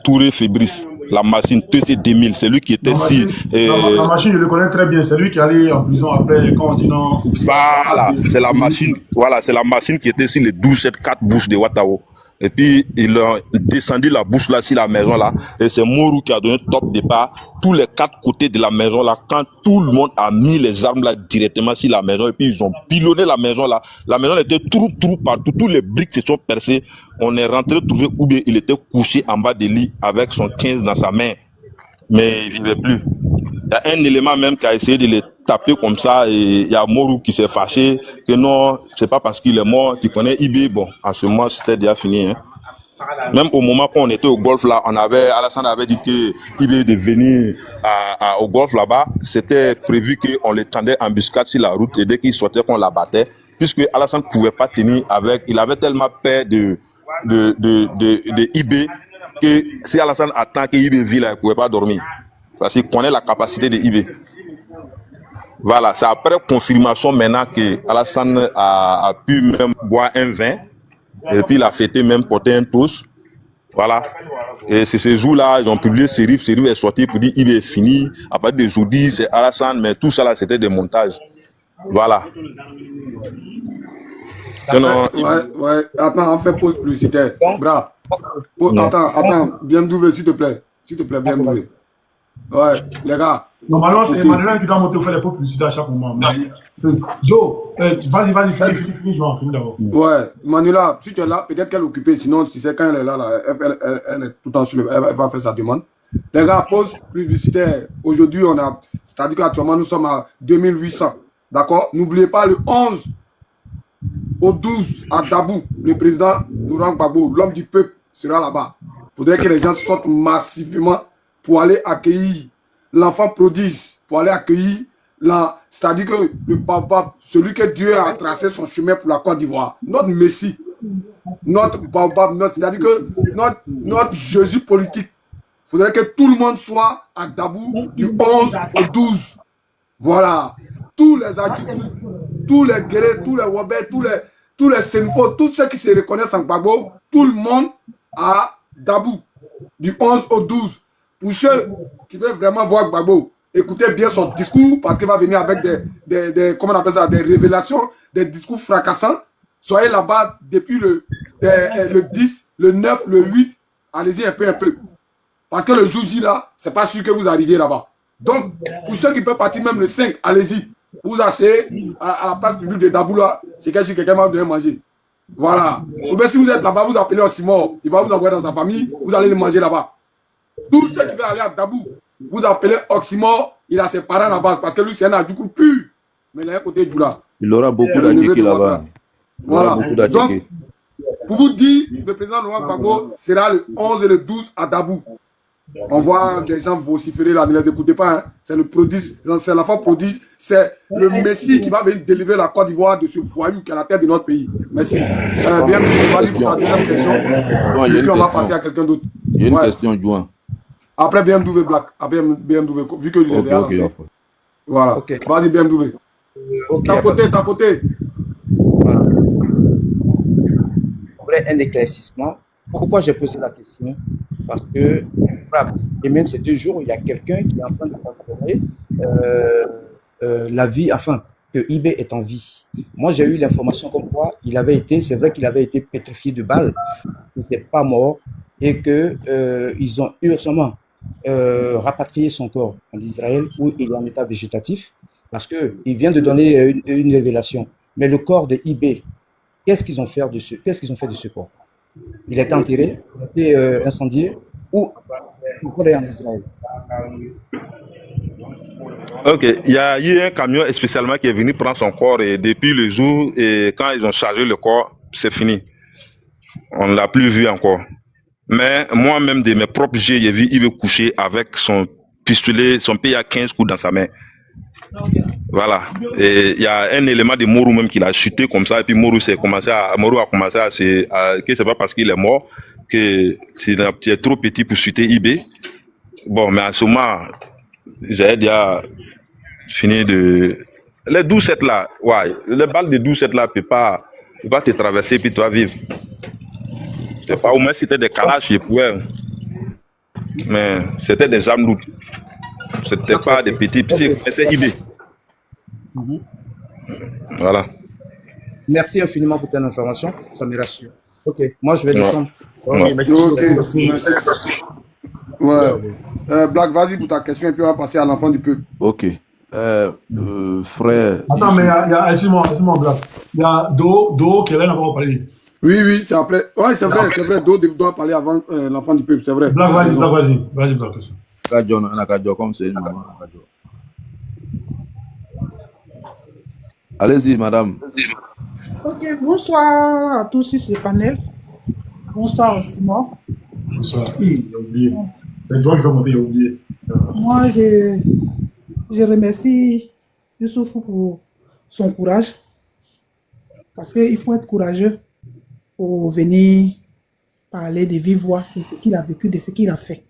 Touré Fabrice, la machine TC 2000, c'est lui qui était si. La machine, je le connais très bien. C'est lui qui allait en prison après quand on dit non. Voilà, c'est la machine. Voilà, c'est la machine qui était sur les 12-7-4 bouches de Ouattao. Et puis, ils ont descendu la bouche là, sur la maison là. Et c'est Morou qui a donné top départ. Tous les 4 côtés de la maison là, quand tout le monde a mis les armes là directement sur la maison. Et puis, ils ont pilonné la maison là. La maison était trou partout. Tous les briques se sont percés. On est rentré trouver où bien il était couché en bas des lits avec son 15 dans sa main. Mais il vivait plus. Il y a un élément même qui a essayé de les taper comme ça et il y a Morou qui s'est fâché que non, c'est pas parce qu'il est mort, tu connais IB, bon, en ce moment c'était déjà fini. Hein. Même au moment qu'on était au golf là, Alassane avait dit que IB de venir au golf là-bas, c'était prévu qu'on le tendait embuscade sur la route et dès qu'il sortait qu'on l'abattait, puisque Alassane ne pouvait pas tenir avec, il avait tellement peur de IB que si Alassane attend que IB vit là, il ne pouvait pas dormir. Parce qu'il connaît la capacité de IB. Voilà, c'est après confirmation maintenant que Alassane a pu même boire un vin et puis il a fêté même porter un toast. Voilà. Et c'est ce jour-là, ils ont publié Serif est sorti pour dire IB est fini. À partir d'aujourd'hui, c'est Alassane, mais tout ça là, c'était des montages. Voilà. Ouais. Attends, on fait pause publicitaire. Bra. Attends, bien douvé, s'il te plaît. S'il te plaît, bien douvé. Ouais, les gars. Normalement, c'est Emmanuel qui doit monter faire les pauses publicitaires à chaque moment. Joe, vas-y, finis d'abord. Ouais, Manuela, si tu es là, peut-être qu'elle est occupée. Sinon, tu sais, quand elle est là, elle est tout le temps sur le. Elle va faire sa demande. Les gars, pause publicitaire. Aujourd'hui, c'est-à-dire qu'actuellement, nous sommes à 2800. D'accord? N'oubliez pas le 11 au 12 à Dabou, le président Laurent Gbagbo, l'homme du peuple, sera là-bas. Il faudrait que les gens sortent massivement pour aller accueillir l'enfant prodige, pour aller accueillir c'est-à-dire que le papa, celui que Dieu a tracé son chemin pour la Côte d'Ivoire, notre Messie, notre Baobab, c'est-à-dire que notre Jésus politique. Il faudrait que tout le monde soit à Dabou du 11 au 12. Voilà. Tous les adultes, tous les guerriers, tous les Wabais, tous les Sénifos, tous ceux qui se reconnaissent en Gbagbo, tout le monde à Dabou du 11 au 12. Pour ceux qui veulent vraiment voir Gbagbo, écoutez bien son discours parce qu'il va venir avec comment on appelle ça, des révélations, des discours fracassants. Soyez là-bas depuis le 10, le 9, le 8. Allez-y un peu. Parce que le jour J là, c'est pas sûr que vous arriviez là-bas. Donc, pour ceux qui peuvent partir même le 5, allez-y. Vous asseyez à la place publique de Dabou là, c'est quelqu'un va venir manger. Voilà. Ou bien si vous êtes là-bas, vous appelez Osimor, il va vous envoyer dans sa famille, vous allez le manger là-bas. Tous ceux qui veulent aller à Dabou, vous appelez Oxymore, il a ses parents là-bas, parce que lui, c'est un Adjoukou pur. Mais il est à côté du là. Il aura beaucoup d'adjectifs là-bas. Voilà. Donc, pour vous dire, le président Laurent Gbagbo sera le 11 et le 12 à Dabou. On voit des gens vociférer là, ne les écoutez pas. Hein. C'est le prodige, c'est l'enfant prodige, c'est le Messie qui va venir délivrer la Côte d'Ivoire de ce foyer qui est la tête de notre pays. Merci. Bien, on va aller pour la deuxième question. Et puis on va passer à quelqu'un d'autre. Il y a une question, Jouan. Après BMW Black, vu que est là. Voilà. Okay. Vas-y, BMW. Tapoter. Voilà. Un éclaircissement. Pourquoi j'ai posé la question? Parce que, et même ces 2 jours, il y a quelqu'un qui est en train de contrôler la vie, que IB est en vie. Moi, j'ai eu l'information comme quoi c'est vrai qu'il avait été pétrifié de balles, il n'était pas mort et qu'ils ont urgemment rapatrié son corps en Israël où il est en état végétatif parce qu'il vient de donner une révélation. Mais le corps de IB, qu'est-ce qu'ils ont fait de ce corps? Il a été enterré, il a été incendié ou il est en Israël? Ok, il y a eu un camion spécialement qui est venu prendre son corps et depuis le jour, et quand ils ont chargé le corps, c'est fini. On ne l'a plus vu encore. Mais moi-même, de mes propres yeux, j'ai vu Ibe coucher avec son pistolet, son PA-15 coups dans sa main. Voilà. Et il y a un élément de Morou même qui a chuté comme ça, et puis Morou a commencé à que c'est pas parce qu'il est mort que c'est trop petit pour chuter IB. Bon, mais à ce moment, j'ai déjà fini de. Les 12-7 là, ouais, les balles de 12-7 là, peut pas te traverser puis tu vas vivre. C'est pas au moins si c'était des calaches, je pouvais. Mais c'était des armes lourdes. C'était pas des petits. C'est IB. Voilà. Merci infiniment pour ton information, ça me rassure. Ok, moi je vais descendre. Ouais. Merci. Ok, merci. Ouais. Black, vas-y pour ta question et puis on va passer à l'enfant du peuple. Ok. Frère. Attends, mais excuse-moi, Black. Il y a Do qui n'a pas parlé. Oui, c'est après. Ouais, c'est vrai. D'autres doivent parler avant l'enfant du peuple, c'est vrai. Black, vas-y, Black. Comme c'est une maman. Allez-y, madame. Ok, bonsoir à tous sur ce panel. Bonsoir, Simon. Bonsoir. J'ai oublié. C'est toi que je vais monter, j'ai oublié. Moi, je remercie Youssoufou pour son courage. Parce qu'il faut être courageux pour venir parler de vive voix de ce qu'il a vécu, de ce qu'il a fait.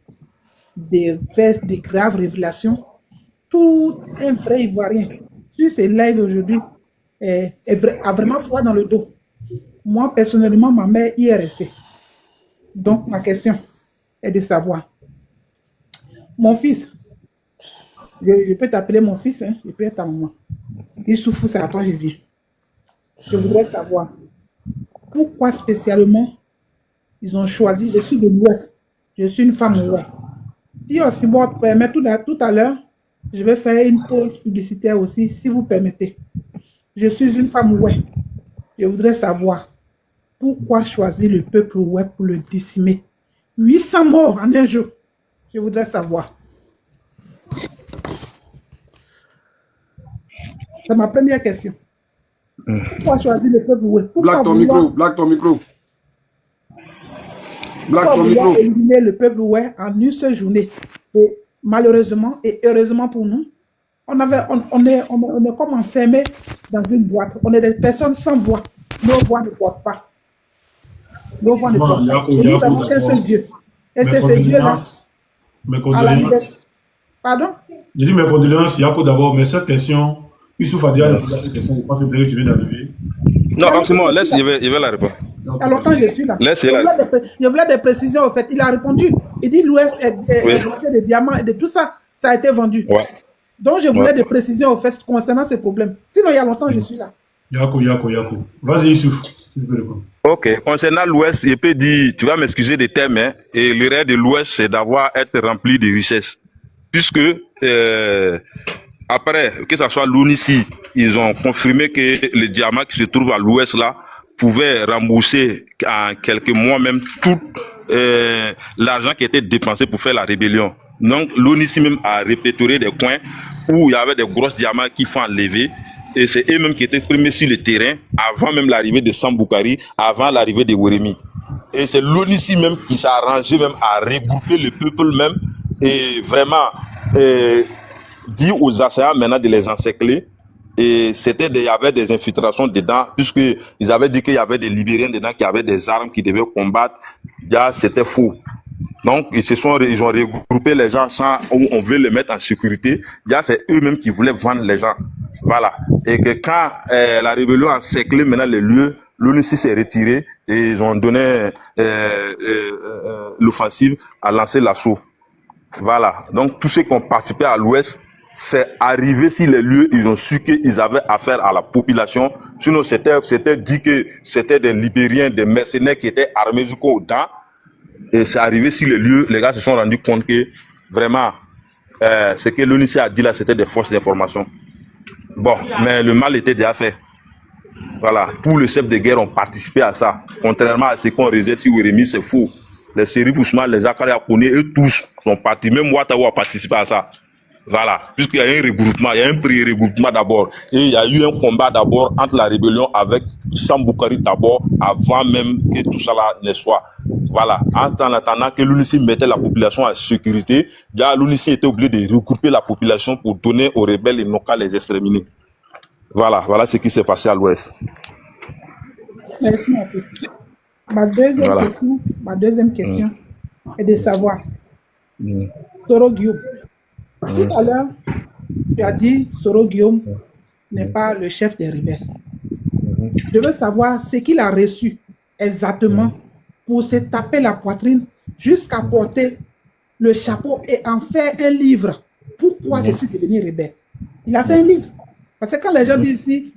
Des graves révélations. Tout un vrai Ivoirien sur ces lives aujourd'hui a vraiment froid dans le dos. Moi, personnellement, ma mère y est restée. Donc, ma question est de savoir. Mon fils, je peux t'appeler mon fils, hein, je peux être ta maman. Il souffre, c'est à toi, je viens. Je voudrais savoir pourquoi spécialement ils ont choisi, je suis de l'Ouest, je suis une femme ouais. Si aussi moi permet tout à l'heure, je vais faire une pause publicitaire aussi, si vous permettez. Je suis une femme ouais. Je voudrais savoir pourquoi choisir le peuple ouais pour le décimer. 800 morts en un jour. Je voudrais savoir. C'est ma première question. Pourquoi choisir le peuple ouais? Black ton micro. Pourquoi vouloir éliminer le peuple ouais en une seule journée? Et malheureusement et heureusement pour nous, on est comme enfermés dans une boîte. On est des personnes sans voix. Nos voix ne portent pas. Nos voix ne portent pas. Et nous avons qu'un seul Dieu. Et c'est ce Dieu-là. Mes condoléances. Pardon? Je dis mes condoléances, Yako d'abord, mais cette question, Youssouf a déjà répondu à cette question. Je pense que tu viens d'arriver. Non, absolument, laisse, je vais la répondre. Il y a longtemps, je suis là. Je voulais des précisions, au fait. Il a répondu. Il dit l'Ouest est marché de diamants et de tout ça. Ça a été vendu. Ouais. Donc, je voulais des précisions, au fait, concernant ce problème. Sinon, il y a longtemps, je suis là. Yako. Vas-y, Youssouf. Ok. Concernant l'Ouest, je peux dire, tu vas m'excuser des termes, hein, et le rêve de l'Ouest, c'est d'avoir été rempli de richesses. Puisque, après, que ce soit l'ONICI, ils ont confirmé que les diamants qui se trouvent à l'Ouest là pouvaient rembourser en quelques mois même tout l'argent qui était dépensé pour faire la rébellion. Donc, l'ONICI même a répertorié des coins où il y avait des grosses diamants qu'il faut enlever. Et c'est eux-mêmes qui étaient primés sur le terrain avant même l'arrivée de Samboukari, avant l'arrivée de Weremi. Et c'est l'ONICI même qui s'est arrangé même à regrouper le peuple même et vraiment dire aux assaillants maintenant de les encercler. Et il y avait des infiltrations dedans, puisqu'ils avaient dit qu'il y avait des Libériens dedans qui avaient des armes qui devaient combattre. Là, c'était faux. Donc, ils ont regroupé les gens sans où on veut les mettre en sécurité. Là, c'est eux-mêmes qui voulaient vendre les gens. Voilà. Et que quand la rébellion a encerclé maintenant les lieux, l'ONICI s'est retiré et ils ont donné l'offensive à lancer l'assaut. Voilà. Donc, tous ceux qui ont participé à l'Ouest, c'est arrivé sur les lieux, ils ont su qu'ils avaient affaire à la population. Sinon, c'était dit que c'était des Libériens, des mercenaires qui étaient armés jusqu'aux dents. Et c'est arrivé sur les lieux, les gars se sont rendus compte que vraiment, ce que l'ONICI a dit là, c'était des fausses informations. Bon, mais le mal était déjà fait. Voilà, tous les chefs de guerre ont participé à ça. Contrairement à ce qu'on rejette sur Weremi, c'est faux. Les Sérif Ousmane, les Akari Akone, eux tous sont partis. Même Ouattara a participé à ça. Voilà, puisqu'il y a un regroupement, il y a un pré-regroupement d'abord. Et il y a eu un combat d'abord entre la rébellion avec Samboukari d'abord, avant même que tout ça là ne soit. Voilà, en attendant que l'ONICI mettait la population en sécurité, l'ONICI était obligé de regrouper la population pour donner aux rebelles et non qu'à les exterminer. Voilà ce qui s'est passé à l'Ouest. Merci, mon fils. Ma deuxième question est de savoir, Soro Guillaume, tout à l'heure, tu as dit Soro Guillaume n'est pas le chef des rebelles. Je veux savoir ce qu'il a reçu exactement pour se taper la poitrine jusqu'à porter le chapeau et en faire un livre. Pourquoi je suis devenu rebelle? Il a fait un livre. Parce que quand les gens disent ici,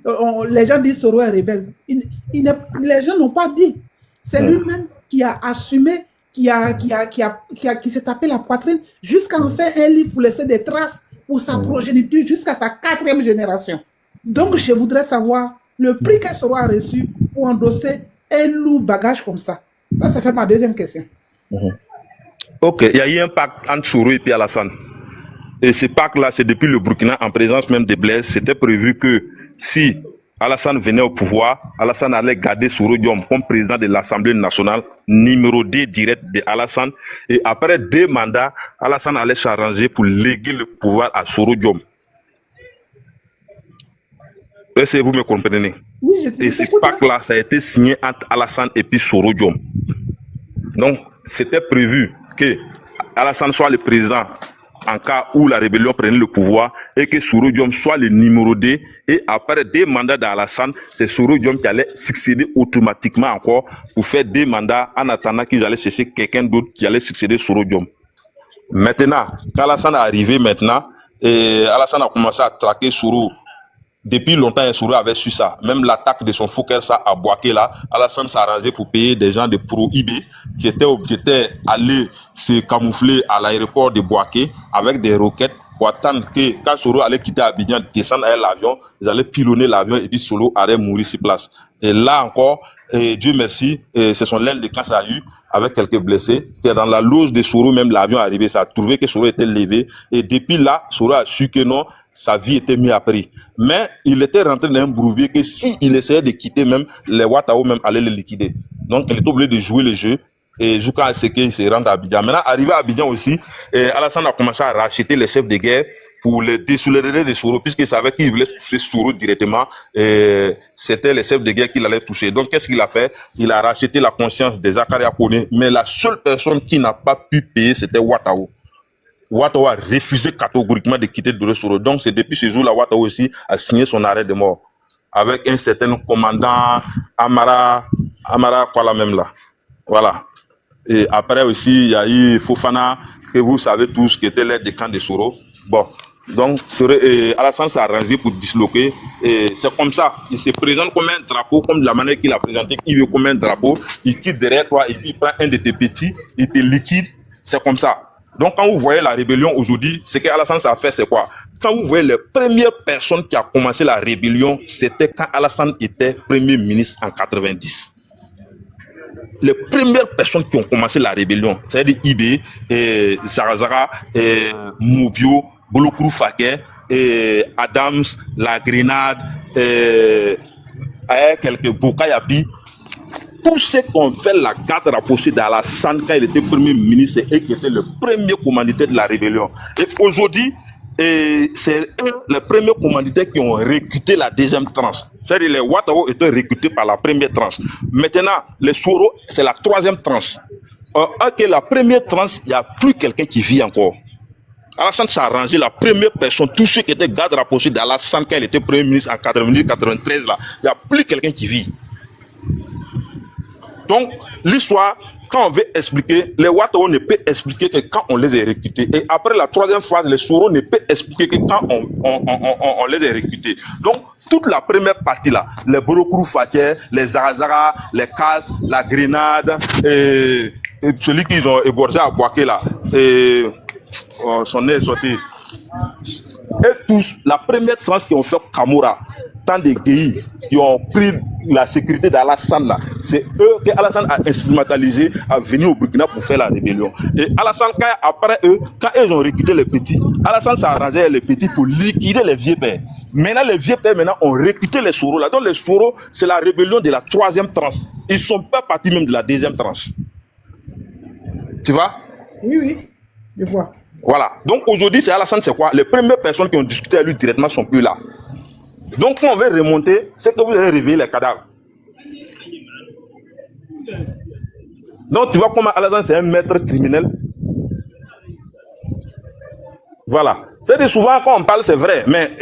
les gens disent Soro est rebelle, les gens n'ont pas dit. C'est lui-même qui a assumé, qui s'est tapé la poitrine jusqu'à en faire un livre pour laisser des traces pour sa progéniture jusqu'à sa 4e génération. Donc, je voudrais savoir le prix que Soro a reçu pour endosser un lourd bagage comme ça. Ça fait ma 2e question. Ok, il y a eu un pacte entre Soro et puis Alassane. Et ce pacte-là, c'est depuis le Burkina, en présence même de Blaise. C'était prévu que si Alassane venait au pouvoir, Alassane allait garder Soro Diom comme président de l'Assemblée nationale, numéro 2 direct de Alassane. Et après 2 mandats, Alassane allait s'arranger pour léguer le pouvoir à Soro Diom. Est-ce que vous me comprenez? Oui, et ce pacte-là, ça a été signé entre Alassane et puis Soro Diom. Donc, c'était prévu que Alassane soit le président en cas où la rébellion prenait le pouvoir et que Soro Diom soit le numéro 2 et après 2 mandats d'Alassane, c'est Soro Diom qui allait succéder automatiquement encore pour faire 2 mandats en attendant qu'ils allaient chercher quelqu'un d'autre qui allait succéder Soro Diom. Maintenant, quand Alassane est arrivé maintenant, et Alassane a commencé à traquer Soro. Depuis longtemps, Soro avait su ça. Même l'attaque de son Fokker ça à Boaké là, Alassane s'est arrangé pour payer des gens de pro-IB qui étaient allés se camoufler à l'aéroport de Boaké avec des roquettes pour attendre que quand Soro allait quitter Abidjan, descendre avec l'avion, ils allaient pilonner l'avion et puis Soro allait mourir sur place. Et là encore, Dieu merci, ce sont l'aile de quand ça a eu avec quelques blessés. C'est dans la loge de Soro même l'avion est arrivé, ça a trouvé que Soro était levé et depuis là, Soro a su que non, sa vie était mise à prix. Mais il était rentré dans un brouillard que s'il essayait de quitter même, les Ouattao même allaient le liquider. Donc il était obligé de jouer le jeu et jusqu'à ce qu'il se rende à Abidjan. Maintenant, arrivé à Abidjan aussi, Alassane a commencé à racheter les chefs de guerre pour les désolidaires de Soro, puisqu'il savait qu'il voulait toucher Soro directement, c'était les chefs de guerre qu'il allait toucher. Donc, qu'est-ce qu'il a fait? Il a racheté la conscience des Zakaria Kone, mais la seule personne qui n'a pas pu payer, c'était Ouattao. Ouattao a refusé catégoriquement de quitter Dore Soro. Donc, c'est depuis ce jour-là, Ouattao aussi a signé son arrêt de mort. Avec un certain commandant Amara Kwala même là. Voilà. Et après aussi, il y a eu Fofana, que vous savez tous, qui était l'aide de camp de Soro. Bon. Donc, Alassane s'est arrangé pour disloquer. Et c'est comme ça. Il se présente comme un drapeau, comme de la manière qu'il a présenté, il veut comme un drapeau. Il quitte derrière toi et puis il prend un de tes petits, il te liquide. C'est comme ça. Donc, quand vous voyez la rébellion aujourd'hui, ce qu'Alassane a fait, c'est quoi? Quand vous voyez les premières personnes qui ont commencé la rébellion, c'était quand Alassane était Premier ministre en 90. Les premières personnes qui ont commencé la rébellion, c'est-à-dire Ibé, Zarazara, Moubio, Bolokourou Faké, Adams, La Grenade, quelques Bokayapi, tous ceux qui ont fait la garde rapprochée d'Alassane quand il était Premier ministre et qui était le premier commanditaire de la rébellion. Et aujourd'hui, c'est eux les premiers commanditaires qui ont recruté la 2e tranche. C'est-à-dire les Ouattao étaient recrutés par la première tranche. Maintenant, les Soro, c'est la 3e tranche. Ok, la première tranche, il n'y a plus quelqu'un qui vit encore. Alassane s'est arrangé, la première personne, tous ceux qui étaient garde rapprochés d'Alassane quand il était Premier ministre en 90-93, là, il n'y a plus quelqu'un qui vit. Donc, l'histoire, quand on veut expliquer, les Ouattao ne peut expliquer que quand on les a recrutés. Et après la 3e phase, les Soro ne peut expliquer que quand on les a recrutés. Donc, toute la première partie là, les Bolokourou Faké, les Zarazara, les Kaz, la Grenade, et celui qu'ils ont égorgé à Boaké là, son nez est sorti. Et tous, la première tranche qui ont fait Kamora, tant de Guéhi qui ont pris la sécurité d'Alassane là, c'est eux que Alassane a instrumentalisé à venir au Burkina pour faire la rébellion. Et Alassane, après eux, quand ils ont recruté les petits, Alassane s'est arrangé les petits pour liquider les vieux pères. Maintenant, les vieux pères ont recruté les Soro là. Donc les Soro, c'est la rébellion de la 3e tranche. Ils sont pas partis même de la 2e tranche. Tu vois? Oui, je vois. Voilà. Donc aujourd'hui, c'est Alassane, c'est quoi? Les premières personnes qui ont discuté avec lui directement sont plus là. Donc quand on veut remonter, c'est que vous avez réveillé les cadavres. Donc tu vois comment Alassane c'est un maître criminel. Voilà. C'est souvent quand on parle, c'est vrai, mais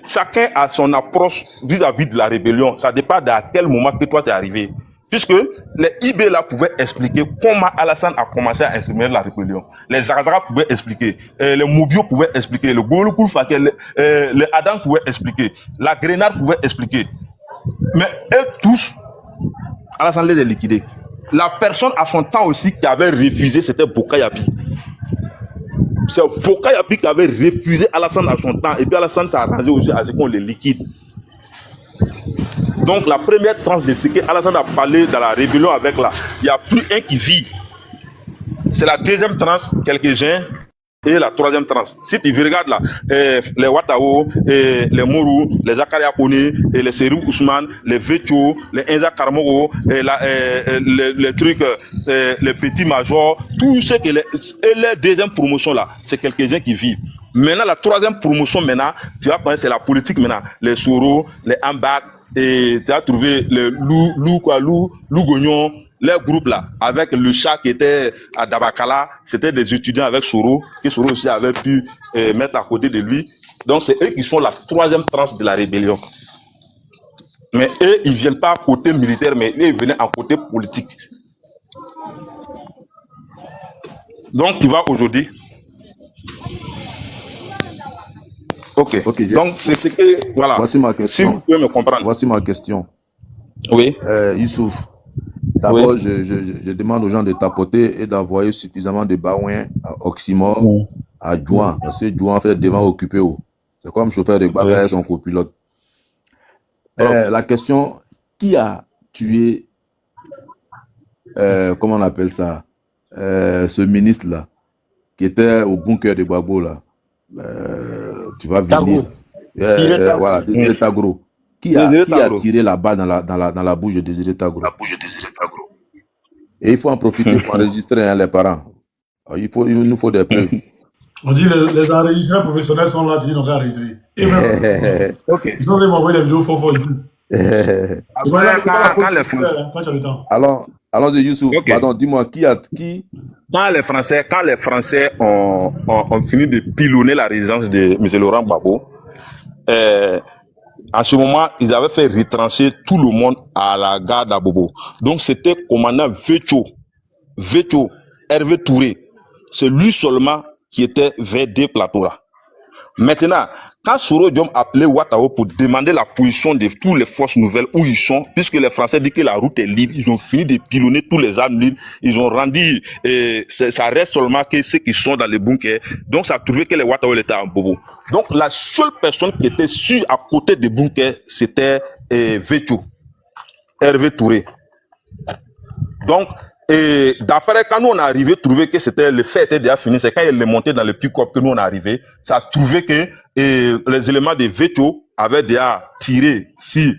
chacun a son approche vis-à-vis de la rébellion. Ça dépend d'à quel moment que toi t'es arrivé. Puisque les IB là pouvaient expliquer comment Alassane a commencé à instrumer la rébellion. Les Zarazara pouvaient expliquer, les Mobio pouvaient expliquer, le Gouloukoul Faké, les Adam pouvaient expliquer, la Grenade pouvait expliquer. Mais eux tous, Alassane les a liquidés. La personne à son temps aussi qui avait refusé, c'était Bokayapi. C'est Bokayapi qui avait refusé Alassane à son temps. Et puis Alassane s'est arrangé aussi à ce qu'on les liquide. Donc la première tranche de ce que Alassane a parlé dans la rébellion avec là, il n'y a plus un qui vit. C'est la deuxième tranche, quelques-uns, et la troisième tranche. Si tu regardes là, les Watao, les Mourou, les Zakaria Kone, et les Serou Ousmane, les Vecho, les Enza Karmogo, les trucs, les petits majors, tout ce que et les deuxième promotion là, c'est quelques-uns qui vivent. Maintenant, la troisième promotion maintenant, tu vas connaître, c'est la politique maintenant. Les Soro, les Ambak, et tu as trouvé les Lou Gognon, les groupes là, avec le chat qui était à Dabakala, c'était des étudiants avec Soro, que Soro aussi avait pu mettre à côté de lui. Donc c'est eux qui sont la troisième tranche de la rébellion. Mais eux, ils viennent pas à côté militaire, mais eux, ils venaient à côté politique. Donc tu vois aujourd'hui. Ok. Donc c'est ce que voilà. Voici ma question. Si vous pouvez me comprendre. Voici ma question. Oui. Youssouf, d'abord, je demande aux gens de tapoter et d'envoyer suffisamment de baouins à Oxymore, à Douan, parce que Douan fait devant occupé. C'est comme chauffeur de bagarre et son copilote. La question, qui a tué, comment on appelle ça, ce ministre-là, qui était au bunker de Gbagbo, là, tu vas venir. Voilà, Désiré Tagro. Qui a tiré la balle dans la bouche de Désiré Tagro? Et il faut en profiter pour enregistrer les parents. Il nous faut des preuves. On dit les enregistreurs professionnels sont là, ils n'ont qu'à enregistrer. Ils ont vraiment envoyé les vidéos fort ici. Quand tu as le temps. Alors, Youssouf, pardon, dis-moi, qui Quand les Français ont fini de pilonner la résidence de M. Laurent Gbagbo, en ce moment, ils avaient fait retrancher tout le monde à la gare d'Abobo. Donc, c'était commandant Vecho, Hervé Touré. C'est lui seulement qui était vers des plateaux là. Maintenant, quand Soro Diom a appelé Ouattao pour demander la position de toutes les forces nouvelles où ils sont, puisque les Français disent que la route est libre, ils ont fini de pilonner tous les armes libres, ils ont rendu, ça reste seulement que ceux qui sont dans les bunkers. Donc, ça a trouvé que les Ouattao étaient en bobo. Donc, la seule personne qui était sûre à côté des bunkers, c'était Vecho, Hervé Touré. Donc, et d'après, quand nous on est arrivé, trouver que c'était le fait était déjà fini, c'est quand il est monté dans le pick-up que nous on est arrivé, ça a trouvé que les éléments de Vecho avaient déjà tiré si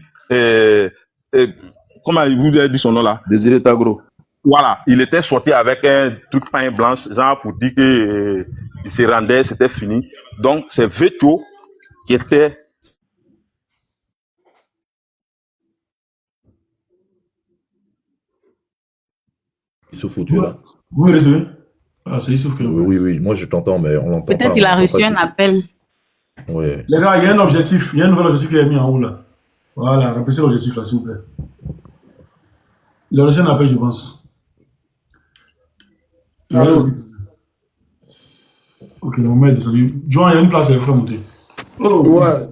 comment vous avez dit son nom là? Désiré Tagro. Voilà, il était sorti avec un truc pain blanche, genre pour dire que il se rendait, c'était fini. Donc c'est Vecho qui était. Youssouf, où tu es là? Vous me recevez? Ah, c'est Youssouf que Oui, moi je t'entends, mais on l'entend pas. Peut-être il a reçu un appel. Oui. Les gars, il y a un objectif, il y a un nouvel objectif qui est mis en haut là. Voilà, remplissez l'objectif là, s'il vous plaît. Il a reçu un appel, je pense. Ok, on met descendu. John, il y a une place, il faut monter. Ouais.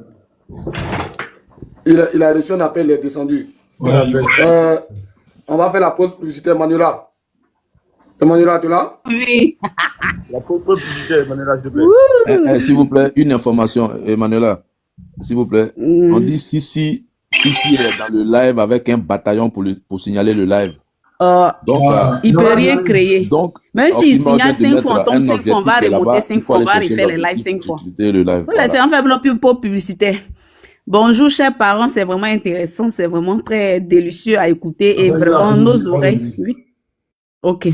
Il a reçu un appel, il est descendu. Voilà, on va faire la pause publicitaire, Manuela. Manuela, tu es là? Oui. La pause publicitaire, Manuela, s'il te plaît. S'il vous plaît, une information, Manuela. S'il vous plaît. On dit si est dans le live avec un bataillon pour signaler le live. Donc, il peut rien créer. Donc, même s'il signale 5 fois, on tombe 5 fois, on va remonter 5 fois, on va refaire les lives 5 fois. Vous laissez en faire un peu publicitaire. Bonjour, chers parents, c'est vraiment intéressant, c'est vraiment très délicieux à écouter et vraiment nos oreilles. Oui. Ok.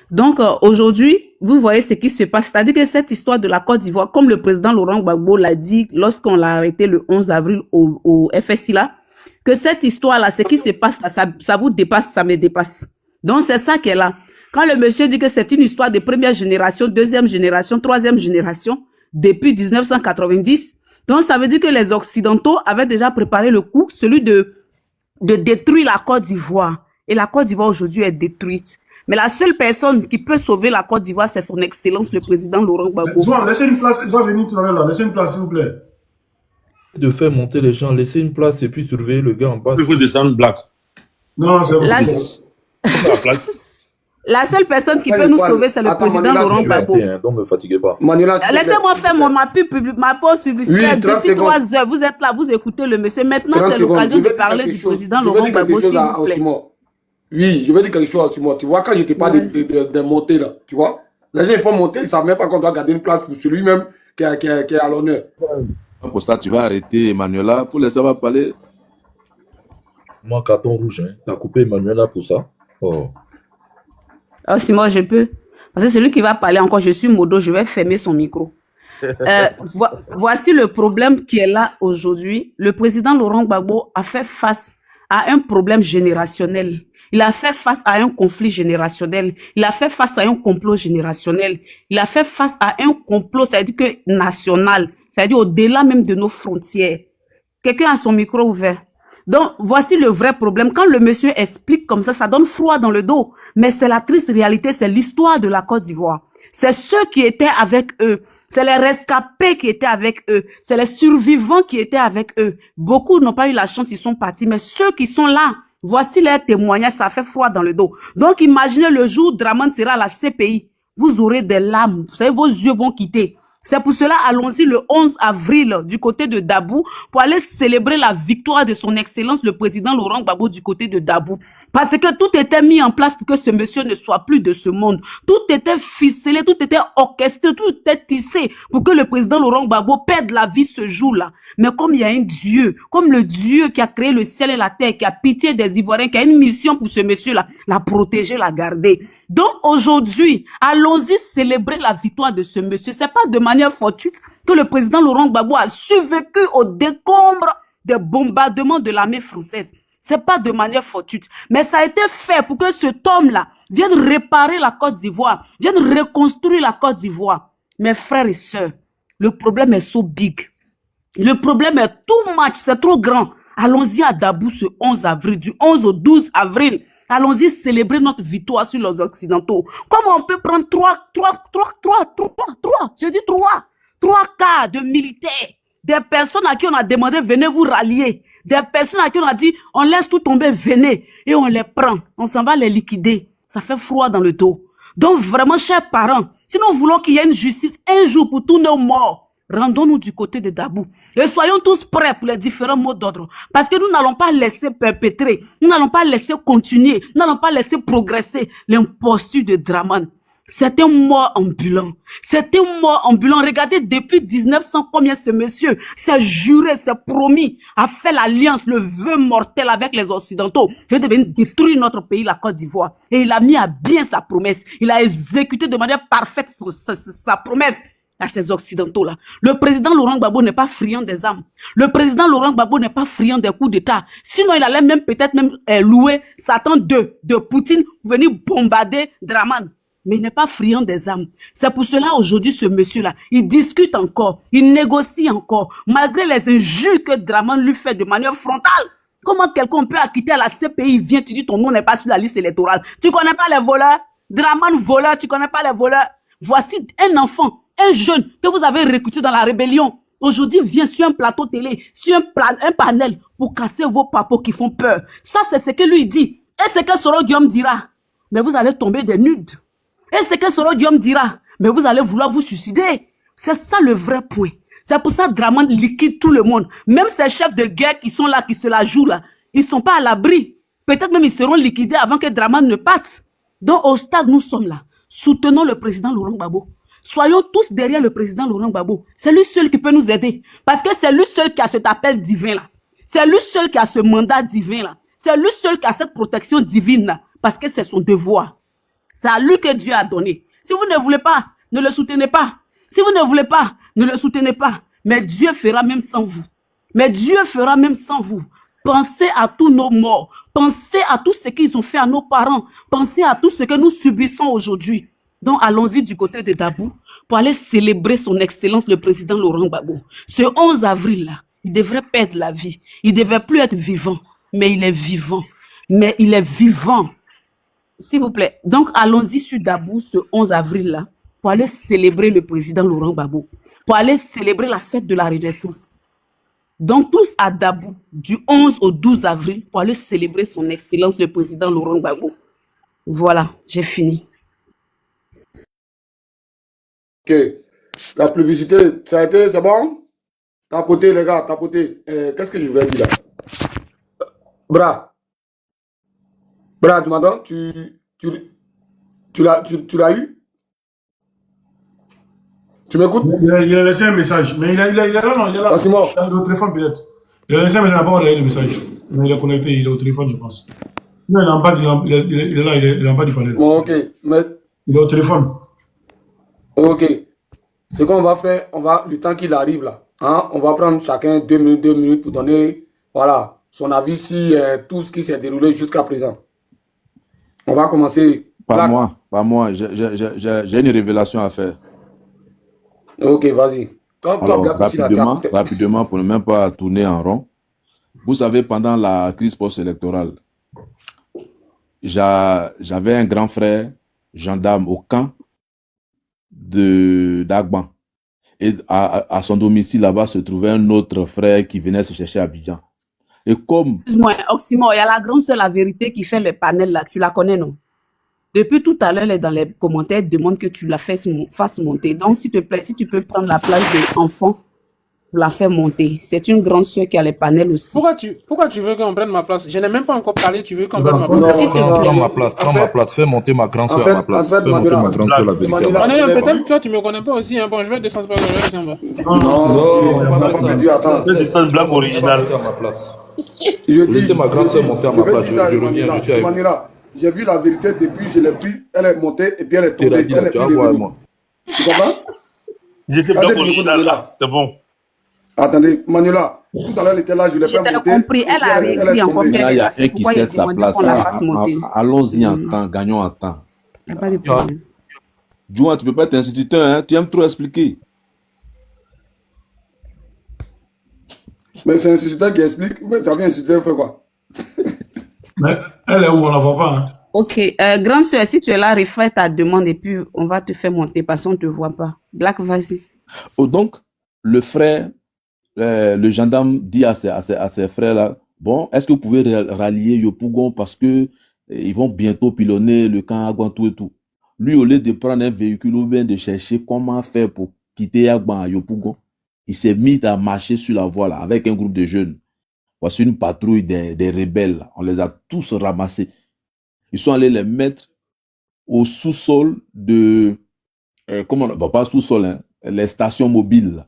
Donc, aujourd'hui, vous voyez ce qui se passe. C'est-à-dire que cette histoire de la Côte d'Ivoire, comme le président Laurent Gbagbo l'a dit lorsqu'on l'a arrêté le 11 avril au FSI là, que cette histoire-là, ce qui se passe là, ça vous dépasse, ça me dépasse. Donc, c'est ça qui est là. Quand le monsieur dit que c'est une histoire de première génération, deuxième génération, troisième génération, depuis 1990, donc ça veut dire que les Occidentaux avaient déjà préparé le coup, celui de détruire la Côte d'Ivoire. Et la Côte d'Ivoire aujourd'hui est détruite. Mais la seule personne qui peut sauver la Côte d'Ivoire, c'est son Excellence, le président Laurent Gbagbo. Joan, laissez une place, je vais venir tout à l'heure là. Laissez une place, s'il vous plaît. De faire monter les gens, laisser une place et puis surveiller le gars en bas. Il faut descendre black. Non, c'est bon. La place. La seule personne qui peut nous sauver, c'est le président Laurent Gbagbo. Donc ne me fatiguez pas. Laissez-moi faire ma pause publicitaire. Oui, 30 depuis 3 secondes. heures, vous êtes là, vous écoutez le monsieur. Maintenant, 30 c'est l'occasion secondes. de Je vais dire parler quelque du chose. président Je vais Laurent dire quelque Gbagbo, chose s'il à vous plaît. Osimhen. Oui, je vais dire quelque chose à Osimhen. Tu vois, quand je te parle de monter là, tu vois, les gens ils font monter, ils ne savent même pas qu'on doit garder une place pour celui-même qui est à l'honneur. Pour ça, tu vas arrêter Emmanuela pour laisser avoir parler. Moi, carton rouge, hein. Tu as coupé Emmanuela pour ça. Oh. Oh, si moi je peux. Parce que celui qui va parler encore, je suis modo, je vais fermer son micro. Voici le problème qui est là aujourd'hui. Le président Laurent Gbagbo a fait face à un problème générationnel. Il a fait face à un conflit générationnel. Il a fait face à un complot générationnel. Il a fait face à un complot, c'est-à-dire que national, c'est-à-dire au-delà même de nos frontières. Quelqu'un a son micro ouvert. Donc, voici le vrai problème. Quand le monsieur explique comme ça donne froid dans le dos. Mais c'est la triste réalité, c'est l'histoire de la Côte d'Ivoire. C'est ceux qui étaient avec eux. C'est les rescapés qui étaient avec eux. C'est les survivants qui étaient avec eux. Beaucoup n'ont pas eu la chance, ils sont partis. Mais ceux qui sont là, voici leurs témoignages, ça fait froid dans le dos. Donc, imaginez le jour où Dramane sera à la CPI. Vous aurez des larmes. Vous savez, vos yeux vont quitter. C'est pour cela, allons-y le 11 avril du côté de Dabou pour aller célébrer la victoire de son Excellence, le président Laurent Gbagbo du côté de Dabou. Parce que tout était mis en place pour que ce monsieur ne soit plus de ce monde. Tout était ficelé, tout était orchestré, tout était tissé pour que le président Laurent Gbagbo perde la vie ce jour-là. Mais comme il y a un Dieu, comme le Dieu qui a créé le ciel et la terre, qui a pitié des Ivoiriens, qui a une mission pour ce monsieur-là, la protéger, la garder. Donc aujourd'hui, allons-y célébrer la victoire de ce monsieur. C'est pas de manière fortuite que le président Laurent Gbagbo a survécu au décombre des bombardements de l'armée française. C'est pas de manière fortuite. Mais ça a été fait pour que cet homme-là vienne réparer la Côte d'Ivoire, vienne reconstruire la Côte d'Ivoire. Mes frères et sœurs, le problème est so big. Le problème est too much, c'est trop grand. Allons-y à Dabou ce 11 avril, du 11 au 12 avril. Allons-y célébrer notre victoire sur les Occidentaux. Comment on peut prendre trois quarts de militaires, des personnes à qui on a demandé venez vous rallier, des personnes à qui on a dit on laisse tout tomber, venez, et on les prend, on s'en va les liquider. Ça fait froid dans le dos. Donc vraiment, chers parents, si nous voulons qu'il y ait une justice un jour pour tous nos morts, rendons-nous du côté de Dabou. Et soyons tous prêts pour les différents mots d'ordre. Parce que nous n'allons pas laisser perpétrer, nous n'allons pas laisser continuer, nous n'allons pas laisser progresser l'imposture de Dramane. C'est un mort ambulant. C'est un mort ambulant. Regardez, depuis 1900, combien ce monsieur s'est juré, s'est promis, a fait l'alliance, le vœu mortel avec les Occidentaux. C'est de venir détruire notre pays, la Côte d'Ivoire. Et il a mis à bien sa promesse. Il a exécuté de manière parfaite sa promesse à ces Occidentaux-là. Le président Laurent Gbagbo n'est pas friand des armes. Le président Laurent Gbagbo n'est pas friand des coups d'État. Sinon, il allait même peut-être louer Satan 2 de Poutine pour venir bombarder Dramane. Mais il n'est pas friand des armes. C'est pour cela aujourd'hui ce monsieur-là, il discute encore, il négocie encore, malgré les injures que Dramane lui fait de manière frontale. Comment quelqu'un peut acquitter à la CPI, vient, tu dis ton nom n'est pas sur la liste électorale. Tu connais pas les voleurs? Dramane voleur, tu connais pas les voleurs? Voici un enfant, un jeune que vous avez recruté dans la rébellion. Aujourd'hui, vient sur un plateau télé, sur un panel pour casser vos papos qui font peur. Ça, c'est ce que lui dit. Et ce que Soro Guillaume dira. Mais vous allez tomber des nudes. Et ce que Soro Guillaume dira, mais vous allez vouloir vous suicider. C'est ça le vrai point. C'est pour ça que Dramane liquide tout le monde. Même ces chefs de guerre qui sont là, qui se la jouent là, ils ne sont pas à l'abri. Peut-être même ils seront liquidés avant que Dramane ne parte. Donc au stade, nous sommes là. Soutenons le président Laurent Gbagbo. Soyons tous derrière le président Laurent Gbagbo. C'est lui seul qui peut nous aider. Parce que c'est lui seul qui a cet appel divin là. C'est lui seul qui a ce mandat divin là. C'est lui seul qui a cette protection divine là. Parce que c'est son devoir. C'est à lui que Dieu a donné. Si vous ne voulez pas, ne le soutenez pas. Si vous ne voulez pas, ne le soutenez pas. Mais Dieu fera même sans vous. Mais Dieu fera même sans vous. Pensez à tous nos morts. Pensez à tout ce qu'ils ont fait à nos parents. Pensez à tout ce que nous subissons aujourd'hui. Donc allons-y du côté de Dabou pour aller célébrer son Excellence le président Laurent Gbagbo. Ce 11 avril-là, il devrait perdre la vie. Il ne devait plus être vivant, mais il est vivant. Mais il est vivant. S'il vous plaît. Donc, allons-y sur Dabou ce 11 avril-là pour aller célébrer le président Laurent Gbagbo, pour aller célébrer la fête de la Renaissance. Donc, tous à Dabou, du 11 au 12 avril, pour aller célébrer son excellence, le président Laurent Gbagbo. Voilà, j'ai fini. Ok. La publicité, ça a été, c'est bon? Tapoter, les gars, tapoter. Qu'est-ce que je voulais dire là? Bra, tu m'entends? Tu l'as eu? Tu m'écoutes? Il a laissé un message. Mais il est là, non, il est là. Ah, c'est mort. Il est au téléphone peut-être. Il a laissé un message, il n'a pas envoyé le message. Mais il est connecté, il est au téléphone, je pense. Non, il est en bas, il est là, il est en bas du panel. Bon, ok. Mais... Il est au téléphone. Ok. Ce qu'on va faire, le temps qu'il arrive là, hein, on va prendre chacun 2 minutes pour donner, voilà, son avis sur tout ce qui s'est déroulé jusqu'à présent. On va commencer. Pas moi. J'ai une révélation à faire. Ok, vas-y. Alors, rapidement, pour ne même pas tourner en rond. Vous savez, pendant la crise post-électorale, j'avais un grand frère, gendarme au camp d'Agban. Et à son domicile là-bas se trouvait un autre frère qui venait se chercher à Abidjan. Et comme... Excuse-moi, Oxymore, il y a la grande sœur La Vérité qui fait le panel là, tu la connais, non? Depuis tout à l'heure, elle est dans les commentaires, elle demande que tu la fasses monter. Donc, s'il te plaît, si tu peux prendre la place de l'enfant pour la faire monter. C'est une grande sœur qui a les panels aussi. Pourquoi tu veux qu'on prenne ma place? Je n'ai même pas encore parlé, tu veux qu'on prenne ma place? Prends ma place, fais monter ma grande soeur à ma place. Fais monter ma grande soeur La Vérité. Peut-être que toi, tu me connais pas aussi. Bon, je vais descendre par là. Non, c'est une blague originale. Laissez ma grande soeur monter à ma place. Je reviens, je suis avec vous. J'ai vu La Vérité depuis, je l'ai prise, elle est montée et puis elle est tombée. Elle est plus revenue. Tu comprends? J'étais blague originale là, c'est bon. Attendez, Manuela, tout à l'heure elle était là, je l'ai fait monter. J'ai compris, elle a réécrit encore. Là, il y a un qui cède sa place. Allons-y en temps, gagnons en temps. Il n'y a pas de problème. Jouan, tu ne peux pas être instituteur, hein? Tu aimes trop expliquer. Mais c'est un instituteur qui explique. Mais tu as bien instituteur, fait quoi? Mais elle est où, on ne la voit pas. Hein? Ok, grande soeur, si tu es là, refais ta demande et puis on va te faire monter parce qu'on ne te voit pas. Black, vas-y. Oh, donc, le frère, le gendarme dit à ses frères-là, bon, est-ce que vous pouvez rallier Yopougon parce que ils vont bientôt pilonner le camp Agban, tout. Lui, au lieu de prendre un véhicule ou bien de chercher comment faire pour quitter Agban à Yopougon, il s'est mis à marcher sur la voie là, avec un groupe de jeunes. Voici une patrouille des rebelles. Là. On les a tous ramassés. Ils sont allés les mettre au sous-sol de... pas sous-sol, hein, les stations mobiles. Là.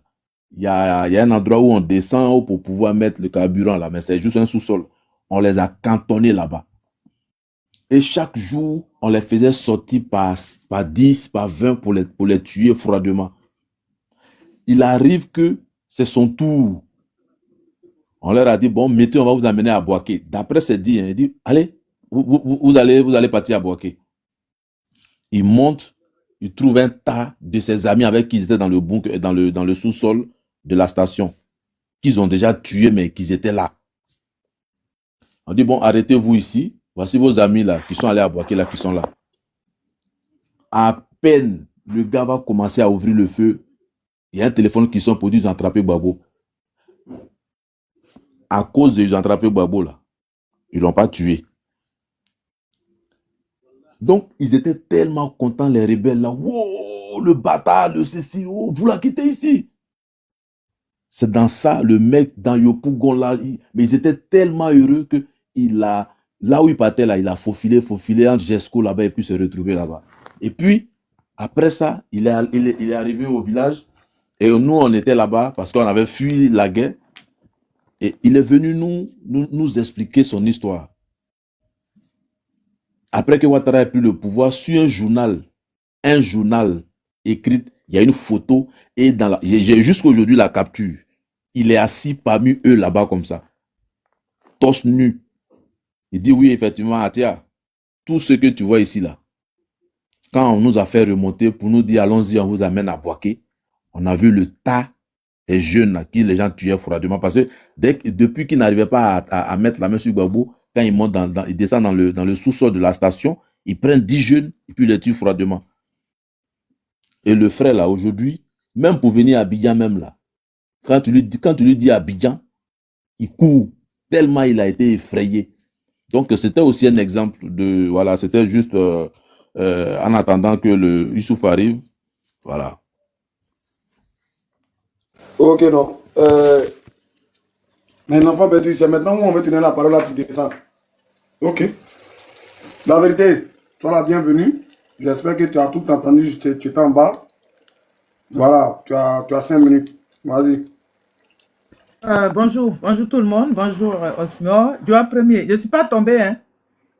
Il y a un endroit où on descend pour pouvoir mettre le carburant là, mais c'est juste un sous-sol. On les a cantonnés là-bas. Et chaque jour, on les faisait sortir par 10, par 20 pour les tuer froidement. Il arrive que c'est son tour. On leur a dit, bon, mettez, on va vous amener à Boaké. D'après c'est dit, il dit, allez, vous allez partir à Boaké. Il monte, il trouve un tas de ses amis avec qui ils étaient dans le bunker, dans le sous-sol de la station, qu'ils ont déjà tués, mais qu'ils étaient là. On dit, bon, arrêtez-vous ici. Voici vos amis là, qui sont allés à Boaké, là, qui sont là. À peine, le gars va commencer à ouvrir le feu. Il y a un téléphone qui sonne pour dire, ils ont attrapé Gbagbo. À cause de ils ont attrapé Gbagbo là, ils l'ont pas tué. Donc, ils étaient tellement contents, les rebelles là. Wow, le bâtard, le ceci, oh, vous la quittez ici. C'est dans ça, le mec dans Yopougon là, mais ils étaient tellement heureux que là où il partait là, il a faufilé en Jesco là-bas et puis se retrouver là-bas. Et puis, après ça, il est arrivé au village et nous, on était là-bas parce qu'on avait fui la guerre. Et il est venu nous expliquer son histoire. Après que Ouattara ait pris le pouvoir, sur un journal écrit, il y a une photo, et j'ai jusqu'aujourd'hui la capture. Il est assis parmi eux là-bas comme ça, torse nu. Il dit, oui, effectivement, Atia, tout ce que tu vois ici là, quand on nous a fait remonter pour nous dire, allons-y, on vous amène à Boaké, on a vu le tas des jeunes là, qui les gens tuaient froidement parce que depuis qu'ils n'arrivaient pas à mettre la main sur Gbagbo, quand ils montent ils descendent dans le sous-sol de la station, ils prennent 10 jeunes et puis ils les tuent froidement. Et le frère, là, aujourd'hui, même pour venir à Abidjan, même là, quand tu lui dis Abidjan, il court tellement il a été effrayé. Donc, c'était aussi un exemple de... Voilà, c'était juste en attendant que le Youssouf arrive. Voilà. Ok, non. Mais l'enfant perdu, c'est maintenant où on veut tenir la parole là, tu descends. Ok. La vérité, sois la bienvenue. J'espère que tu as tout entendu. Tu es en bas. Voilà, tu as 5 minutes. Vas-y. Bonjour tout le monde. Bonjour Osmo. Joa premier. Je ne suis pas tombé, hein.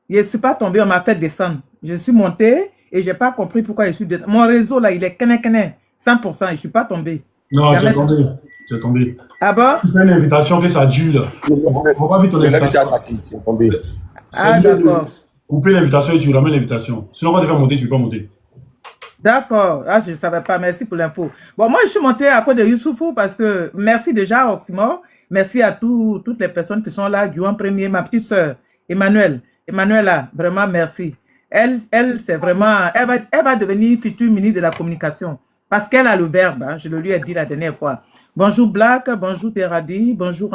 Je ne suis pas tombé, on m'a fait descendre. Je suis monté et je n'ai pas compris pourquoi je suis descendu. Mon réseau là, il est 100%. Je ne suis pas tombé. Non, tu es tombé. Tu es tombé. Ah bon? Tu fais une invitation que ça dure là. Il ne faut pas vite ton invitation. Ah d'accord. Couper l'invitation et tu ramènes l'invitation. Sinon, quand tu vas monter, tu ne peux pas monter. D'accord. Ah, je ne savais pas. Merci pour l'info. Bon, moi, je suis monté à cause de Youssoufou parce que merci déjà, Oxymore. Merci à toutes les personnes qui sont là. Juan Premier, ma petite soeur, Emmanuela, vraiment merci. Elle c'est vraiment, elle va devenir future ministre de la communication parce qu'elle a le verbe. Hein, je le lui ai dit la dernière fois. Bonjour Black, bonjour Teradi, bonjour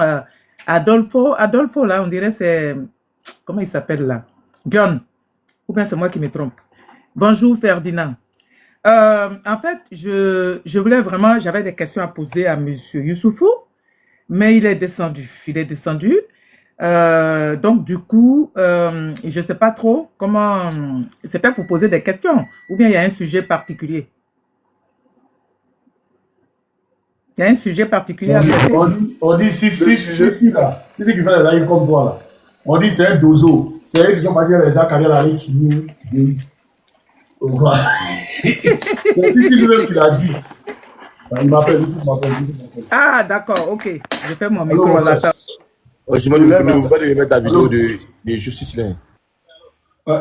Adolfo. Adolfo, là, on dirait c'est, comment il s'appelle là? John. Ou bien c'est moi qui me trompe. Bonjour Ferdinand. En fait, je voulais vraiment, j'avais des questions à poser à monsieur Youssoufou, mais il est descendu. Donc, du coup, je ne sais pas trop comment... C'était pour poser des questions. Ou bien il y a un sujet particulier. Il y a un sujet particulier à traiter. On dit si c'est qui fait les lives comme toi là. On dit c'est un dozo. C'est eux qui sont partis les carrières là qui voilà. C'est lui-même qui l'a dit. Il m'appelle. Ah, d'accord, ok. Je fais mon micro là. Simon, ne pouvez pas mettre ta vidéo de justice là.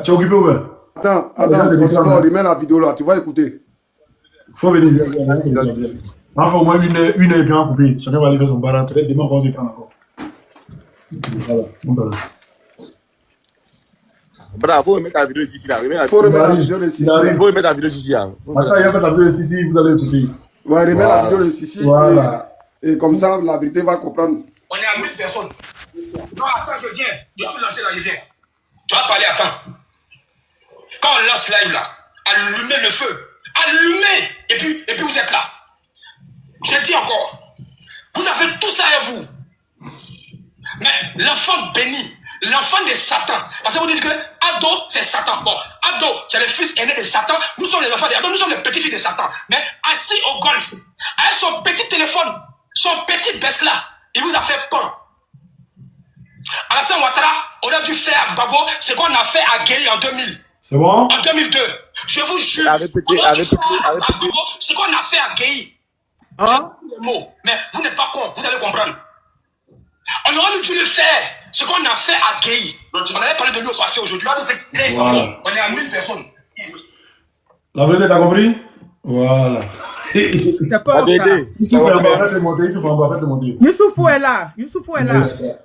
Tu es occupé ou bien? Attends, on remet la vidéo là, tu vas écouter. Il faut venir. Enfin, au moins une heure bien coupée. Chacun va aller faire son bar. Peut-être demain, on va se prendre encore. Voilà. Bravo, remettre la vidéo ici là. Faut remettre la vidéo de Sissi. Faut remettre la vidéo ici là. Attends, il y a pas la vidéo de Sissi, vous allez écouter. Ouais, remettre la vidéo de Sissi. Voilà. Et comme ça, la vérité va comprendre. On est à 1000 personnes. Non, attends, je viens. Je suis lancé là, je viens. Tu vas parler, attends. Quand on lance live là, allumez le feu. Allumez. Et puis vous êtes là. Je dis encore, vous avez tout ça à vous. Mais l'enfant béni, l'enfant de Satan, parce que vous dites que Ado, c'est Satan. Bon, Ado, c'est le fils aîné de Satan. Nous sommes les enfants de Ado, nous sommes les petits-fils de Satan. Mais assis au golf, avec son petit téléphone, son petit baisse là, il vous a fait peur. Alassane Ouattara, on a dû faire à Babo ce qu'on a fait à Guéhi en 2000. C'est bon? En 2002. Je vous jure, on a dû faire à Babo ce qu'on a fait à Guéhi. Hein? Mais vous n'êtes pas con, vous allez comprendre. On aurait dû le faire, ce qu'on a fait à Guéhi. On avait parlé de nous au passé aujourd'hui. Voilà. On est à 1000 personnes. La vérité, t'as compris? Voilà. C'est quoi Youssoufou est là.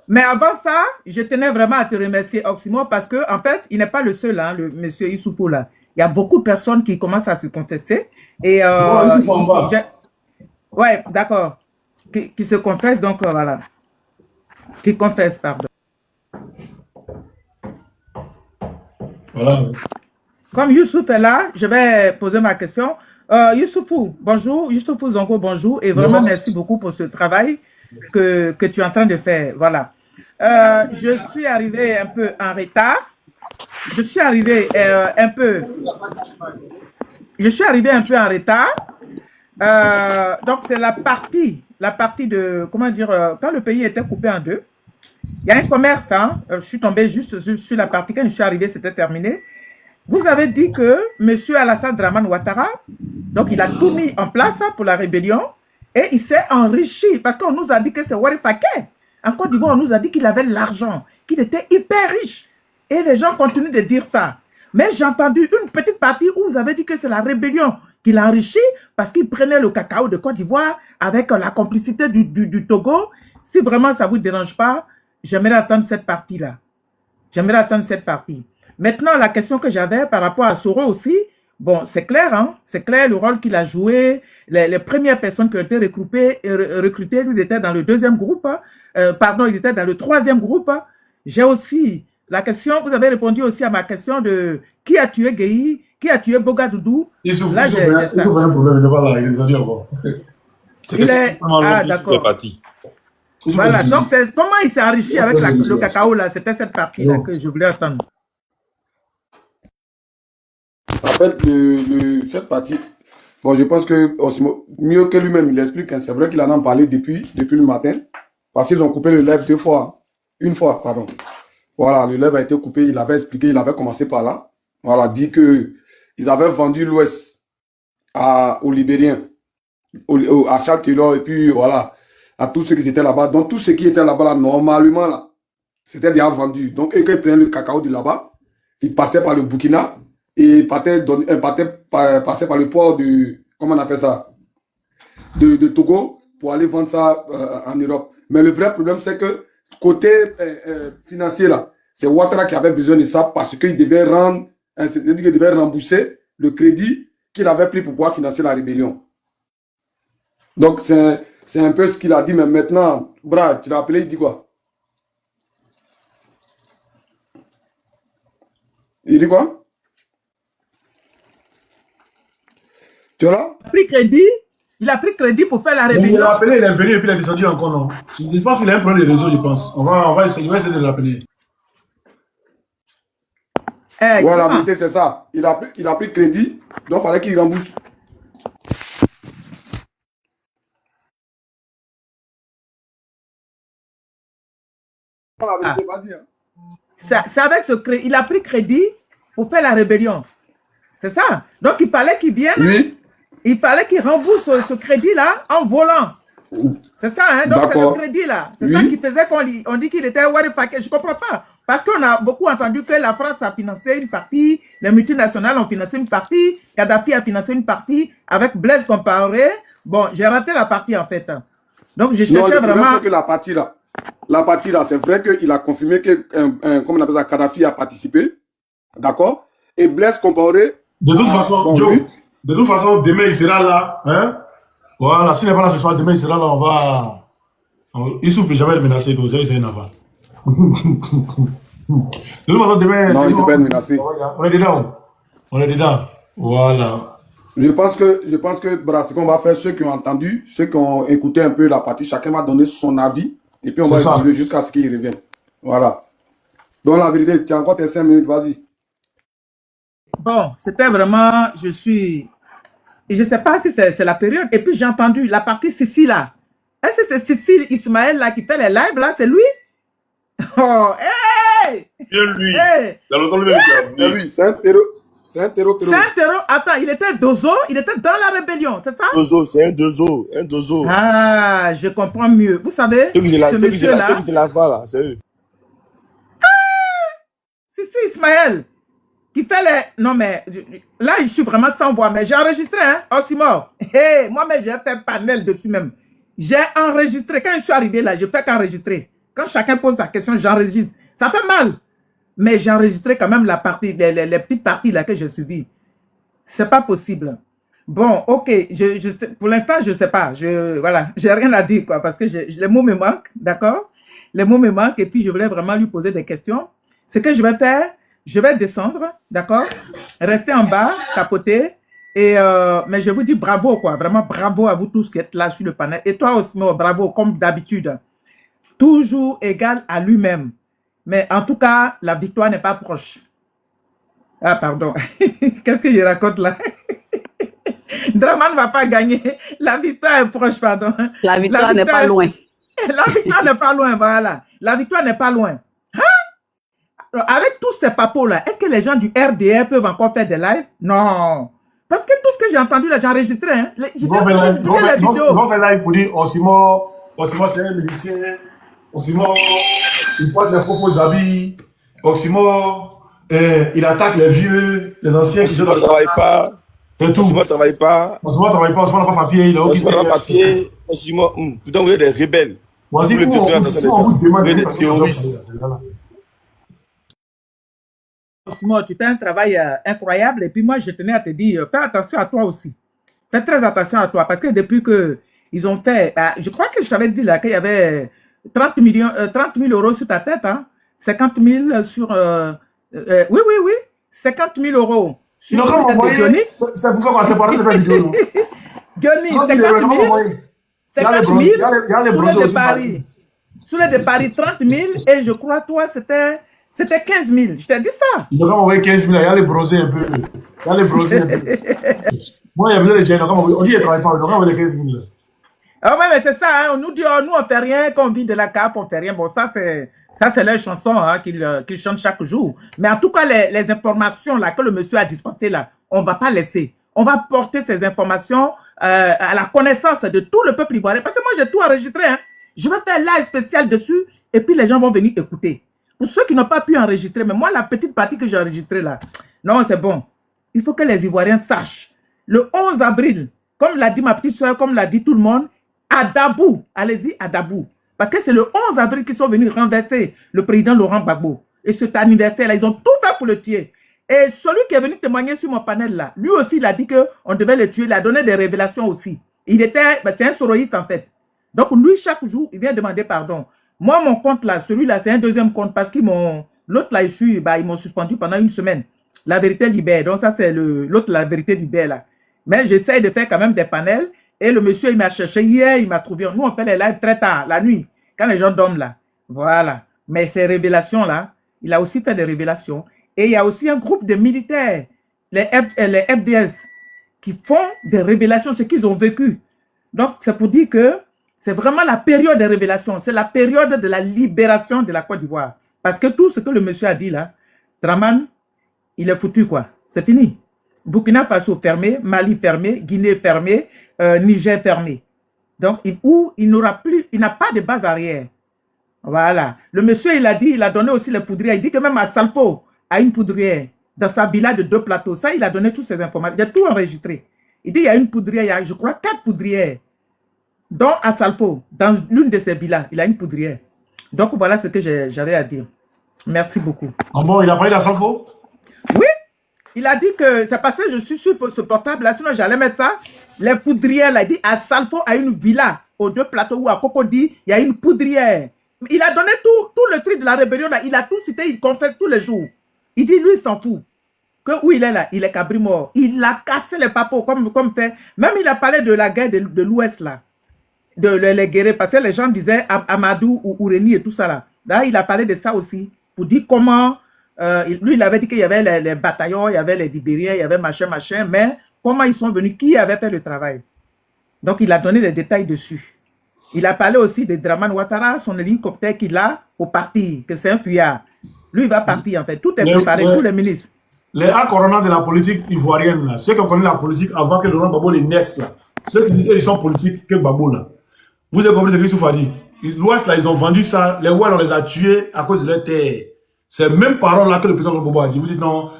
Mais avant ça, je tenais vraiment à te remercier, Oxymo, parce que en fait, il n'est pas le seul, hein, le monsieur Youssoufou là. Il y a beaucoup de personnes qui commencent à se contester. Et ouais, d'accord. Qui se confessent, donc voilà. Qui confessent, pardon. Voilà. Comme Youssouf est là, je vais poser ma question. Youssoufou, bonjour. Youssoufou Zongo, bonjour. Et vraiment, merci beaucoup pour ce travail que tu es en train de faire. Voilà. Je suis arrivé un peu en retard. Je suis arrivé un peu en retard. Donc, c'est la partie de, comment dire, quand le pays était coupé en deux, il y a un commerce, hein, je suis tombé juste sur la partie, quand je suis arrivé, c'était terminé. Vous avez dit que M. Alassane Dramane Ouattara, donc il a tout mis en place pour la rébellion et il s'est enrichi parce qu'on nous a dit que c'est Wari Faké. En Côte d'Ivoire, on nous a dit qu'il avait l'argent, qu'il était hyper riche. Et les gens continuent de dire ça. Mais j'ai entendu une petite partie où vous avez dit que c'est la rébellion qui l'a enrichi parce qu'il prenait le cacao de Côte d'Ivoire avec la complicité du Togo. Si vraiment ça ne vous dérange pas, j'aimerais attendre cette partie-là. J'aimerais attendre cette partie. Maintenant, la question que j'avais par rapport à Soro aussi, bon, c'est clair, hein? C'est clair le rôle qu'il a joué. Les premières personnes qui ont été recrutées, lui, il était dans le deuxième groupe. Pardon, il était dans le troisième groupe. J'ai aussi la question, vous avez répondu aussi à ma question de qui a tué Gueye, qui a tué Bogadoudou. Il souffre un problème, il n'est pas là, il les a dit encore. Il est... Ah, d'accord. Voilà, donc comment il s'est enrichi avec le cacao là, c'était cette partie-là que je voulais attendre. En fait, cette partie, bon, je pense que mieux que lui-même, il explique, hein, c'est vrai qu'il en a parlé depuis le matin, parce qu'ils ont coupé le live une fois, pardon. Voilà, le live a été coupé, il avait expliqué, il avait commencé par là. Voilà, dit que ils avaient vendu l'Ouest aux Libériens, à Charles Taylor, et puis voilà, à tous ceux qui étaient là-bas. Donc, tous ceux qui étaient là-bas, là, normalement, là, c'était déjà vendu. Donc, et quand ils prenaient le cacao de là-bas, ils passaient par le Burkina, et passaient par le port de, comment on appelle ça, de Togo, pour aller vendre ça en Europe. Mais le vrai problème, c'est que côté financier, là, c'est Ouattara qui avait besoin de ça parce qu'il devait rembourser le crédit qu'il avait pris pour pouvoir financer la rébellion. Donc, c'est un peu ce qu'il a dit, mais maintenant, Brad, tu l'as appelé, il dit quoi? Il dit quoi? Tu es là? Il a pris crédit pour faire la rébellion. Il l'a appelé, il est venu et puis il est descendu encore, non? Je pense qu'il a un problème de réseau, je pense. On va essayer de l'appeler. Ouais, la vérité, c'est ça. Il a pris crédit, donc il fallait qu'il rembourse. La vérité, vas-y. Hein. C'est avec ce crédit. Il a pris crédit pour faire la rébellion. C'est ça. Donc, il fallait qu'il vienne. Oui. Il fallait qu'il rembourse ce crédit-là en volant. C'est ça, hein? Donc, c'est le crédit-là. C'est ça qui faisait qu'on dit qu'il était Warifake. Je ne comprends pas. Parce qu'on a beaucoup entendu que la France a financé une partie, les multinationales ont financé une partie, Kadhafi a financé une partie, avec Blaise Compaoré. Bon, j'ai raté la partie en fait. Donc, je cherchais vraiment... C'est que la partie là, c'est vrai qu'il a confirmé que, comment on appelle ça, Kadhafi a participé. D'accord? Et Blaise Compaoré... De toute façon, Joe, de toute façon, demain, il sera là. Hein? Voilà, s'il n'est pas là ce soir, demain, il sera là, on va... Il ne souffre jamais de menacer, donc c'est une affaire. De toute façon, demain... Non, il ne peut pas être menacé. On est dedans. On est dedans. Voilà. Je pense que voilà, ce qu'on va faire, ceux qui ont entendu, ceux qui ont écouté un peu la partie, chacun va donner son avis, et puis on va évoluer jusqu'à ce qu'il revienne. Voilà. Donc la vérité, tu as encore tes 5 minutes, vas-y. Bon, c'était vraiment, je ne sais pas si c'est la période. Et puis j'ai entendu la partie Cécile là. Est-ce que c'est Cécile Ismaël là qui fait les lives là? C'est lui? Oh, hey! Bien lui. Hey! Dans le temps, le lui, c'est un terreau. C'est un terreau. C'est un terreau. Attends, il était Dozo, il était dans la rébellion, c'est ça? Dozo, c'est un Dozo. Un Dozo. Ah, je comprends mieux. Vous savez, ce monsieur-là, c'est là, c'est eux. C'est Ismaël qui fait les... Non, mais là, je suis vraiment sans voix, mais j'ai enregistré, hein, Oxymore. Hey, moi-même, j'ai fait un panel dessus même. J'ai enregistré. Quand je suis arrivé là, je fais qu'enregistrer. Quand chacun pose sa question, j'enregistre. Ça fait mal. Mais j'ai enregistré quand même la partie, les petites parties là que j'ai suivies. C'est pas possible. Bon, ok. Pour l'instant, je sais pas. Voilà, j'ai rien à dire, quoi, parce que les mots me manquent, d'accord? Les mots me manquent et puis je voulais vraiment lui poser des questions. Ce que je vais faire, je vais descendre, d'accord? Rester en bas, tapoter. Mais je vous dis bravo, quoi. Vraiment bravo à vous tous qui êtes là sur le panel. Et toi aussi, bravo, comme d'habitude. Toujours égal à lui-même. Mais en tout cas, la victoire n'est pas proche. Ah, pardon. Qu'est-ce que je raconte là? Draman ne va pas gagner. La victoire est proche, pardon. La victoire n'est pas loin. La victoire n'est pas loin, voilà. La victoire n'est pas loin. Hein? Alors, avec tous ces papos-là, est-ce que les gens du RDR peuvent encore faire des lives? Non. Parce que tout ce que j'ai entendu là, j'ai enregistré. Hein. Ils vont faire live pour dire Oxymore, c'est un musicien. Oxymore, il porte les faux habits. Oxymore, il attaque les vieux, les anciens. Oxymore ne travaille pas. C'est tout. Oxymore ne travaille pas. Oxymore ne travaille pas. Oxymore n'a pas papier. Oxymore n'a pas papier. Oxymore, putain, vous êtes des rebelles. Voici vous demandez des terroristes. Simon, tu fais un travail incroyable. Et puis moi, je tenais à te dire, fais attention à toi aussi. Fais très attention à toi. Parce que depuis que ils ont fait, je crois que je t'avais dit là qu'il y avait 30 000 euros sur ta tête. Hein, 50 000 sur... oui. 50 000 euros. Sinon, quand on voyait, c'est pour ça qu'on s'est parlé de faire vidéo, non? Johnny, 50 000. 50 000 sous les de Paris, 30 000. Et je crois, toi, c'était 15 000. Je t'ai dit ça. Donc, quand on voyait 15 000, il y a les brosés un peu. Il y a les brosés un peu. Moi, il y a besoin de Jane. On dit qu'il ne travaille pas. Donc, on voit les 15 000. Ah ouais, mais c'est ça. Hein. On nous dit, oh, nous, on ne fait rien. Quand on vit de la cape, on ne fait rien. Bon, ça, c'est leur chanson hein, qu'ils chantent chaque jour. Mais en tout cas, les informations là, que le monsieur a dispensées, là, on ne va pas laisser. On va porter ces informations à la connaissance de tout le peuple ivoirien. Parce que moi, j'ai tout enregistré. Hein. Je vais faire un live spécial dessus et puis les gens vont venir écouter. Pour ceux qui n'ont pas pu enregistrer, mais moi, la petite partie que j'ai enregistrée là, non, c'est bon. Il faut que les Ivoiriens sachent. Le 11 avril, comme l'a dit ma petite soeur, comme l'a dit tout le monde, à Dabou, allez-y, à Dabou. Parce que c'est le 11 avril qu'ils sont venus renverser le président Laurent Gbagbo. Et cet anniversaire-là, ils ont tout fait pour le tuer. Et celui qui est venu témoigner sur mon panel là, lui aussi, il a dit qu'on devait le tuer. Il a donné des révélations aussi. C'est un soroïste en fait. Donc lui, chaque jour, il vient demander pardon. Moi, mon compte là, celui-là, c'est un deuxième compte parce qu'ils m'ont... L'autre là, ils m'ont suspendu pendant une semaine. La vérité libère. Donc ça, c'est l'autre, la vérité libère là. Mais j'essaie de faire quand même des panels. Et le monsieur, il m'a cherché hier, il m'a trouvé. Nous, on fait les lives très tard, la nuit, quand les gens dorment là. Voilà. Mais ces révélations-là, il a aussi fait des révélations. Et il y a aussi un groupe de militaires, les FDS, qui font des révélations, ce qu'ils ont vécu. Donc, c'est pour dire que c'est vraiment la période des révélations. C'est la période de la libération de la Côte d'Ivoire. Parce que tout ce que le monsieur a dit là, Draman, il est foutu quoi. C'est fini. Burkina Faso fermé, Mali fermé, Guinée fermé, Niger fermé. Donc, il n'aura plus, il n'a pas de base arrière. Voilà. Le monsieur, il a dit, il a donné aussi les poudrières. Il dit que même à Salpo, a une poudrière dans sa villa de 2 plateaux. Ça, il a donné toutes ces informations. Il a tout enregistré. Il dit, il y a une poudrière, il y a, je crois, 4 poudrières. Donc, à Salpo, dans l'une de ses villas, il a une poudrière. Donc, voilà ce que j'avais à dire. Merci beaucoup. Ah bon, il a parlé à Salpo? Oui. Il a dit que c'est parce que je suis sur ce portable-là, sinon j'allais mettre ça. Les poudrières, il a dit, à Salpo, a une villa, aux 2 plateaux, ou à Cocody, il y a une poudrière. Il a donné tout le truc de la rébellion, là. Il a tout cité, il confesse tous les jours. Il dit, lui, il s'en fout. Que où il est là, il est cabri mort. Il a cassé les papos, comme fait. Même il a parlé de la guerre de l'Ouest, là. Les guerriers, parce que les gens disaient Amadou ou Oureni et tout ça, là. Là, il a parlé de ça aussi, pour dire comment... lui, il avait dit qu'il y avait les bataillons, il y avait les Libériens, il y avait machin, mais comment ils sont venus, qui avait fait le travail. Donc, il a donné les détails dessus. Il a parlé aussi de Draman Ouattara, son hélicoptère qu'il a pour partir, que c'est un fuyard. Lui, il va partir, en fait. Tout est préparé, tous les ministres. Les A-coronants de la politique ivoirienne, là, ceux qui ont connu la politique avant que Laurent Gbagbo les naisse, là, ceux qui disaient qu'ils sont politiques que Gbagbo, là. Vous avez compris ce que Youssouf a dit. L'Ouest, là, ils ont vendu ça. Les Ouest, on les a tués à cause de leur terre. C'est même parole là que le président Gbagbo a dit. Vous dites non,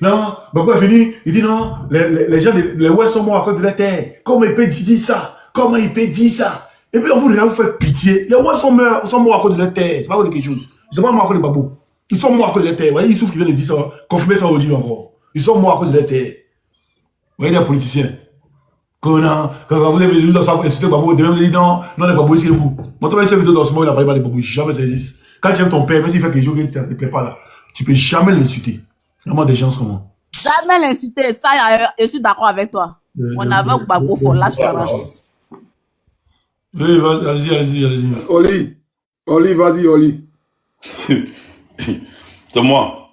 non, Gbagbo est fini. Il dit non, les gens, les Ouest sont morts à cause de leur terre. Comment il peut dire ça? Comment il peut dire ça? Et puis on vous regarde, vous faites pitié. Les Ouest sont morts à cause de leur terre. C'est pas à cause de quelque chose. Ils sont pas morts à cause de Gbagbo. Ils sont morts à cause de leur terre. Vous voyez, Youssouf qui vient de dire ça, confirmer ça aujourd'hui encore. Ils sont morts à cause de leur terre. Vous voyez les politiciens. Quand vous avez vu dans ça, vous incitez Gbagbo, demain vous dites non, les Gbagbo, c'est vous. Moi, tu vois, cette vidéo dans ce moment, il a parlé pas de Gbagbo, jamais ça existe. Quand tu aimes ton père, même s'il fait quelque chose qui ne te plaît pas là, tu peux jamais l'insulter. C'est vraiment des gens comment. Jamais l'insulter, ça, je suis d'accord avec toi. On avait Gbagbo pour l'assurance. Oui, allez-y. Oli, vas-y, Oli. C'est moi.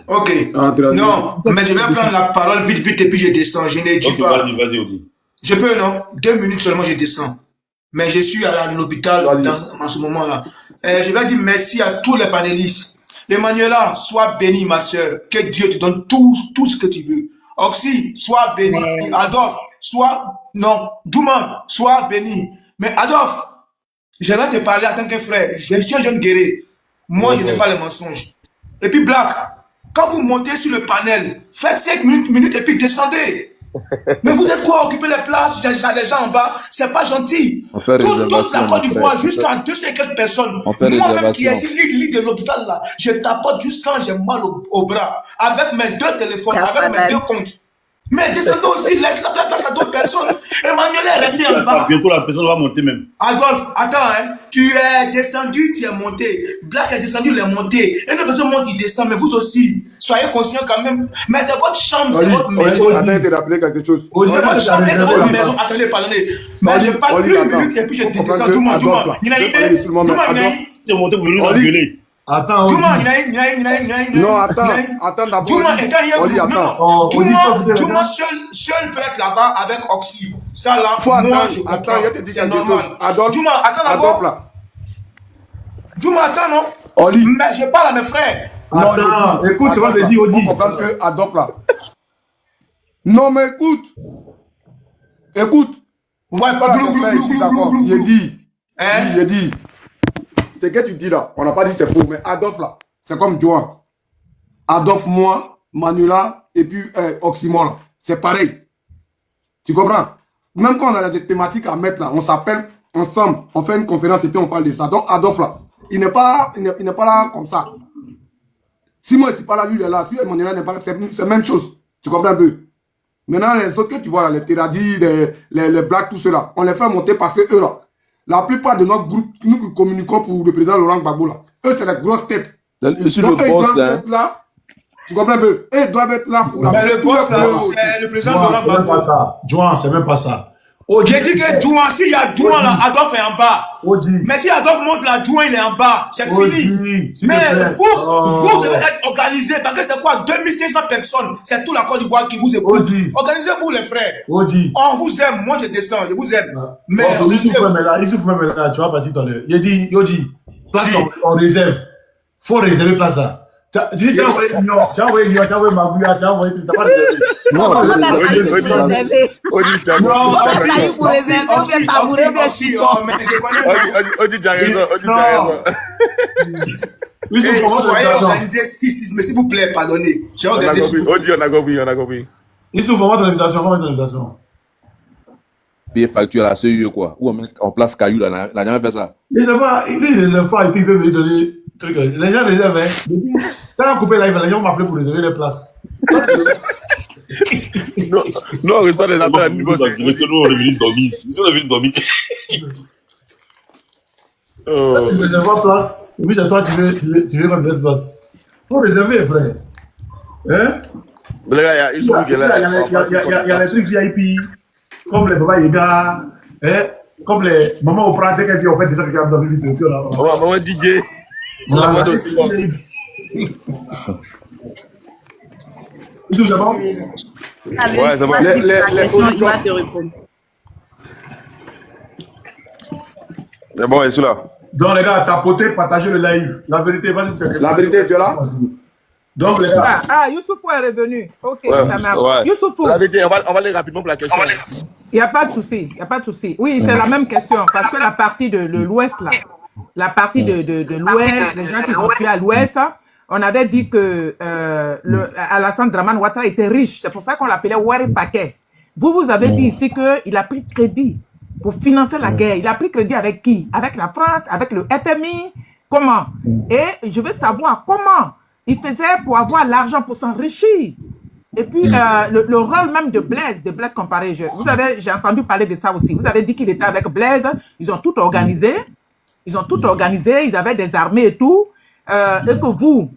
Ok. Non, mais je vais prendre la parole vite et puis je descends. Je ne dis pas. Vas-y, Oli. Je peux, non? 2 minutes seulement, je descends. Mais je suis à l'hôpital en ce moment-là. Je vais dire merci à tous les panélistes. Emmanuela, sois bénie, ma soeur. Que Dieu te donne tout ce que tu veux. Oxy, sois béni. Adolphe, non, Douman, sois béni. Mais Adolphe, je vais te parler en tant que frère. Je suis un jeune guerrier. Moi, je n'aime pas les mensonges. Et puis, Black, quand vous montez sur le panel, faites 5 minutes et puis descendez. Mais vous êtes quoi, occuper les places, les gens en bas, c'est pas gentil. Toute la Côte d'Ivoire, jusqu'à 200 et quelques personnes. Moi-même qui est ici, lit de l'hôpital là, je tapote juste quand j'ai mal au bras, avec mes 2 téléphones, avec mes 2 comptes. Mais descendons aussi, laisse la place à d'autres personnes. Emmanuel est resté en bas. Bientôt la personne va monter même. Adolphe, attends, hein. Tu es descendu, tu es monté. Black est descendu, il est monté. Et une personne monte, il descend, mais vous aussi, soyez conscients quand même. Mais c'est votre chambre, c'est votre maison. Attends, te rappeler quelque chose. C'est votre chambre, c'est votre maison. Attendez, pardonnez. Mais je parle 1 minute et puis je descends tout le monde. Il Tu es monté pour venir nous engueuler. Attends, non, attends d'abord. Douma seul peut être là-bas avec Oxy. Ça là, moi je comprends. C'est normal. Douma, attends d'abord. Douma, attends, non? Mais je parle à mes frères. Non, écoute, c'est ce que je dis, Odi. On comprend que Adolphe là. Non, mais écoute. Ouais, pas il dit. Ce que tu dis là, on n'a pas dit c'est faux, mais Adolphe là, c'est comme Johan. Adolphe, moi, Manuela et puis Oxymore là, c'est pareil. Tu comprends? Même quand on a des thématiques à mettre là, on s'appelle ensemble, on fait une conférence et puis on parle de ça. Donc Adolphe là, il n'est pas là comme ça. Si moi je suis pas là, lui il est là. Si Manuela n'est pas là, c'est la même chose. Tu comprends un peu? Maintenant les autres que tu vois là, les Teradi, les Blacks, tout cela, on les fait monter parce que eux là, la plupart de notre groupe, nous qui communiquons pour le président Laurent Gbagbo là, eux c'est les grosses têtes. Donc eux ils doivent être là. Tu comprends un peu? Eux ils doivent être là pour la. Mais le boss là, c'est le président Laurent Gbagbo. C'est même pas ça. Johan, c'est même pas ça. J'ai dit que Johan, s'il y a Johan là, Adolphe est en bas. Mais si Adolphe monte là, Johan il est en bas. C'est fini. Mais vous devez être organisés parce que c'est quoi? 2500 personnes. C'est toute la Côte d'Ivoire qui vous écoute. Organisez-vous les frères. On vous aime. Moi je descends. Je vous aime. Mais il se fout même là. Tu vas partir dans le. Il dit, place en réserve. Faut réserver place là. Tu as envoyé Lyon, tu as envoyé Magouya, tu as envoyé tout. Tu n'as pas réservé. Non, mais s'il vous plaît, pardonnez. On a compris. Ils sont vraiment dans l'invitation. Payer facture à la CE quoi. Ou on place caillou là, il n'a jamais fait ça. Il ne réserve pas et puis il peut me donner. Les gens réservent. Quand on coupé live, les gens m'appellent pour réserver les places. Non, on reçoit des appels à niveau. Nous, on est venus dormir. Tu réserves pas place. Et puis toi, tu veux mettre place. Faut réserver, frère. Hein? Mais les gars, il y a les trucs VIP, comme les Baba Yaga, comme les mamans au Prat, dès qu'on fait des trucs dans le vidéo. Maman DJ. C'est bon? Ouais, c'est bon. Il va te répondre. C'est bon, il est là. Donc les gars, tapotez, partagez le live. La vérité, vas-y. La vérité, tu es là? Donc les gars. Youssoufou est revenu. Ok, ouais, ça marche. Ouais. Youssoufou. La vérité, on va aller rapidement pour la question. Il n'y a pas de souci, Oui, c'est la même question. Parce que la partie de l'Ouest, là, la partie de l'Ouest, les gens qui sont situés à l'Ouest, on avait dit que Alassane Dramane Ouattara était riche. C'est pour ça qu'on l'appelait Wari Paquet. Vous avez dit ici qu'il a pris crédit pour financer la guerre. Il a pris crédit avec qui? Avec la France, avec le FMI. Comment? Et je veux savoir comment il faisait pour avoir l'argent pour s'enrichir. Et puis, le rôle même de Blaise comparé, j'ai entendu parler de ça aussi. Vous avez dit qu'il était avec Blaise, ils ont tout organisé. Ils avaient des armées et tout. Et que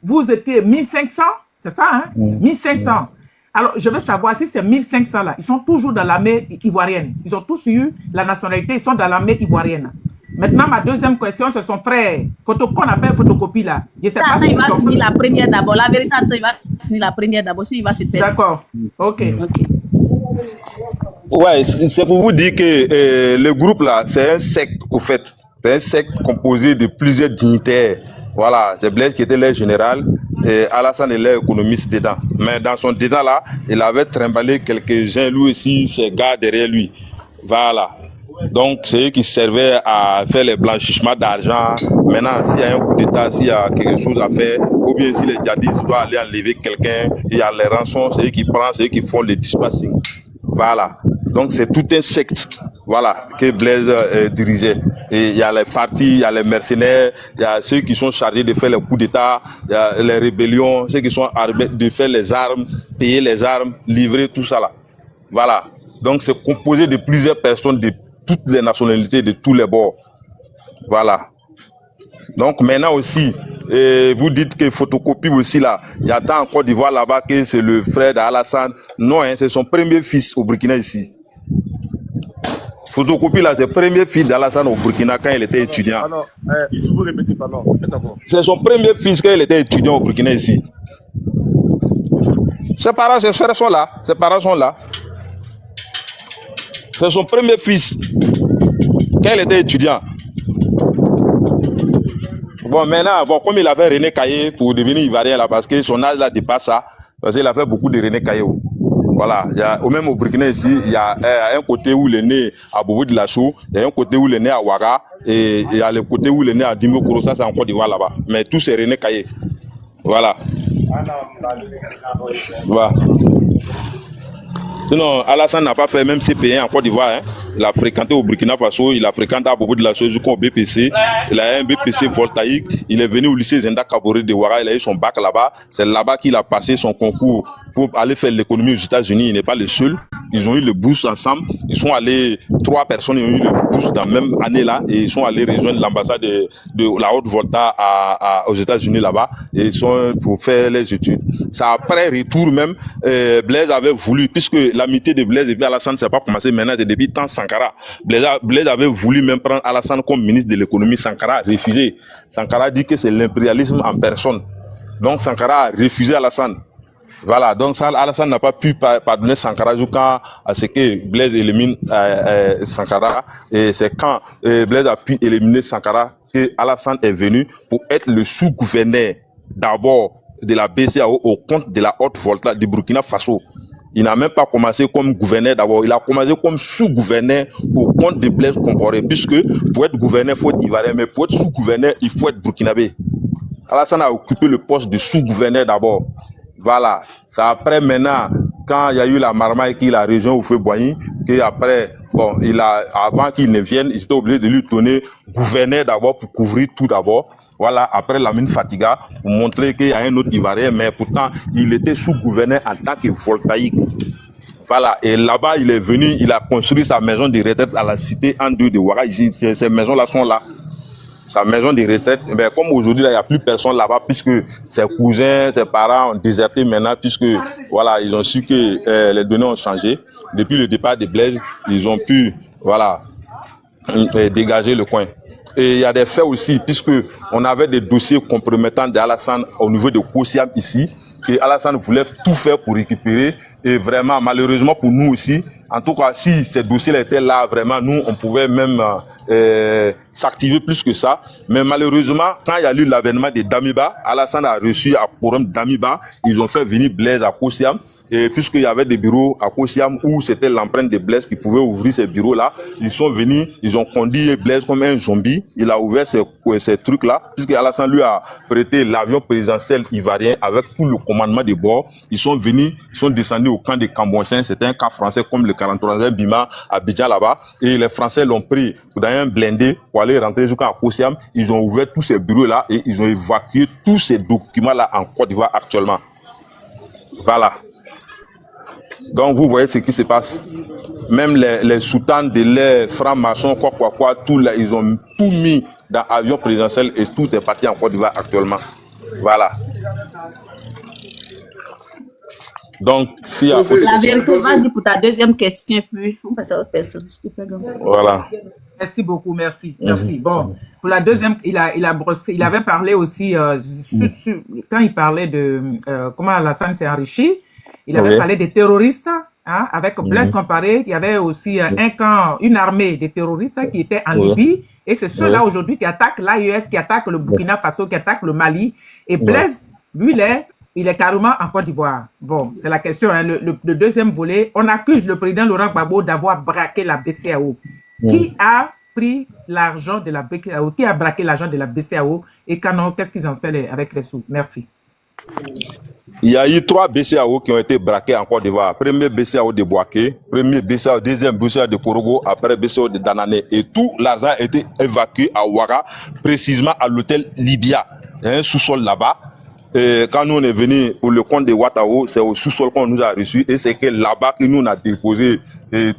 vous étiez 1500, c'est ça, hein? 1500. Alors, je veux savoir si ces 1500 là, ils sont toujours dans l'armée ivoirienne. Ils ont tous eu la nationalité, ils sont dans l'armée ivoirienne. Maintenant, ma deuxième question, c'est son frère. Qu'on appelle photocopie là. Je sais pas il va finir la première d'abord. La vérité, il va finir la première d'abord. Sinon, il va se perdre. D'accord. Ok. Ouais, c'est pour vous dire que le groupe là, c'est un secte au fait. C'est un secte composé de plusieurs dignitaires. Voilà, c'est Blaise qui était leur général et Alassane est leur économiste dedans. Mais dans son dedans là, il avait trimballé quelques-uns, lui aussi, ses gars derrière lui. Voilà. Donc, c'est eux qui servaient à faire les blanchissements d'argent. Maintenant, s'il y a un coup d'État, s'il y a quelque chose à faire, ou bien si les djihadistes doivent aller enlever quelqu'un, il y a les rançons, c'est eux qui prennent, c'est eux qui font le dispatching. Voilà. Donc c'est tout un secte, voilà, que Blaise dirigeait. Et il y a les partis, il y a les mercenaires, il y a ceux qui sont chargés de faire les coups d'État, il y a les rébellions, ceux qui sont armés de faire les armes, payer les armes, livrer tout ça là. Voilà. Donc c'est composé de plusieurs personnes de toutes les nationalités, de tous les bords. Voilà. Donc maintenant aussi, vous dites que photocopie aussi là, il y a tant en Côte d'Ivoire là-bas que c'est le frère d'Alassane. Non, hein, c'est son premier fils au Burkina ici. Photocopie là, c'est le premier fils d'Alassane au Burkina quand il était étudiant. Ah non, il se vous répétez pas, non, répétez encore. C'est son premier fils quand il était étudiant au Burkina ici. Ses parents, ses frères sont là. Ses parents sont là. C'est son premier fils quand il était étudiant. Bon, maintenant, bon, comme il avait René Caillé pour devenir Ivoirien là, parce que son âge là dépasse ça, parce qu'il a fait beaucoup de René Caillé. Voilà, il y a, même au Burkina ici, il y a un côté où il est né à Bobo de la Chaux, il y a un côté où il est né à Ouaga, et il y a le côté où il est né à Dimbo Koro, ça c'est en Côte d'Ivoire là-bas. Mais tout c'est René Caillé. Voilà. Voilà. Sinon, Alassane n'a pas fait même CP1 en Côte d'Ivoire. Hein. Il a fréquenté au Burkina Faso, il a fréquenté à Bobo de la Chaux jusqu'au BPC. Il a un BPC voltaïque. Il est venu au lycée Zenda Kaboré de Ouaga. Il a eu son bac là-bas. C'est là-bas qu'il a passé son concours pour aller faire l'économie aux États-Unis. Il n'est pas le seul. Ils ont eu le bourse ensemble. Ils sont allés, 3 personnes ont eu le bourse dans la même année là. Et ils sont allés rejoindre l'ambassade de la Haute-Volta aux États-Unis là-bas. Et ils sont pour faire les études. Ça après retour même, Blaise avait voulu, puisque l'amitié de Blaise et puis Alassane, ça n'a pas commencé maintenant, c'est depuis temps Sankara. Blaise avait voulu même prendre Alassane comme ministre de l'économie. Sankara a refusé. Sankara dit que c'est l'impérialisme en personne. Donc Sankara a refusé Alassane. Voilà, donc ça, Alassane n'a pas pu pardonner Sankara jusqu'à ce que Blaise élimine Sankara. Et c'est quand Blaise a pu éliminer Sankara que Alassane est venu pour être le sous-gouverneur d'abord de la BCAO au compte de la Haute-Volta du Burkina Faso. Il n'a même pas commencé comme gouverneur d'abord, il a commencé comme sous-gouverneur au compte de Blaise Compaoré, puisque pour être gouverneur, il faut être ivoirien, mais pour être sous-gouverneur, il faut être burkinabé. Alassane a occupé le poste de sous-gouverneur d'abord. Voilà. C'est après maintenant, quand il y a eu la marmaille qu'il a rejoint au feu Boigny, qu'après, bon, avant qu'il ne vienne, il était obligé de lui donner gouverneur d'abord pour couvrir tout d'abord. Voilà, après Lamine Fatiga, pour montrer qu'il y a un autre Ivoirien, mais pourtant, il était sous-gouverneur en tant que voltaïque. Voilà, et là-bas, il est venu, il a construit sa maison de retraite à la cité en deux de Ouaga. Ici, ces maisons-là sont là. Sa maison de retraite, mais comme aujourd'hui, il n'y a plus personne là-bas, puisque ses cousins, ses parents ont déserté maintenant, puisque, voilà, ils ont su que les données ont changé. Depuis le départ de Blaise, ils ont pu, voilà, dégager le coin. Et il y a des faits aussi, puisque on avait des dossiers compromettants d'Alassane au niveau de Kosiam ici, que Alassane voulait tout faire pour récupérer. Et vraiment, malheureusement pour nous aussi, en tout cas, si ces dossiers étaient là, vraiment, nous, on pouvait même s'activer plus que ça. Mais malheureusement, quand il y a eu l'avènement de Damiba, Alassane a reçu à Quorum Damiba, ils ont fait venir Blaise à Kosiam. Et puisqu'il y avait des bureaux à Kosiam où c'était l'empreinte de Blaise qui pouvait ouvrir ces bureaux-là, ils sont venus, ils ont conduit Blaise comme un zombie. Il a ouvert ces trucs-là, puisque Alassane lui a prêté l'avion présidentiel ivoirien avec tout le commandement de bord. Ils sont venus, ils sont descendus au camp de Cambouachin. C'était un camp français comme le 43e Bima à Abidjan là-bas. Et les Français l'ont pris dans un blindé pour aller rentrer jusqu'à Kosiam. Ils ont ouvert tous ces bureaux-là et ils ont évacué tous ces documents-là en Côte d'Ivoire actuellement. Voilà. Donc vous voyez ce qui se passe. Même les soutans de les francs-maçons, tout là, ils ont tout mis dans l'avion présidentiel et tout est parti en Côte d'Ivoire actuellement. Voilà. Donc, si la vérité, vas-y pour ta deuxième question, puis on passe à autre personne. Voilà. Merci beaucoup, merci. Merci. Bon, pour la deuxième, il avait parlé aussi, quand il parlait de comment Alassane s'est enrichi, il avait parlé des terroristes, hein, avec Blaise Compaoré, il y avait aussi un camp, une armée de terroristes qui était en Libye, et c'est ceux-là aujourd'hui qui attaquent l'AES, qui attaquent le Burkina Faso, qui attaquent le Mali, et Blaise, lui, il est carrément en Côte d'Ivoire. Bon, c'est la question, hein, le deuxième volet, on accuse le président Laurent Gbagbo d'avoir braqué la BCAO. Qui a pris l'argent de la BCAO? Qui a braqué l'argent de la BCAO? Et quand non, qu'est-ce qu'ils ont fait avec les sous? Merci. Il y a eu 3 BCAO qui ont été braqués en Côte d'Ivoire. Premier BCAO de Boaké, premier BCAO, deuxième BCAO de Korogo, après BCAO de Danané. Et tout l'argent a été évacué à Ouaga, précisément à l'hôtel Libya. Il y a un sous-sol là-bas. Et quand nous on est venu pour le compte de Ouattao, c'est au sous-sol qu'on nous a reçus. Et c'est que là-bas que nous on a déposé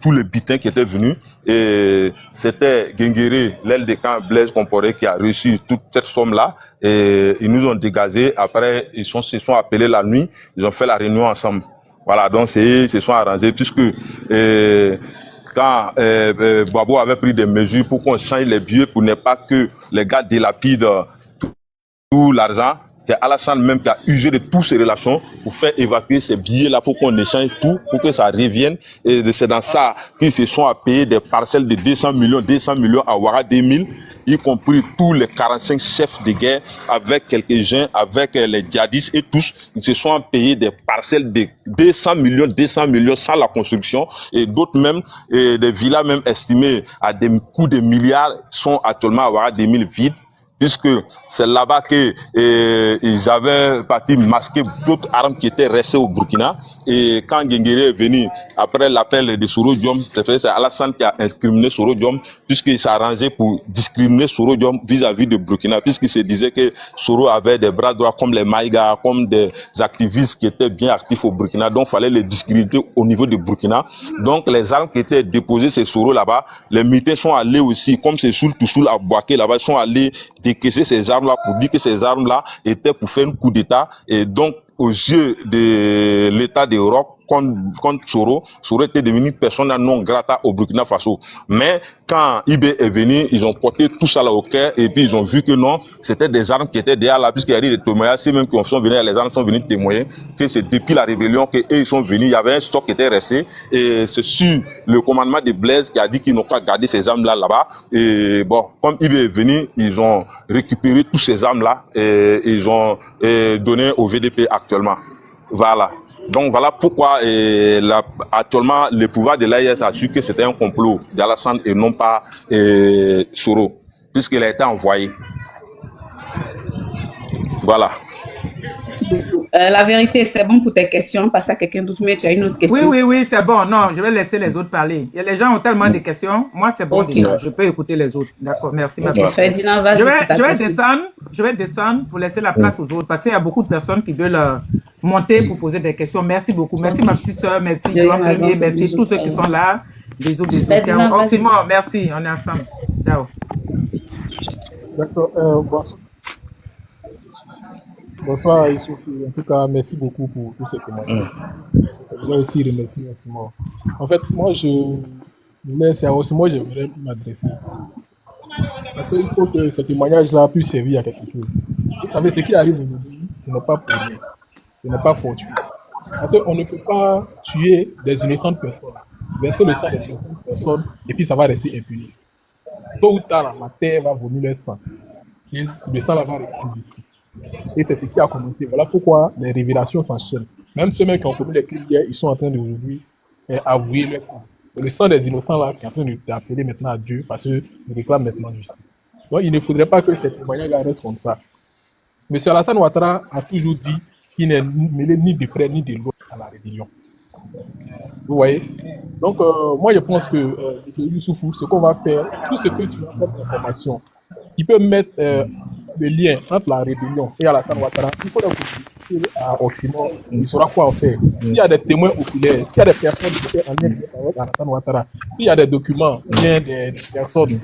tous les butins qui étaient venus. Et c'était Guinguéré, l'aile de camp Blaise Compaoré qui a reçu toute cette somme-là. Et ils nous ont dégagé. Après, ils se sont appelés la nuit. Ils ont fait la réunion ensemble. Voilà, donc ils se sont arrangés puisque quand Babo avait pris des mesures pour qu'on change les billets pour ne pas que les gars dilapident tout l'argent, c'est Alassane même qui a usé de toutes ses relations pour faire évacuer ces billets-là pour qu'on échange tout, pour que ça revienne. Et c'est dans ça qu'ils se sont à payer des parcelles de 200 millions à Ouaga 2000, y compris tous les 45 chefs de guerre, avec quelques-uns, avec les djihadistes et tous. Ils se sont payés des parcelles de 200 millions sans la construction. Et d'autres même, des villas même estimées à des coûts de milliards sont actuellement à Ouaga 2000 vides. Puisque c'est là-bas que ils avaient parti masquer d'autres armes qui étaient restées au Burkina. Et quand Guinguéré est venu, après l'appel de Soro Diom, c'est Alassane qui a incriminé Soro Diom, puisqu'il s'est arrangé pour discriminer Soro Diom vis-à-vis de Burkina, puisqu'il se disait que Soro avait des bras droits comme les Maïga, comme des activistes qui étaient bien actifs au Burkina, donc il fallait les discriminer au niveau du Burkina. Donc les armes qui étaient déposées chez Soro là-bas, les militaires sont allés aussi, comme c'est Soul Toussoul à Boaké là-bas, ils sont allés décaisser ces armes-là pour dire que ces armes-là étaient pour faire un coup d'État. Et donc, aux yeux de l'État d'Europe, contre Soro était devenu persona non grata au Burkina Faso. Mais quand IB est venu, ils ont porté tout ça là au cœur et puis ils ont vu que non, c'était des armes qui étaient derrière là, puisqu'il y a des témoignages, c'est même qui sont venus, les armes sont venus témoigner que c'est depuis la rébellion que eux ils sont venus, il y avait un stock qui était resté et c'est sur le commandement de Blaise qui a dit qu'ils n'ont pas gardé ces armes là-bas. Et bon, comme IB est venu, ils ont récupéré toutes ces armes là et ils ont donné au VDP actuellement. Voilà. Donc voilà pourquoi actuellement le pouvoir de l'AIS a su que c'était un complot d'Alassane et non pas Soro, puisqu'il a été envoyé. Voilà. La vérité, c'est bon pour tes questions. Passe à quelqu'un d'autre, mais tu as une autre question. Oui, c'est bon. Non, je vais laisser les autres parler. Les gens ont tellement de questions. Moi, c'est bon. Okay. Je peux écouter les autres. D'accord, merci. Okay. Ferdinand, vas-y. Je vais descendre pour laisser la place aux autres parce qu'il y a beaucoup de personnes qui veulent monter pour poser des questions. Merci beaucoup. Merci ma petite soeur, merci Joan Premier, merci tous ceux qui sont là. Les autres, Simon, merci. On est ensemble. Ciao. D'accord. Bonsoir Youssouf. En tout cas, merci beaucoup pour tous ces témoignages. Je voulais aussi remercier Simon. En fait, moi, j'aimerais m'adresser. Parce qu'il faut que ce témoignage-là puisse servir à quelque chose. Vous savez, ce qui arrive aujourd'hui, ce n'est pas pour rien. Ce n'est pas fortuit. Parce qu'on ne peut pas tuer des innocentes personnes, verser le sang des innocentes personnes, et puis ça va rester impuni. Tôt ou tard, la terre va vomir le sang. Et le sang là va rester ici. Et c'est ce qui a commencé. Voilà pourquoi les révélations s'enchaînent. Même ceux qui ont commis les crimes hier, ils sont en train d'aujourd'hui avouer leur coup. C'est le sang des innocents là qui est en train d'appeler maintenant à Dieu parce qu'ils réclament maintenant justice. Donc il ne faudrait pas que ces témoignages restent comme ça. M. Alassane Ouattara a toujours dit qu'il n'est mêlé ni de près ni de loin à la rébellion. Vous voyez? Donc moi je pense que M. Youssoufou, ce qu'on va faire, tout ce que tu as comme information, qui peut mettre le lien entre la rébellion et Alassane Ouattara, il faut le communiquer à Oxymore, il saura quoi en faire. S'il y a des témoins oculaires, s'il y a des personnes qui sont en lien avec Alassane Ouattara, s'il y a des documents, bien des personnes,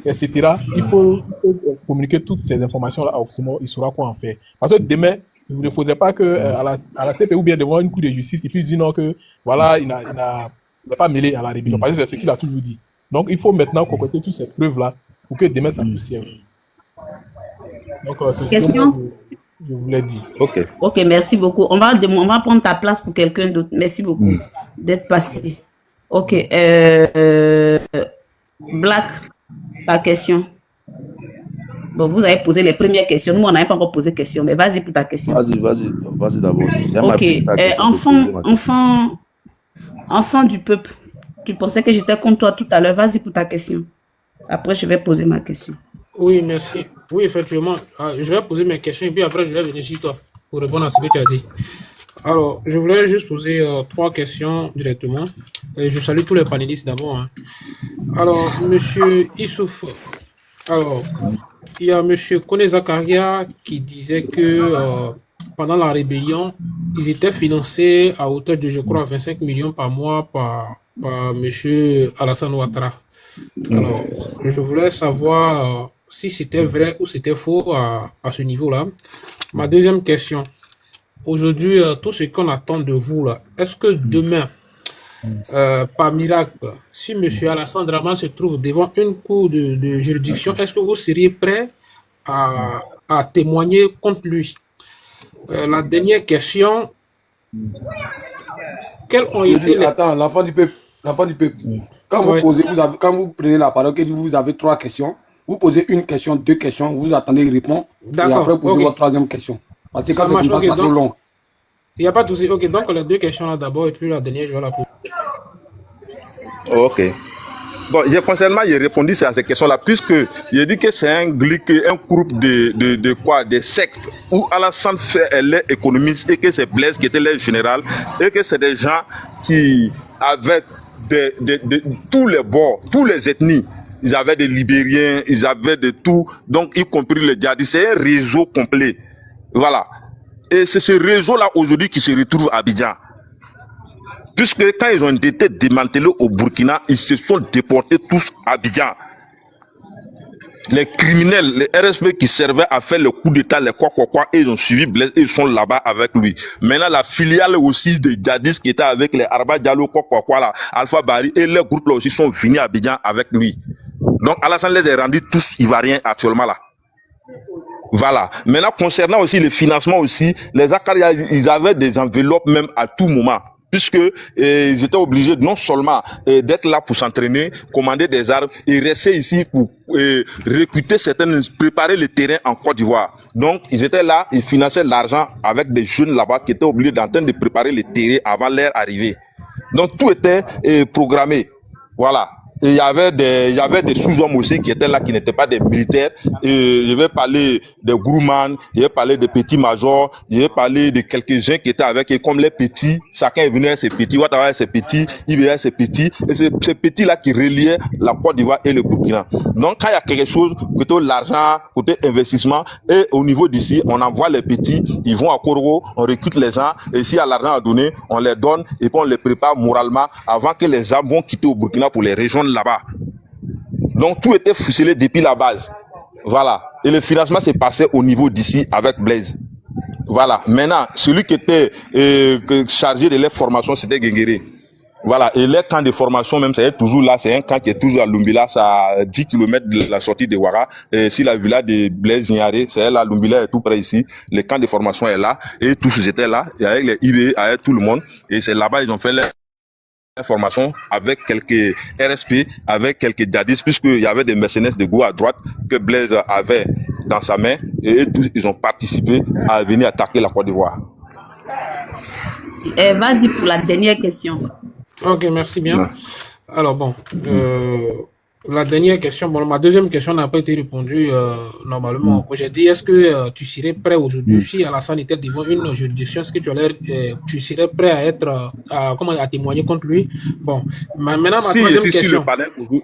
etc., il faut communiquer toutes ces informations-là à Oxymore, il saura quoi en faire. Parce que demain, il ne faudrait pas que à la CPI ou bien devant une cour de justice, il puisse dire non que voilà, il n'est pas mêlé à la rébellion. Parce que c'est ce qu'il a toujours dit. Donc il faut maintenant concocter toutes ces preuves-là pour que demain ça nous serve. Donc, c'est ce que je voulais dire. Ok, merci beaucoup. On va prendre ta place pour quelqu'un d'autre. Merci beaucoup d'être passé. Ok. Black, ta question. Bon, vous avez posé les premières questions. Nous, on n'avait pas encore posé de questions, mais vas-y pour ta question. Vas-y d'abord. Ok. Enfant du peuple. Tu pensais que j'étais contre toi tout à l'heure. Vas-y pour ta question. Après, je vais poser ma question. Oui, merci. Oui, effectivement. Je vais poser mes questions et puis après, je vais venir sur toi pour répondre à ce que tu as dit. Alors, je voulais juste poser 3 questions directement. Je salue tous les panélistes d'abord. Hein. Alors, monsieur Issouf, alors, il y a monsieur Kone Zakaria qui disait que pendant la rébellion, ils étaient financés à hauteur de, je crois, 25 millions par mois par monsieur Alassane Ouattara. Alors, je voulais savoir si c'était vrai ou c'était faux à ce niveau-là. Ma deuxième question. Aujourd'hui, tout ce qu'on attend de vous, là, est-ce que demain, par miracle, si M. Alassane Dramane se trouve devant une cour de juridiction, est-ce que vous seriez prêt à témoigner contre lui? La dernière question, quels ont été... Attends, l'enfant du peuple. Quand vous posez, quand vous prenez la parole, que vous avez 3 questions, vous posez une question, 2 questions, vous attendez qu'il réponde, et après vous posez votre 3e question. Parce que quand c'est comme ça, c'est trop long. Il n'y a pas de souci. Ok, donc les 2 questions là d'abord, et puis la dernière, je vais la poser. Ok. Bon, concernant, j'ai répondu à ces questions-là, puisque j'ai dit que c'est un groupe de quoi, des sectes, où Alassane fait les économistes, et que c'est Blaise qui était le général, et que c'est des gens qui avaient de tous les bords, tous les ethnies. Ils avaient des Libériens, ils avaient de tout, donc y compris les djihadistes. C'est un réseau complet. Voilà. Et c'est ce réseau-là aujourd'hui qui se retrouve à Abidjan. Puisque quand ils ont été démantelés au Burkina, ils se sont déportés tous à Abidjan. Les criminels, les RSP qui servaient à faire le coup d'état, les quoi, et ils ont suivi Blaise et ils sont là-bas avec lui. Maintenant, la filiale aussi des djihadistes qui étaient avec les Arba Diallo, quoi, là, Alpha Bari et les groupes là aussi sont venus à Abidjan avec lui. Donc Alassane les a rendus tous ivoiriens actuellement là. Voilà. Maintenant, concernant aussi le financement aussi, les Akaria, ils avaient des enveloppes même à tout moment. Puisque ils étaient obligés non seulement d'être là pour s'entraîner, commander des armes et rester ici pour recruter certaines, préparer le terrain en Côte d'Ivoire. Donc ils étaient là, ils finançaient l'argent avec des jeunes là-bas qui étaient obligés d'entendre de préparer le terrain avant leur arrivée. Donc tout était programmé. Voilà. Et il y avait des sous-hommes aussi qui étaient là, qui n'étaient pas des militaires. Et je vais parler de Grouman, je vais parler de petits majors, je vais parler de quelques-uns qui étaient avec eux, comme les petits. Chacun est venu avec ses petits, Ouattara avec ses petits, Ibé avec ses petits. Et c'est ces petits-là qui reliaient la Côte d'Ivoire et le Burkina. Donc, quand il y a quelque chose, côté l'argent, côté investissement, et au niveau d'ici, on envoie les petits, ils vont à Korogo, on recrute les gens, et s'il y a l'argent à donner, on les donne, et puis on les prépare moralement avant que les gens vont quitter au Burkina pour les rejoindre là-bas. Donc tout était ficelé depuis la base. Voilà. Et le financement s'est passé au niveau d'ici avec Blaise. Voilà. Maintenant, celui qui était chargé de les formations, c'était Guéguéré. Voilà. Et les camps de formation, même, c'est toujours là. C'est un camp qui est toujours à Lumbila, c'est à 10 km de la sortie de Ouara. Et si la villa de Blaise Niaré, c'est là, Lumbila est tout près ici. Le camp de formation est là. Et tous étaient là. Et avec les IB, avec tout le monde. Et c'est là-bas, ils ont fait les information avec quelques RSP, avec quelques djihadistes, puisqu'il y avait des mercenaires de gauche à droite que Blaise avait dans sa main, et tous ils ont participé à venir attaquer la Côte d'Ivoire. Vas-y pour la dernière question. Ok, merci bien. Alors bon, la dernière question, bon, ma deuxième question n'a pas été répondue normalement. J'ai dit, est-ce que tu serais prêt aujourd'hui, si Alassane était devant une juridiction, est-ce que tu serais prêt à être, à témoigner contre lui? Bon, maintenant ma troisième question. Sur le panel aujourd'hui,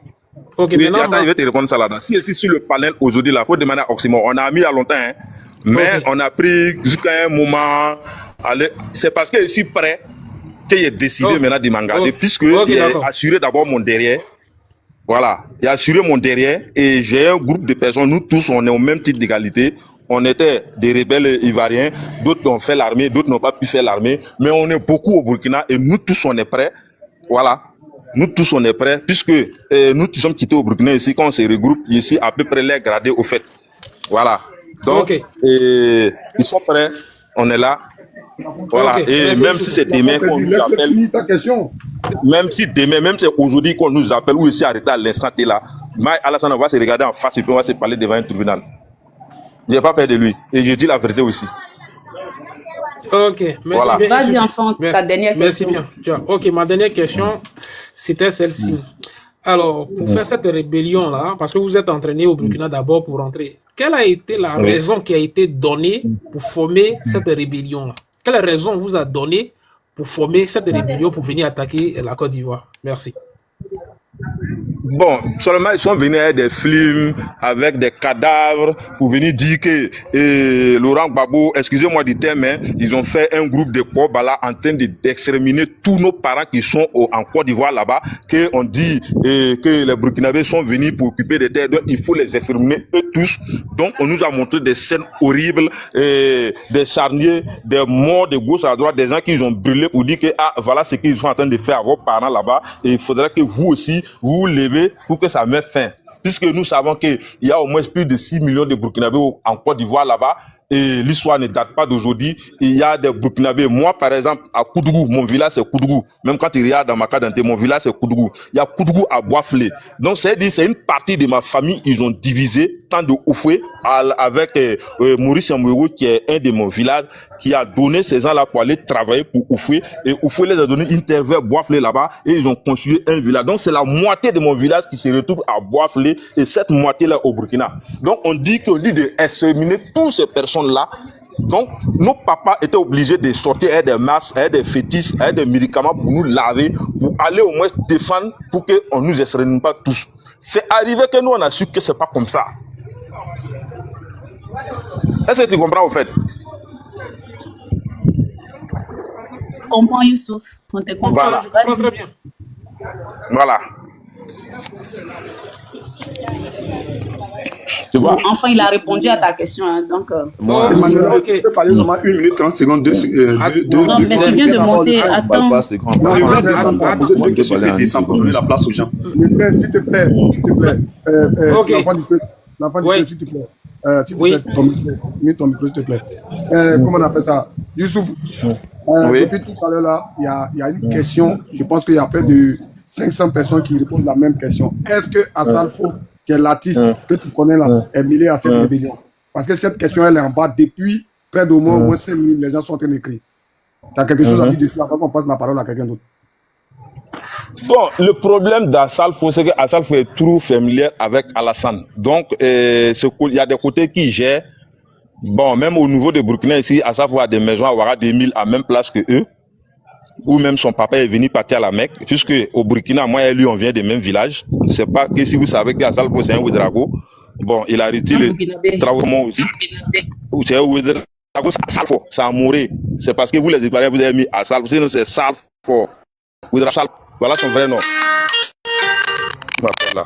ok, oui, maintenant, attends, je vais te répondre ça là-dedans. Si je suis sur le panel aujourd'hui, il faut demander à Oxymore. On a mis à longtemps, hein, mais on a pris jusqu'à un moment. Allez, c'est parce que je suis prêt que j'ai décidé maintenant de m'engager, puisque j'ai assuré d'abord mon derrière. Voilà, j'ai assuré mon derrière et j'ai un groupe de personnes, nous tous on est au même titre d'égalité. On était des rebelles ivoiriens, d'autres ont fait l'armée, d'autres n'ont pas pu faire l'armée, mais on est beaucoup au Burkina et nous tous on est prêts. Voilà, nous tous on est prêts, puisque nous qui sommes quittés au Burkina ici, quand on se regroupe ici, à peu près les gradés au fait. Voilà, donc ils sont prêts, on est là. Voilà, et même si c'est demain qu'on nous appelle, même si demain, même si c'est aujourd'hui qu'on nous appelle ou ici arrêté à l'instant T là, Alassane va se regarder en face et puis on va se parler devant un tribunal. Je n'ai pas peur de lui et je dis la vérité aussi. Ok, merci voilà. bien. Vas-y enfant, ta dernière question. Merci bien. Ok, ma dernière question, c'était celle-ci. Alors, pour faire cette rébellion-là, parce que vous êtes entraîné au Burkina d'abord pour rentrer, quelle a été la raison qui a été donnée pour former cette rébellion-là? quelle raison vous a donné pour former cette rébellion pour venir attaquer la Côte d'Ivoire? Merci. Bon, seulement ils sont venus avec des films, avec des cadavres, pour venir dire que Laurent Gbagbo, excusez-moi du terme, hein, ils ont fait un groupe de Kobala en train d'exterminer tous nos parents qui sont en Côte d'Ivoire là-bas, qu'on dit que les Burkinabés sont venus pour occuper des terres, donc il faut les exterminer eux tous. Donc on nous a montré des scènes horribles, des charniers, des morts de gauche à droite, des gens qui ont brûlé pour dire que voilà ce qu'ils sont en train de faire à vos parents là-bas, et il faudrait que vous aussi, vous vous levez pour que ça mette fin. Puisque nous savons qu'il y a au moins plus de 6 millions de Burkinabés en Côte d'Ivoire là-bas, et l'histoire ne date pas d'aujourd'hui. Il y a des Burkinabés. Moi, par exemple, à Koudougou, mon village c'est Koudougou. Même quand il regarde dans ma carte d'identité, mon village c'est Koudougou. Il y a Koudougou à Boisflé. Donc, c'est une partie de ma famille, ils ont divisé, tant de Oufoué, avec Maurice Amouérou, qui est un de mon village, qui a donné ces gens-là pour aller travailler pour Oufoué. Et Oufoué les a donné une terre vers Boisflé là-bas, et ils ont construit un village. Donc, c'est la moitié de mon village qui se retrouve à Boisflé, et cette moitié-là au Burkina. Donc, on dit qu'au lieu d'exterminer toutes ces personnes-là, donc nos papas étaient obligés de sortir avec des masques, avec des fétiches, avec des médicaments pour nous laver, pour aller au moins défendre, pour qu'on ne nous extermine pas tous. C'est arrivé que nous on a su que c'est pas comme ça. Est-ce que tu comprends au fait? Je comprends, Youssouf. On te comprend. Voilà. Je comprends très bien. Voilà. Tu vois? Enfin, il a répondu à ta question. Hein, donc, Moi, Emmanuel, tu peux parler seulement 1 minute 30 secondes, 2 non, mais tu viens de monter. Attends. poser 2 questions et descendre pour donner la place aux gens. Le frère, s'il te plaît, l'enfant du peuple, s'il te plaît. S'il te plaît, ton micro, s'il te plaît. Comment on appelle ça? Youssouf, depuis tout à l'heure là, il y a une question. Je pense qu'il y a près de 500 personnes qui répondent la même question. Est-ce que Assalfo, qui est l'artiste que tu connais là, est mêlé à cette rébellion? Parce que cette question, elle est en bas depuis près d'au moins 5 minutes. Les gens sont en train d'écrire. Tu as quelque chose à dire dessus avant qu'on passe la parole à quelqu'un d'autre? Bon, le problème d'Assalfo, c'est que Assalfo est trop familier avec Alassane. Donc, il y a des côtés qui gèrent. Bon, même au niveau de Burkina ici, Assalfo a des maisons à Ouara, des milles à même place que eux. Ou même son papa est venu partir à la Mecque, puisque au Burkina, moi et lui, on vient des mêmes villages. C'est pas que si vous savez qu'Assalfo, c'est un Ouedrago. Bon, il a arrêté le travail aussi. C'est un Ouedrago, Assalfo, c'est Amouré. C'est parce que vous, les Ivoiriens, vous avez mis Assalfo. Sinon, c'est Salfo. Ouedrago. Voilà son vrai nom. Voilà.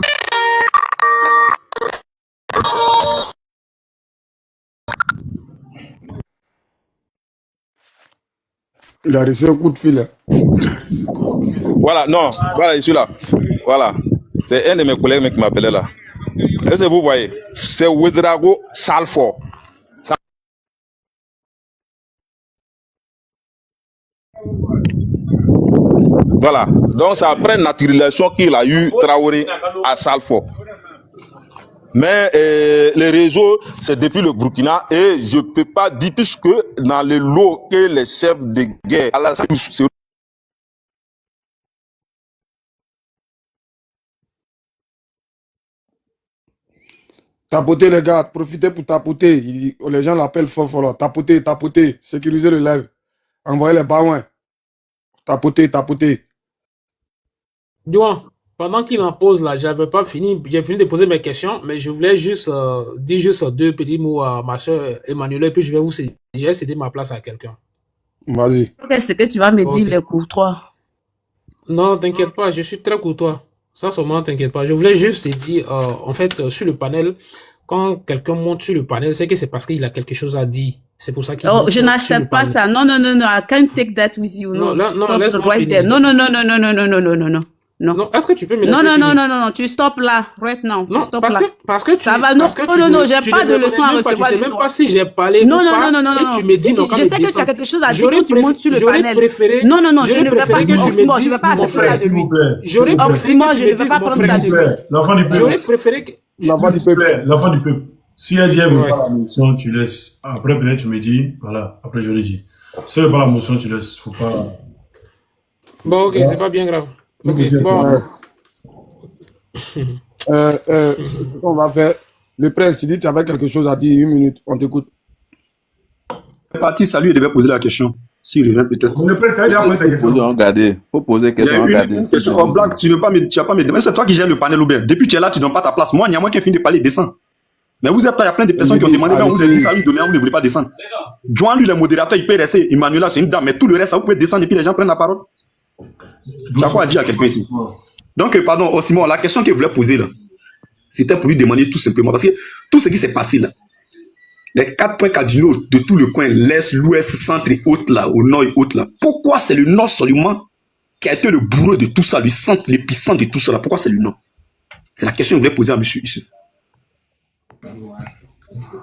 Il a reçu un coup de fil. Voilà, non, voilà, je suis là. Voilà. C'est un de mes collègues qui m'appelait là. Est-ce que vous voyez? C'est Ouedrago Salfo. Voilà. Donc, c'est après naturalisation qu'il a eu Traoré à Salfo. Mais les réseaux, c'est depuis le Burkina et je ne peux pas dire puisque dans les lots que les chefs de guerre, c'est Tapoter les gars, profitez pour tapoter. Les gens l'appellent fort. Tapoter. Sécuriser le live. Envoyez les baouins. Tapoter. Douan, pendant qu'il en pose là, j'avais pas fini. J'ai fini de poser mes questions, mais je voulais juste dire juste 2 petits mots à ma soeur Emmanuel, et puis je vais céder ma place à quelqu'un. Vas-y. Qu'est-ce que tu vas me dire, les courtois? Non, t'inquiète pas, je suis très courtois. Ça seulement, t'inquiète pas. Je voulais juste te dire, en fait, sur le panel, quand quelqu'un monte sur le panel, c'est que c'est parce qu'il a quelque chose à dire. C'est pour ça qu'il je n'accepte pas ça. Non. I can't take that with you. Non, laisse-moi finir. Non. Non, est-ce que tu peux me laisser finir? Non, tu stops là, right now. Non, parce que ça va, non, j'ai pas de leçon à recevoir. Je sais même pas si j'ai parlé. Non. Tu me dis, je sais que tu as quelque chose à dire quand tu montes sur le panel. Non, je ne vais pas. Je ne vais pas accepter ça de lui. Je ne vais pas prendre ça de lui. L'enfant du peuple. J'aurais préféré que. L'enfant du peuple. Si elle dit elle veut pas la motion, tu laisses. Après, peut-être tu me dis, voilà, après je l'ai dit. Si elle veut pas la motion, tu laisses. Faut pas. Bon, ok, c'est pas bien grave. Ok, bon. On va faire. Le prince, tu dis que tu avais quelque chose à dire, 1 minute, on t'écoute. Le parti, salut, il devait poser la question. S'il revient peut-être. Le préfet, il a posé ta question. Faut poser question. Il y a une question en blague, tu ne vas pas me demander. C'est toi qui gères le panel ou bien. Depuis que tu es là, tu ne donnes pas ta place. Moi, il y a moi qui ai fini de parler, descends. Mais vous êtes là, il y a plein de personnes qui ont demandé, mais on vous a dit ça, lui donner, vous ne voulez pas descendre. Joan, lui, le modérateur, il peut rester. Emmanuel, c'est une dame, mais tout le reste, ça, vous pouvez descendre et puis les gens prennent la parole. Tu as quoi à dire à quelqu'un ici? Donc, pardon, Simon, la question qu'il voulait poser là, c'était pour lui demander tout simplement, parce que tout ce qui s'est passé là, les 4 points cardinaux de tout le coin, l'Est, l'Ouest, Centre et autres là, au Nord et autres là, pourquoi c'est le Nord seulement qui a été le bourreau de tout ça, le centre, l'épicentre de tout ça là? Pourquoi c'est le Nord? C'est la question que je voulais poser à M. Issuf.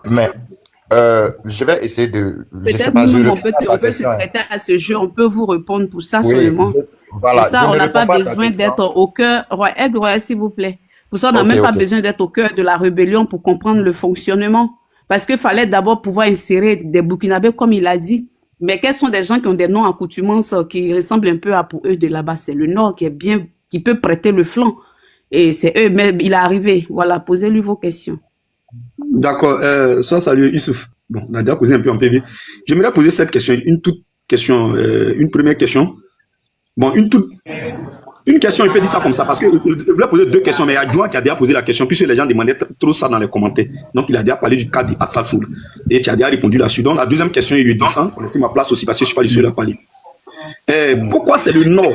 Mais je vais essayer de. Peut-être nous, on peut se prêter à ce jeu, on peut vous répondre pour ça seulement. Voilà, pour ça, on n'a pas besoin d'être au cœur. Roi, s'il vous plaît. Pour ça, on n'a même pas besoin d'être au cœur de la rébellion pour comprendre le fonctionnement. Parce qu'il fallait d'abord pouvoir insérer des Burkinabés, comme il a dit. Mais quels sont des gens qui ont des noms accoutumances qui ressemblent un peu à pour eux de là-bas? C'est le Nord qui peut prêter le flanc. Et c'est eux, mais il est arrivé. Voilà, posez-lui vos questions. D'accord. Salut Youssouf. Bon, on a déjà posé un peu en PV. J'aimerais poser cette question, une première question. Bon, une question, il peut dire ça comme ça, parce que je voulais poser 2 questions, mais il y a Joan qui a déjà posé la question, puisque les gens demandaient trop ça dans les commentaires. Donc, il a déjà parlé du cas d'Assalfoul. Et tu as déjà répondu là-dessus. Donc, la deuxième question, il lui dit ça. On laisse ma place aussi, parce que je ne suis pas le seul à parler. Pourquoi c'est le Nord?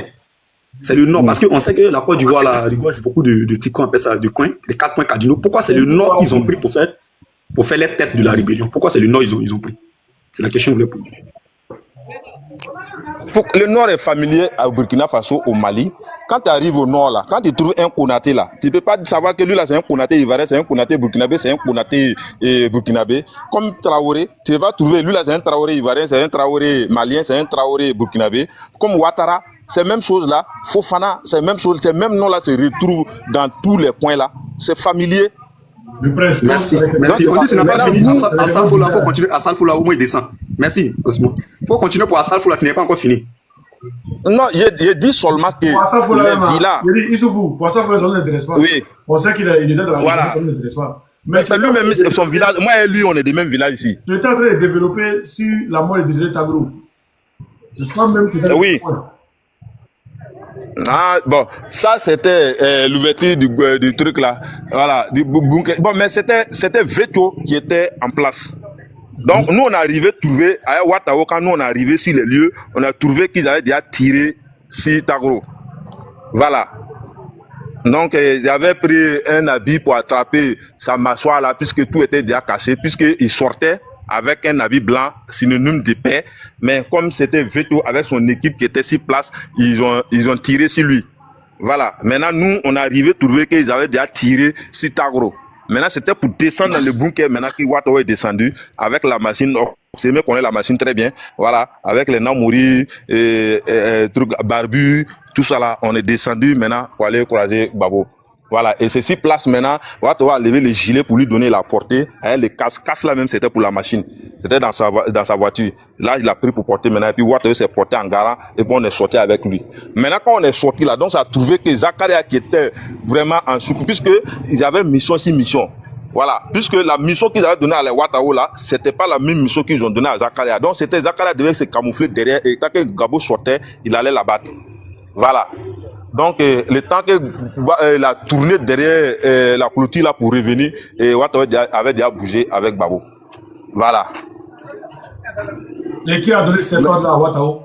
C'est le Nord, parce qu'on sait que la Côte d'Ivoire, là, regorge beaucoup de petits coins, on appelle ça de coins, les 4 points cardinaux. Pourquoi c'est le Nord qu'ils ont pris pour faire les têtes de la rébellion? Pourquoi c'est le Nord qu'ils ont pris? C'est la question que je voulais poser. Le Nord est familier au Burkina Faso, au Mali. Quand tu arrives au Nord, là, quand tu trouves un Konaté là, tu ne peux pas savoir que lui là c'est un Konaté ivoirien, c'est un Konaté burkinabé, c'est un Konaté burkinabé. Comme Traoré, tu ne peux pas trouver lui là c'est un Traoré ivoirien, c'est un Traoré malien, c'est un Traoré burkinabé. Comme Ouattara, c'est même chose là. Fofana, c'est même chose, ces mêmes noms là se retrouvent dans tous les coins là. C'est familier. Merci. On dit tu n'as pas fini. Assalfoula, il faut continuer. Assalfoula, au moins il descend. Merci. Il faut continuer pour Assalfoula, tu n'es pas encore fini. Non, il dit seulement que les villas. Il se fout. Pour Assalfoula, ça ne l'intéresse pas. Oui. On sait qu'il est dans la région, ça ne l'intéresse pas. Mais lui-même, son village, moi et lui, on est des mêmes villages ici. Tu étais en train de développer sur la mort de Désiré Tagro. Je sens même que oui. Ah, bon, ça c'était l'ouverture du truc là, voilà, du bunker. Bon, mais c'était Veto qui était en place. Donc nous on est arrivé trouver à Ouattao, quand nous on est arrivé sur les lieux, on a trouvé qu'ils avaient déjà tiré sur Tagro. Voilà. Donc ils avaient pris un habit pour attraper sa mâchoire là, puisque tout était déjà caché, puisqu'il sortait avec un habit blanc, synonyme de paix, mais comme c'était Veto avec son équipe qui était sur place, ils ont tiré sur lui. Voilà. Maintenant, nous, on est arrivé à trouver qu'ils avaient déjà tiré sur Tagro. Maintenant, c'était pour descendre dans le bunker, maintenant que Ouattao est descendu, avec la machine, c'est mieux qu'on ait la machine très bien, voilà, avec les Namouri, trucs barbus, tout ça là, on est descendu maintenant pour aller croiser Babo. Voilà, et ceci place maintenant, Ouattao a levé les gilets pour lui donner la portée. Les casques là même, c'était pour la machine. C'était dans sa voiture. Là, il a pris pour porter maintenant, et puis Ouattao s'est porté en garant, et puis on est sorti avec lui. Maintenant, quand on est sorti là, donc ça a trouvé que Zakaria qui était vraiment en soupe, puisque ils avaient mission sur mission. Voilà, puisque la mission qu'ils avaient donnée à les Ouattao là, c'était pas la même mission qu'ils ont donnée à Zakaria. Donc c'était Zakaria devait se camoufler derrière, et tant que Gabo sortait, il allait la battre. Voilà. Donc, le temps qu'il a tourné derrière la clôture là pour revenir, et Ouattao avait déjà bougé avec Babo. Voilà. Et qui a donné cet ordre là à Ouattao?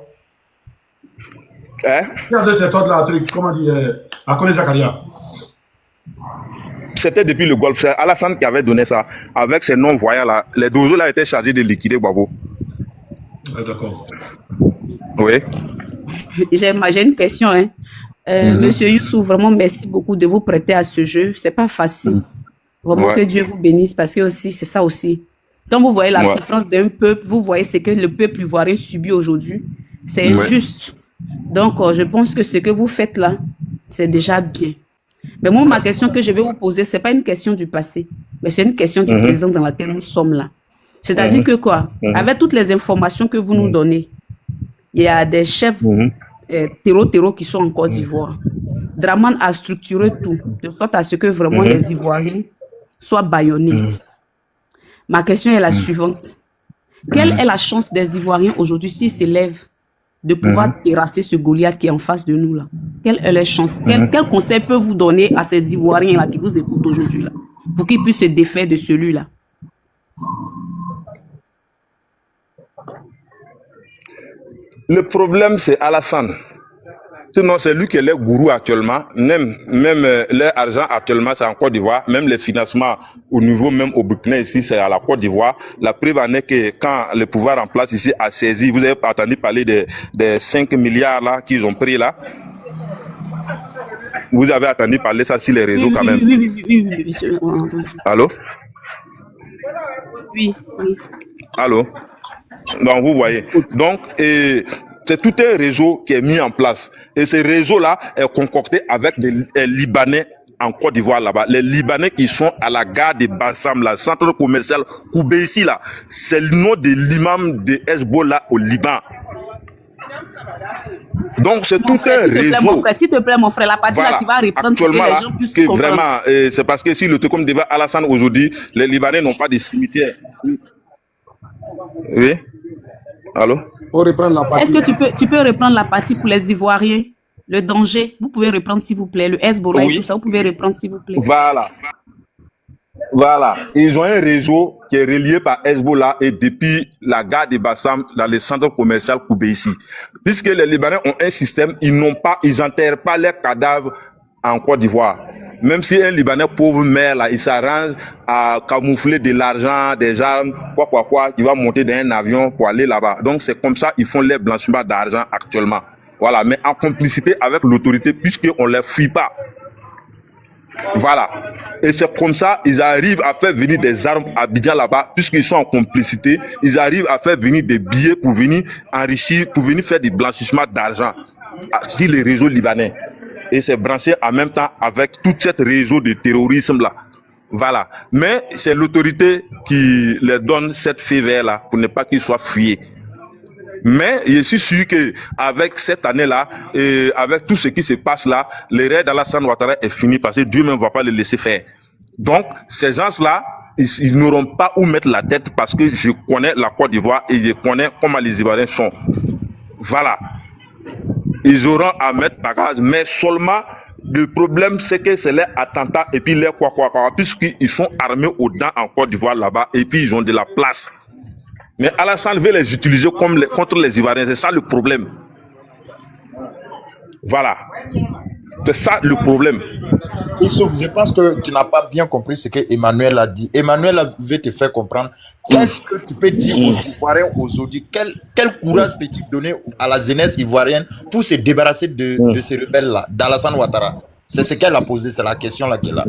Qui a donné cet ordre là à truc, comment dire, à Kone Zakaria? C'était depuis le Golfe. C'est Alassane qui avait donné ça. Avec ses non-voyants là, les dozos là étaient chargés de liquider Babo. Ah, d'accord. Oui. J'ai une question, hein. Monsieur Youssouf, vraiment merci beaucoup de vous prêter à ce jeu. C'est pas facile. Vraiment que Dieu vous bénisse, parce que aussi c'est ça aussi. Quand vous voyez la souffrance d'un peuple, vous voyez ce que le peuple ivoirien subit aujourd'hui. C'est injuste. Donc je pense que ce que vous faites là, c'est déjà bien. Mais moi, ma question que je vais vous poser, c'est pas une question du passé, mais c'est une question du présent dans laquelle nous sommes là. C'est-à-dire que quoi, avec toutes les informations que vous nous donnez, il y a des chefs terreau qui sont en Côte d'Ivoire. Draman a structuré tout, de sorte à ce que vraiment les Ivoiriens soient bâillonnés. Ma question est la suivante. Quelle est la chance des Ivoiriens aujourd'hui s'ils s'élèvent de pouvoir terrasser ce Goliath qui est en face de nous là? Quelle est la chance? Quel conseil peut vous donner à ces Ivoiriens là qui vous écoutent aujourd'hui là pour qu'ils puissent se défaire de celui-là? Le problème, c'est Alassane. Sinon, c'est lui qui est le gourou actuellement. Même leur argent actuellement, c'est en Côte d'Ivoire. Même les financements au niveau, même au Burkina ici, c'est à la Côte d'Ivoire. La preuve en est que quand le pouvoir en place ici a saisi, vous avez entendu parler des 5 milliards là qu'ils ont pris là. Vous avez entendu parler ça sur les réseaux quand même. Oui, monsieur, on a entendu. Allô? Oui. Allô? Donc, vous voyez. Donc, c'est tout un réseau qui est mis en place. Et ce réseau-là est concocté avec des Libanais en Côte d'Ivoire là-bas. Les Libanais qui sont à la gare de Bassam, là, centre commercial Koubeissi, là. C'est le nom de l'imam de Hezbollah au Liban. Donc, c'est tout un réseau. S'il te plaît, mon frère, la partie là, tu vas reprendre pour que les gens puissent comprendre. Vraiment, c'est parce que si le truc comme devait Alassane aujourd'hui, les Libanais n'ont pas de cimetière. Oui? Allô? Est-ce que tu peux reprendre la partie pour les Ivoiriens? Le danger, vous pouvez reprendre s'il vous plaît. Le Hezbollah et tout ça, vous pouvez reprendre s'il vous plaît. Voilà. Ils ont un réseau qui est relié par Hezbollah et depuis la gare de Bassam dans le centre commercial Koubeissi. Puisque les Libanais ont un système, ils n'enterrent pas leurs cadavres en Côte d'Ivoire. Même si un Libanais pauvre meurt là, il s'arrange à camoufler de l'argent, des armes, quoi, qui va monter dans un avion pour aller là-bas. Donc c'est comme ça ils font les blanchiments d'argent actuellement. Voilà, mais en complicité avec l'autorité puisqu'on ne les fuit pas. Voilà. Et c'est comme ça ils arrivent à faire venir des armes à Abidjan là-bas, puisqu'ils sont en complicité, ils arrivent à faire venir des billets pour venir enrichir, pour venir faire du blanchissement d'argent sur les réseaux libanais. Et c'est branché en même temps avec tout ce réseau de terrorisme là. Voilà. Mais c'est l'autorité qui leur donne cette fée verte là pour ne pas qu'ils soient fuyés. Mais je suis sûr que avec cette année-là et avec tout ce qui se passe là, le rêve d'Alassane Ouattara est fini parce que Dieu même ne va pas le laisser faire. Donc, ces gens-là, ils n'auront pas où mettre la tête parce que je connais la Côte d'Ivoire et je connais comment les Ivoiriens sont. Voilà. Ils auront à mettre bagage, mais seulement le problème c'est que c'est les attentats et puis les quoi, puisqu'ils sont armés aux dents en Côte d'Ivoire là-bas et puis ils ont de la place. Mais Alassane veut les utiliser contre les Ivoiriens, c'est ça le problème. Voilà. C'est ça le problème. Sauf, je pense que tu n'as pas bien compris ce que Emmanuel a dit. Emmanuel veut te faire comprendre. Qu'est-ce que tu peux dire aux Ivoiriens aujourd'hui? Quel courage peux-tu donner à la jeunesse ivoirienne pour se débarrasser de ces rebelles-là, d'Alassane Ouattara? C'est ce qu'elle a posé, c'est la question là qu'elle a.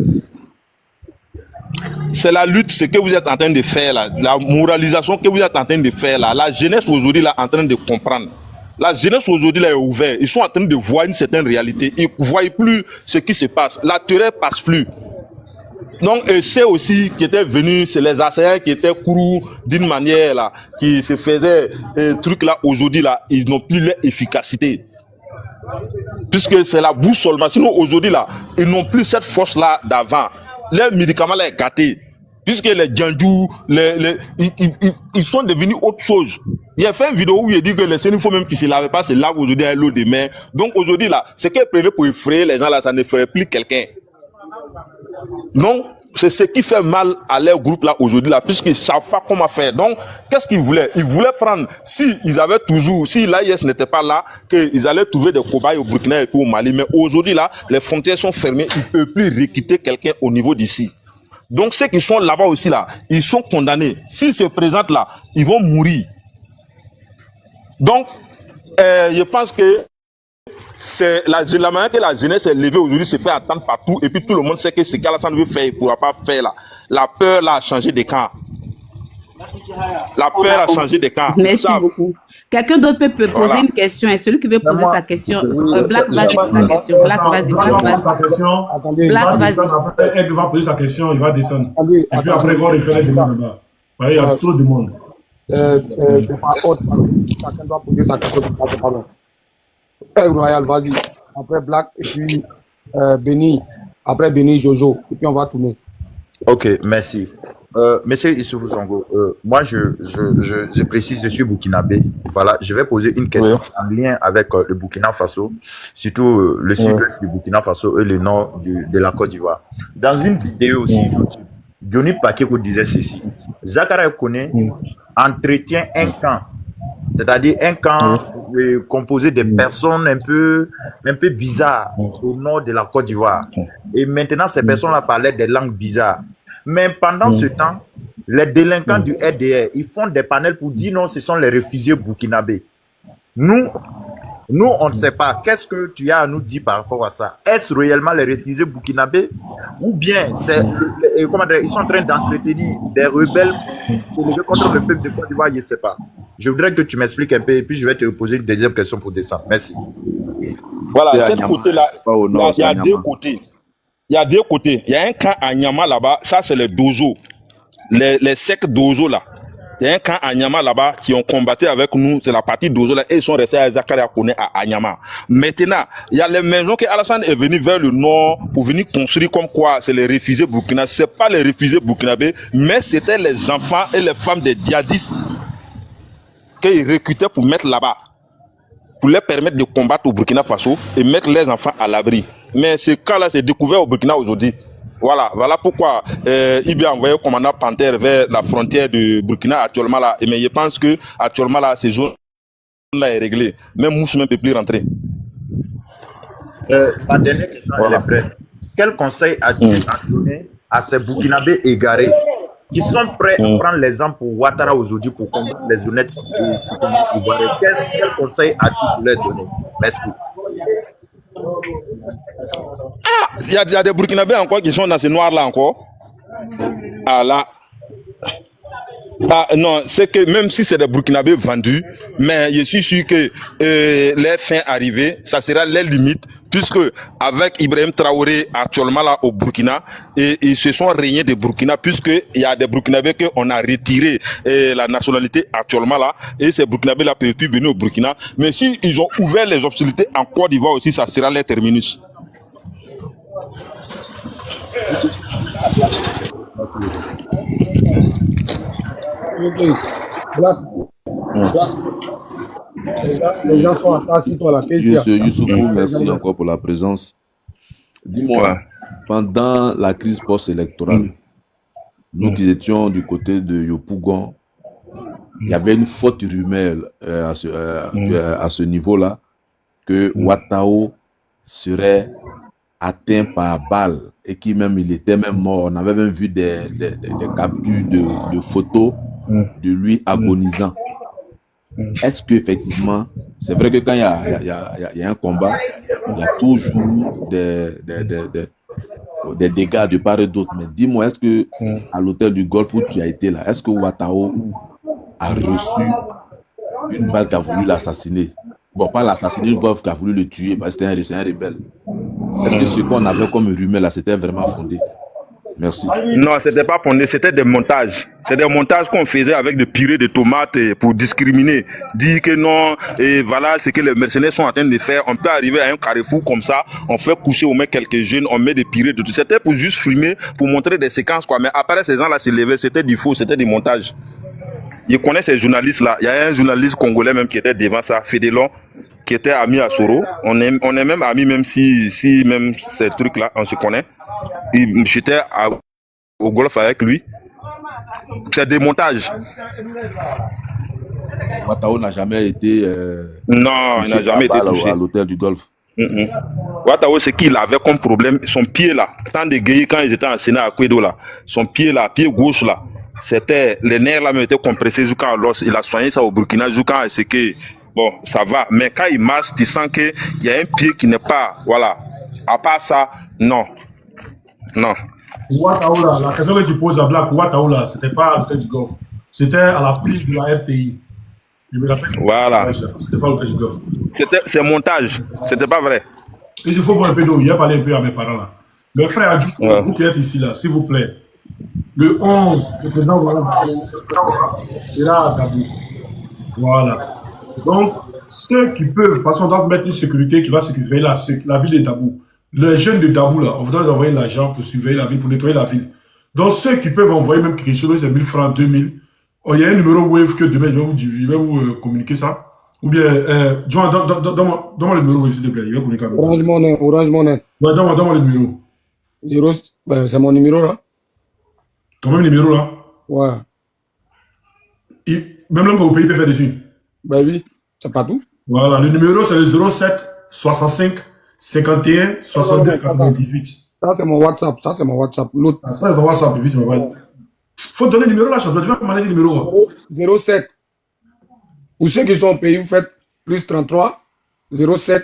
C'est la lutte, ce que vous êtes en train de faire là, la moralisation que vous êtes en train de faire là. La jeunesse aujourd'hui là en train de comprendre. La jeunesse aujourd'hui là est ouverte. Ils sont en train de voir une certaine réalité. Ils ne voient plus ce qui se passe. La terreur passe plus. Donc c'est aussi qui étaient venus, c'est les assaillants qui étaient courus d'une manière là, qui se faisaient trucs là aujourd'hui là, ils n'ont plus l'efficacité. Puisque c'est la bouche seulement. Sinon aujourd'hui là, ils n'ont plus cette force là d'avant. Les médicaments là sont gâtés. Puisque les djandjous, ils sont devenus autre chose. Il a fait une vidéo où il dit que les sénifaux même qui ne se lavaient pas se lavent aujourd'hui à l'eau de mer. Donc aujourd'hui là, ce qu'elle prenait pour effrayer les gens là, ça ne ferait plus quelqu'un. Donc, c'est ce qui fait mal à leur groupe là aujourd'hui là, puisqu'ils ne savent pas comment faire. Donc, qu'est-ce qu'ils voulaient? Ils voulaient prendre, si l'AIS n'était pas là, qu'ils allaient trouver des cobayes au Burkina et puis au Mali. Mais aujourd'hui là, les frontières sont fermées, ils ne peuvent plus requitter quelqu'un au niveau d'ici. Donc, ceux qui sont là-bas aussi là, ils sont condamnés. S'ils se présentent là, ils vont mourir. Donc, je pense que c'est la manière que la jeunesse est levée aujourd'hui se fait attendre partout et puis tout le monde sait que ce qu'Alassane veut faire, il ne pourra pas faire là. La peur là a changé de camp. La peur a changé de camp. Merci beaucoup. Quelqu'un d'autre peut poser une question et celui qui veut poser sa question, Black, vas-y pour ta question. Black, vas-y. Black, vas-y. Après, elle va poser sa question, il va descendre. Et puis après, il va refaire des demandes là-bas. Il y a trop de monde. Chacun doit poser sa question pour pas parler. Royal, vas-y. Après Black, et puis Benny. Après Benny, Jojo. Et puis on va tourner. Ok, merci. Monsieur Issoufou Songo, moi je précise, je suis burkinabé. Voilà, je vais poser une question en lien avec le Burkina Faso, surtout le sud-ouest du Burkina Faso et le nord de la Côte d'Ivoire. Dans une vidéo sur YouTube, Johnny Pacheco disait ceci: Zakaria Koné entretient un camp, c'est-à-dire un camp composé de personnes un peu bizarres au nord de la Côte d'Ivoire. Et maintenant, ces personnes-là parlaient des langues bizarres. Mais pendant ce temps, les délinquants du RDR, ils font des panels pour dire non, ce sont les réfugiés burkinabés. Nous, on ne sait pas. Qu'est-ce que tu as à nous dire par rapport à ça? Est-ce réellement les réfugiés burkinabés? Ou bien ils sont en train d'entretenir des rebelles contre le peuple de Côte d'Ivoire? Je ne sais pas. Je voudrais que tu m'expliques un peu et puis je vais te poser une deuxième question pour descendre. Merci. Voilà, cette côté-là, il y a deux côtés. Il y a deux côtés. Il y a un camp à Nyama là-bas, ça c'est les Dozo, les secs Dozo là. Il y a un camp à Nyama là-bas qui ont combattu avec nous, c'est la partie Dozo là, et ils sont restés à Zakaria Koné à Nyama. Maintenant, il y a les maisons que Alassane est venu vers le nord pour venir construire comme quoi c'est les réfugiés burkinabés. C'est pas les réfugiés burkinabés, mais c'était les enfants et les femmes des djihadistes qu'ils recrutaient pour mettre là-bas, pour leur permettre de combattre au Burkina Faso et mettre les enfants à l'abri. Mais ce cas-là, c'est découvert au Burkina aujourd'hui. Voilà pourquoi il a envoyé le commandant Panther vers la frontière du Burkina actuellement là. Mais je pense que actuellement là, ces zones-là est réglée. Même Mousse ne peut plus rentrer. Ma dernière question elle est brève. Quel conseil as-tu à donner à ces Burkinabés égarés qui sont prêts à prendre l'exemple pour Ouattara aujourd'hui pour combattre les honnêtes et citoyens ivoiriens? Quel conseil as-tu pour leur donner? Merci. Il y a des Burkinabés encore qui sont dans ce noir-là encore. Ah là. Ah non, c'est que même si c'est des Burkinabés vendus, mais je suis sûr que les fins arrivées, ça sera les limites, puisque avec Ibrahim Traoré actuellement là au Burkina, et ils se sont régnés des Burkina, puisque il y a des Burkinabés qu'on a retiré la nationalité actuellement là, et ces Burkinabés là peuvent plus venir au Burkina. Mais si ils ont ouvert les hostilités en Côte d'Ivoire aussi, ça sera les terminus. Les gens sont assis pour la question. Youssoufou, merci encore pour la présence. Dis-moi, pendant la crise post-électorale, nous qui étions du côté de Yopougon, il y avait une forte rumeur à ce niveau-là que Ouattao serait atteint par balle et il était même mort. On avait même vu des captures de photos de lui agonisant. Est-ce qu'effectivement, c'est vrai que quand il y a un combat, il y a toujours des dégâts de part et d'autre. Mais dis-moi, est-ce que à l'hôtel du Golfe où tu as été là, est-ce que Ouattao a reçu une balle qui a voulu l'assassiner? Bon, pas l'assassiner, une balle qui a voulu le tuer, parce que c'était un rebelle. Est-ce que ce qu'on avait comme rumeur là, c'était vraiment fondé? Merci. Non, c'était pas fondé, c'était des montages. C'est des montages qu'on faisait avec des purées de tomates pour discriminer. Dire que non, et voilà ce que les mercenaires sont en train de faire. On peut arriver à un carrefour comme ça, on fait coucher au moins quelques jeunes, on met des purées de tout. C'était pour juste filmer, pour montrer des séquences quoi. Mais après ces gens-là se levaient, c'était du faux, c'était des montages. Je connais ces journalistes-là. Il y a un journaliste congolais même qui était devant ça, Fédélon, qui était ami à Soro. On est même amis, même si même ces trucs-là, on se connaît. J'étais au golf avec lui. C'est des montages. Ouattao n'a jamais été. Non, il n'a jamais été touché à l'hôtel du Golfe. Ouattao, c'est qu'il avait comme problème son pied là. Tant de guéris quand ils étaient en Sénat à Kouedo là, son pied là, pied gauche là. C'était, les nerfs là, étaient compressés jusqu'à l'os. Il a soigné ça au Burkina jusqu'à ce que, bon, ça va. Mais quand il marche, tu sens qu'il y a un pied qui n'est pas, voilà. À part ça, non. Non. Ouattao là, la question que tu poses à Black, Ouattao là, c'était pas à l'hôtel du Golfe. C'était à la prise de la RTI. Je me rappelle. Voilà. C'était pas à l'hôtel du Golfe. C'est montage. C'était pas vrai. Il faut boire un peu d'eau. Il a parlé un peu à mes parents là. Mes frères, vous qui êtes ici là, s'il vous plaît. Le 11, le président sera à Dabou. Voilà. Donc, ceux qui peuvent, parce qu'on doit mettre une sécurité qui va surveiller la ville de Dabou. Les jeunes de Dabou, là, on voudrait envoyer l'argent pour surveiller la ville, pour nettoyer la ville. Donc, ceux qui peuvent envoyer même quelque chose, c'est 1000 francs, 2000. Oh, il y a un numéro Wave que demain, je vais vous communiquer ça. Ou bien, John, donne-moi le numéro, s'il te plaît. Je vais communiquer avec vous. Orange Money. Ouais, donne-moi le numéro. C'est mon numéro là. Ton même numéro là? Ouais. Même l'homme au pays peut faire dessus. Ben oui, c'est pas tout. Voilà, le numéro c'est le 07 65 51 62 98. Ça c'est mon WhatsApp, L'autre. Ah, ça c'est ton WhatsApp, vite, tu m'envoies. Faut donner le numéro là, champion. Tu vas me le numéro. 07. Pour ceux qui sont au pays, vous faites plus 33 07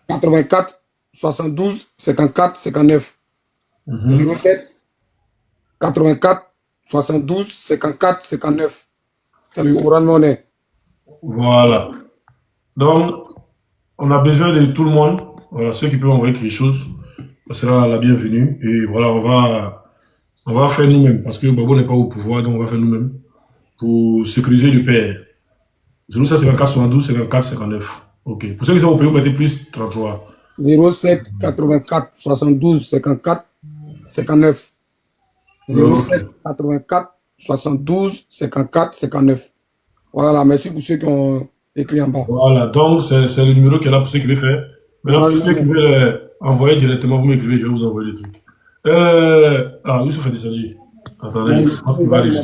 84 72 54 59. 07 84 72 54 59. C'est le Orange Money. Voilà. Donc, on a besoin de tout le monde. Voilà, ceux qui peuvent envoyer quelque chose, ça sera la bienvenue. Et voilà, on va faire nous-mêmes. Parce que Babo n'est pas au pouvoir, donc on va faire nous-mêmes. Pour sécuriser le père. 07 54 72 54 59. Ok. Pour ceux qui sont au pays, vous mettez plus 33. 07 84 72 54 59. 07 84 72 54 59. Voilà, merci pour ceux qui ont écrit en bas. Voilà, donc c'est le numéro qui est là pour ceux qui veulent faire. Maintenant, pour ceux qui veulent envoyer directement, vous m'écrivez, je vais vous envoyer des trucs. Youssouf est descendu. Attendez, je pense qu'il va aller.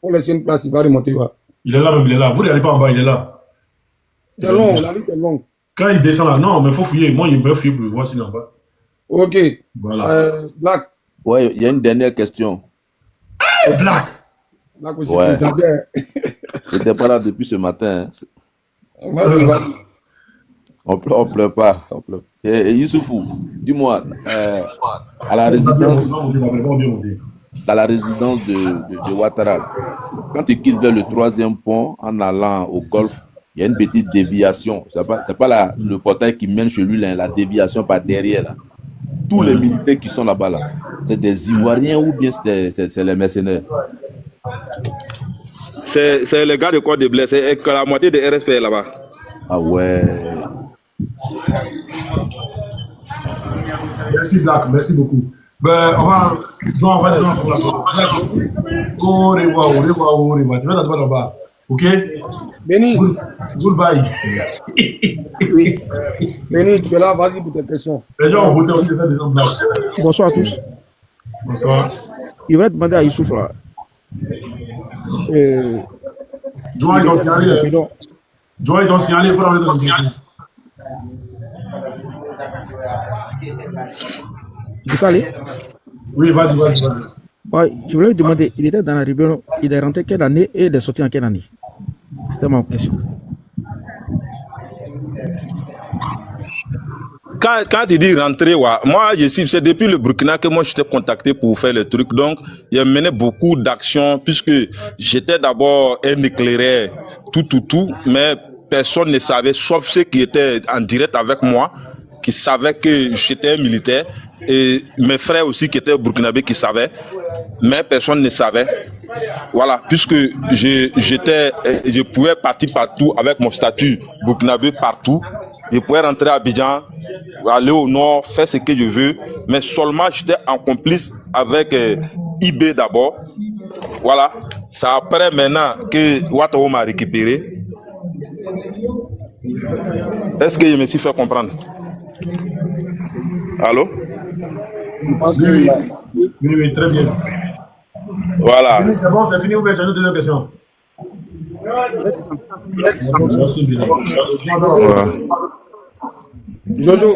Pour laisser une place, il va remonter. Ouais. Il est là même, il est là. Vous n'allez pas en bas, il est là. C'est long, la liste est longue. Quand il descend là, non, mais il faut fouiller. Moi, il peut fouiller pour le voir s'il est en bas. Ok. Voilà. Black. Ouais, il y a une dernière question. Black. Black aussi, ouais. J'étais pas là depuis ce matin. Hein. Vas-y. On pleure pas. Et Youssoufou, dis-moi, à la résidence de Ouattara, quand tu quittes vers le 3e pont en allant au golfe, il y a une petite déviation. C'est pas le portail qui mène chez lui, là, la déviation par derrière. Là. Tous les militaires qui sont là-bas, là, c'est des Ivoiriens ou bien c'est les mercenaires? C'est le gars de Côte de Blesse, c'est que la moitié de RSP est là-bas. Ah ouais. Merci Black, merci beaucoup. Ben, on va pour la au revoir. Tu vas t'attendre là-bas. Ok? Béni. Goodbye. Oui. Béni, tu es là, vas-y pour tes questions. Les gens ont voté, on fait des gens Black. Bonsoir à tous. Bonsoir. Il va demander à Youssouf là. Joël est signalé. Joël est signalé, il faut remettre dans le signal. Tu peux aller? Oui, vas-y. Ouais, je voulais lui demander, il était dans la rébellion, il est rentré quelle année et il est sorti en quelle année? C'était ma question. Quand tu dis rentrer, ouais, moi, c'est depuis le Burkina que moi je t'ai contacté pour faire le truc. Donc, il a mené beaucoup d'actions puisque j'étais d'abord un éclaireur, tout, mais personne ne savait, sauf ceux qui étaient en direct avec moi, qui savaient que j'étais un militaire, et mes frères aussi qui étaient burkinabés qui savaient, mais personne ne savait. Voilà, puisque je pouvais partir partout avec mon statut burkinabé partout. Je pouvais rentrer à Abidjan, aller au nord, faire ce que je veux, mais seulement j'étais en complice avec IB d'abord. Voilà, c'est après maintenant que Ouattara m'a récupéré. Est-ce que je me suis fait comprendre? Allô? Oui, très bien. Voilà. C'est bon, c'est fini, vous pouvez changer de question. Jojo.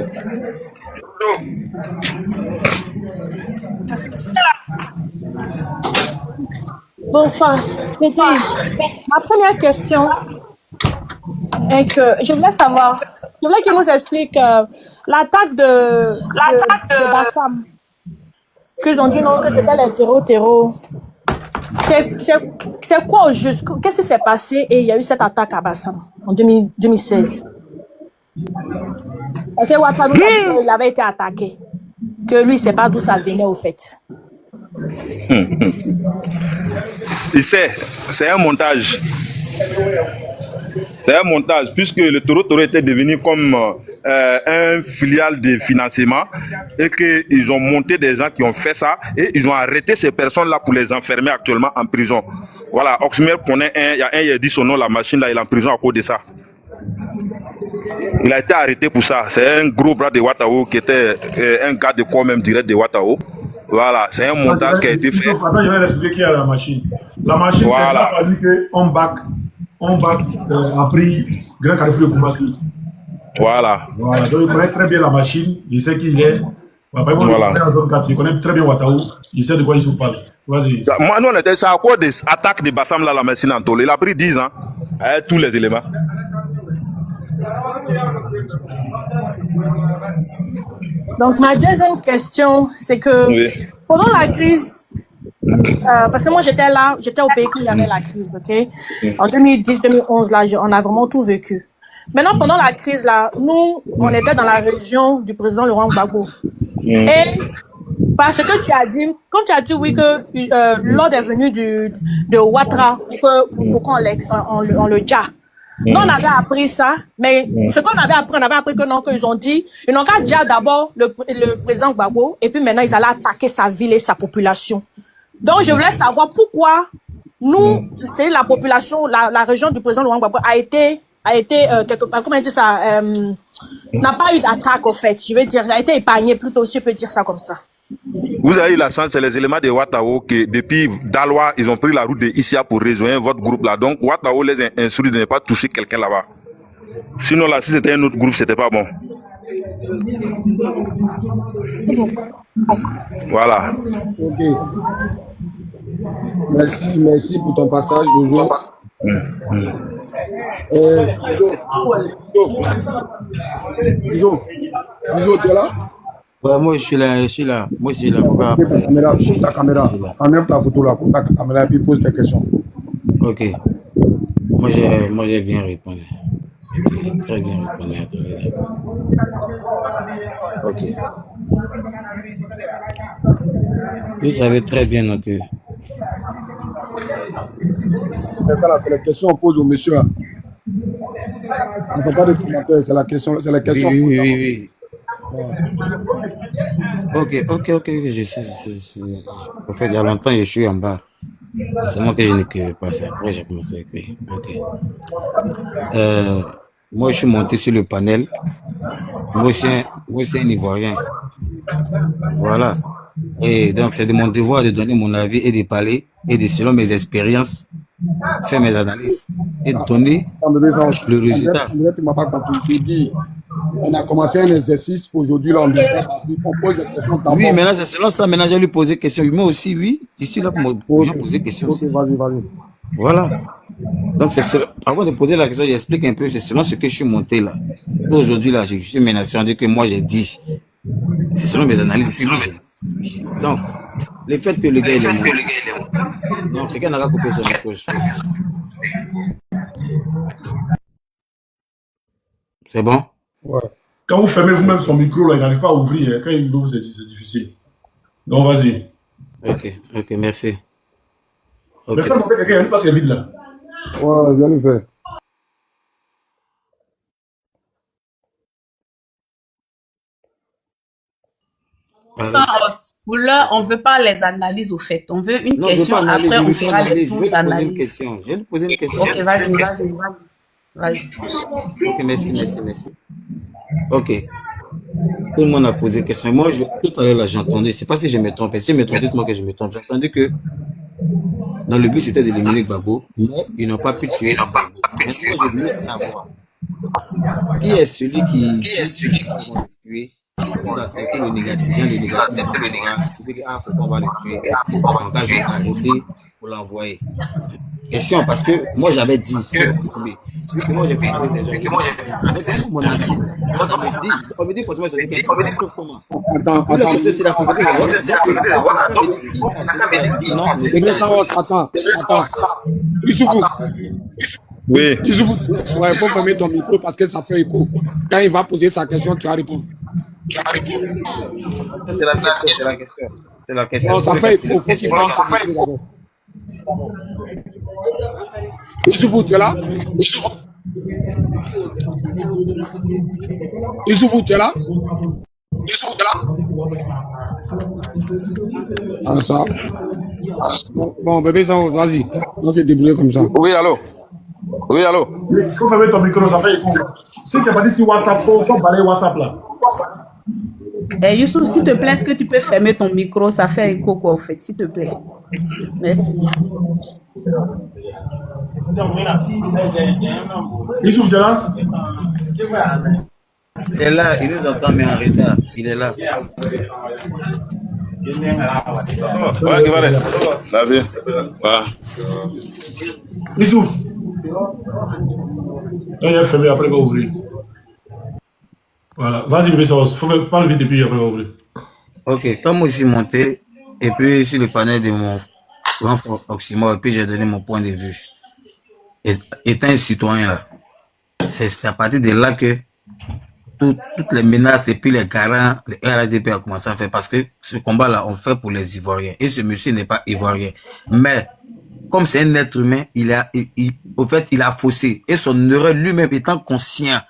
Bonsoir. Ma première question est que je voulais savoir, je voulais qu'il nous explique l'attaque de Bassam, qu'ils ont dit non, que c'était les terreaux. C'est quoi au juste? Qu'est-ce qui s'est passé et il y a eu cette attaque à Bassam en 2016? Parce que Ouattara il avait été attaqué. Que lui, il ne sait pas d'où ça venait au fait. Il sait, c'est un montage. C'est un montage, puisque le taureau était devenu comme un filiale de financement et qu'ils ont monté des gens qui ont fait ça et ils ont arrêté ces personnes-là pour les enfermer actuellement en prison. Voilà, Oxmer connaît il y a il a dit son nom, la machine là, il est en prison à cause de ça. Il a été arrêté pour ça. C'est un gros bras de Ouattao qui était un gars de corps même direct de Ouattao. Voilà, c'est un montage qui a été fait. Attends, je vais expliquer qui a la machine. La machine, voilà. C'est ça dit qu'on back a pris Grand Carrefour de Koumassi. Voilà. Voilà, donc il connaît très bien la machine, il sait qui il est. Voilà. Il connaît très bien Ouattao, il sait de quoi il se parle. Vas-y. Moi, nous, on était ça à cause des attaques de Bassam là, la machine en tôle. Il a pris 10 ans avec tous les éléments. Donc, ma deuxième question, c'est que pendant la crise, parce que moi j'étais là, j'étais au pays quand il y avait la crise, ok? En 2010-2011, là, on a vraiment tout vécu. Maintenant, pendant la crise, là, nous, on était dans la région du président Laurent Gbagbo. Et parce que tu as dit, quand tu as dit oui que l'ordre est venu de Ouattara pour qu'on le dja. Nous, on avait appris ça, mais ce qu'on avait appris que non, qu'ils ont dit, ils n'ont qu'à dire d'abord le président Gbagbo, et puis maintenant, ils allaient attaquer sa ville et sa population. Donc, je voulais savoir pourquoi nous, c'est la population, la région du président Laurent Gbagbo a été comment dire ça, n'a pas eu d'attaque, au fait. Je veux dire, a été épargné plutôt, si je peux dire ça comme ça. Vous avez eu la chance, c'est les éléments de Ouattao que depuis Daloa, ils ont pris la route de Issia pour rejoindre votre groupe là. Donc Ouattao les a instruits de ne pas toucher quelqu'un là-bas. Sinon là, si c'était un autre groupe, c'était pas bon. Voilà. Ok. Merci pour ton passage, Jojo. Biso, tu es là? Ouais, moi je suis là. Moi je suis là. Ta caméra. Enlève ta photo là, ta caméra et puis pose tes questions. Ok. Moi j'ai bien répondu. J'ai très bien répondu à toi. Ok. Vous savez très bien donc. C'est la question qu'on pose au monsieur. On ne fait pas de commentaires, c'est la question. Oui. Ok, je sais. En fait, il y a longtemps, je suis en bas. C'est moi que je n'écrivais pas ça. Après, j'ai commencé à écrire. Ok. Moi, je suis monté sur le panel. Moi, c'est un Ivoirien. Voilà. Et donc, c'est de mon devoir de donner mon avis et de parler et de, selon mes expériences, faire mes analyses et donner le résultat. Tu m'as pas compris. Je dis, on a commencé un exercice aujourd'hui, là, on pose des questions. Oui, maintenant, c'est selon ça. Maintenant, j'ai lui posé des questions. Moi aussi, oui, je suis là pour me poser des questions aussi. Vas-y. Voilà. Donc, avant de poser la question, j'explique un peu, c'est selon ce que je suis monté là. Aujourd'hui, là, je suis menacé, on dit que moi, j'ai dit. C'est selon mes analyses. Donc, le fait que le gars il est mort. Non, quelqu'un n'a pas coupé son micro. C'est bon? Ouais. Quand vous fermez vous-même son micro, là, il n'arrive pas à ouvrir. Quand il ouvre, c'est difficile. Donc, vas-y. Ok, merci. Okay. Mais fais monter quelqu'un, il y a une place qui est vide là. Ouais, viens le faire. Pour l'heure, on ne veut pas les analyses au fait. On veut une question. Après, on fera les tours d'analyse. Je vais te poser une question. Ok, vas-y. Ok, merci. Ok. Tout le monde a posé une question. Moi, tout à l'heure, là, j'ai entendu. Je ne sais pas si je me trompe. Si je me trompe, dites-moi que je me trompe. J'ai entendu que dans le but, c'était d'éliminer Gbagbo, mais ils n'ont pas pu tuer Gbagbo. Maintenant, je voulais savoir qui est celui qui va tuer. On a accepté le négatif. Pourquoi on va le tuer? En cas de arrêter pour l'envoyer. Question, parce que moi j'avais dit. Moi j'ai fait des gens. On me dit forcément comment. Attends. Issoufou. Oui. Issoufou, tu vas fermer ton micro parce que ça fait écho. Quand il va poser sa question, tu vas répondre. C'est la question. Non, ça fait écho. Issoufou, tu es là? Issoufou, tu es là? Ah, ça. Bon, bébé, ça, vas-y. On s'est débrouillé comme ça. Oui, allô? Oui, allô? Il faut fermer ton micro, ça fait écho. Si tu n'as pas dit sur WhatsApp, il faut parler WhatsApp là. Youssouf, s'il te plaît, est-ce que tu peux fermer ton micro? Ça fait écho quoi, en fait, s'il te plaît. Merci. Youssouf, tu es là? Il est là, il nous entend, mais en retard. Il est là. Ouais, qui va aller? La vie. Youssouf. Il est fermé, après il va ouvrir. Voilà, vas-y, bébé, ça va. Il faut parler vite et puis après il va ouvrir. Ok, comme moi je suis monté, et puis sur le panel de mon grand frère Oxymore, et puis j'ai donné mon point de vue. Étant un citoyen là, c'est à partir de là que toutes les menaces et puis les garants, les RADP a commencé à faire, parce que ce combat-là, on fait pour les Ivoiriens. Et ce monsieur n'est pas Ivoirien. Mais, comme c'est un être humain, au fait, il a faussé. Et son erreur lui-même, étant conscient,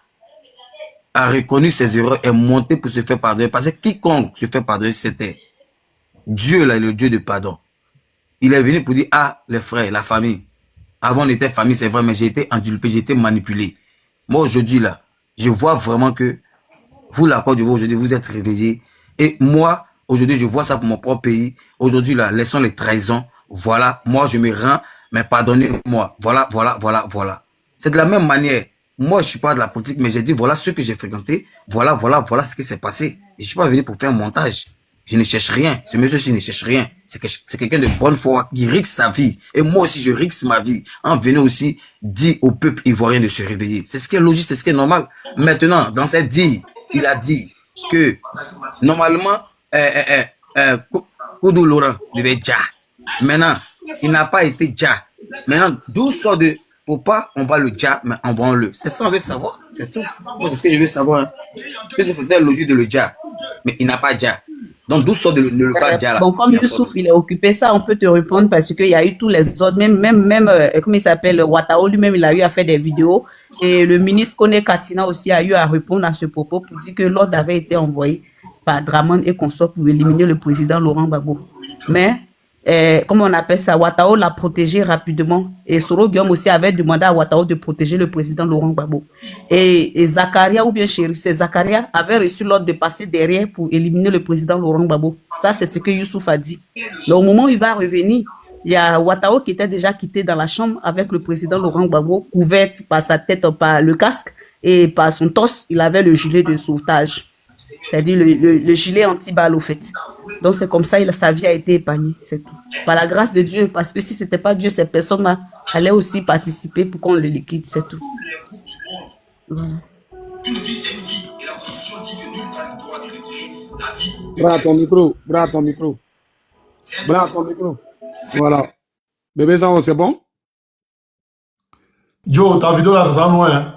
a reconnu ses erreurs et monté pour se faire pardonner. Parce que quiconque se fait pardonner, c'était Dieu, là, le Dieu de pardon. Il est venu pour dire, ah, les frères, la famille. Avant, on était famille, c'est vrai, mais j'ai été endulpé, j'ai été manipulé. Moi, aujourd'hui, là, je vois vraiment que vous, la Côte d'Ivoire, aujourd'hui, vous êtes réveillés. Et moi, aujourd'hui, je vois ça pour mon propre pays. Aujourd'hui, là, laissons les trahisons. Voilà, moi, je me rends, mais pardonnez-moi. Voilà. C'est de la même manière. Moi, je suis pas de la politique, mais j'ai dit, voilà ce que j'ai fréquenté. Voilà ce qui s'est passé. Et je suis pas venu pour faire un montage. Je ne cherche rien. Ce monsieur-ci ne cherche rien. C'est quelqu'un de bonne foi qui risque sa vie. Et moi aussi, je risque ma vie en venant aussi dire au peuple ivoirien de se réveiller. C'est ce qui est logique, c'est ce qui est normal. Maintenant, dans cette dit, il a dit que normalement, Koudou Laurent devait être Dja. Maintenant, il n'a pas été Dja. Maintenant, d'où sort de pour pas, on va le Dja, mais envoyons-le. C'est ça, on veut savoir. C'est tout. C'est ce que je veux savoir. Hein. C'est logique de le Dja, mais il n'a pas Dja. Donc, d'où sort de le pas Dja là? Bon, comme Youssouf, il est occupé, ça, on peut te répondre parce qu'il y a eu tous les autres, même comment il s'appelle, Ouattao, lui-même, il a eu à faire des vidéos. Et le ministre Kone Katina aussi a eu à répondre à ce propos pour dire que l'ordre avait été envoyé par Dramane et consort pour éliminer le président Laurent Gbagbo. Mais, comment on appelle ça, Ouattao l'a protégé rapidement. Et Soro Guillaume aussi avait demandé à Ouattao de protéger le président Laurent Gbagbo. Et Zakaria, ou bien Chéri, c'est Zakaria, avait reçu l'ordre de passer derrière pour éliminer le président Laurent Gbagbo. Ça, c'est ce que Youssouf a dit. Donc, au moment où il va revenir, il y a Ouattao qui était déjà quitté dans la chambre avec le président Laurent Gbagbo, couvert par sa tête, par le casque, et par son torse, il avait le gilet de sauvetage. C'est-à-dire le gilet anti-balle, au fait. Donc, c'est comme ça, sa vie a été épargnée, c'est tout. Par la grâce de Dieu, parce que si ce n'était pas Dieu, ces personnes-là allaient aussi participer pour qu'on le liquide, c'est tout. Voilà. Une vie, c'est une vie. Et la Constitution dit que nul n'a le droit de retirer la vie. Bras ton micro. Voilà. Bébé, ça, c'est bon? Joe, ta vidéo là, ça sent loin. Hein?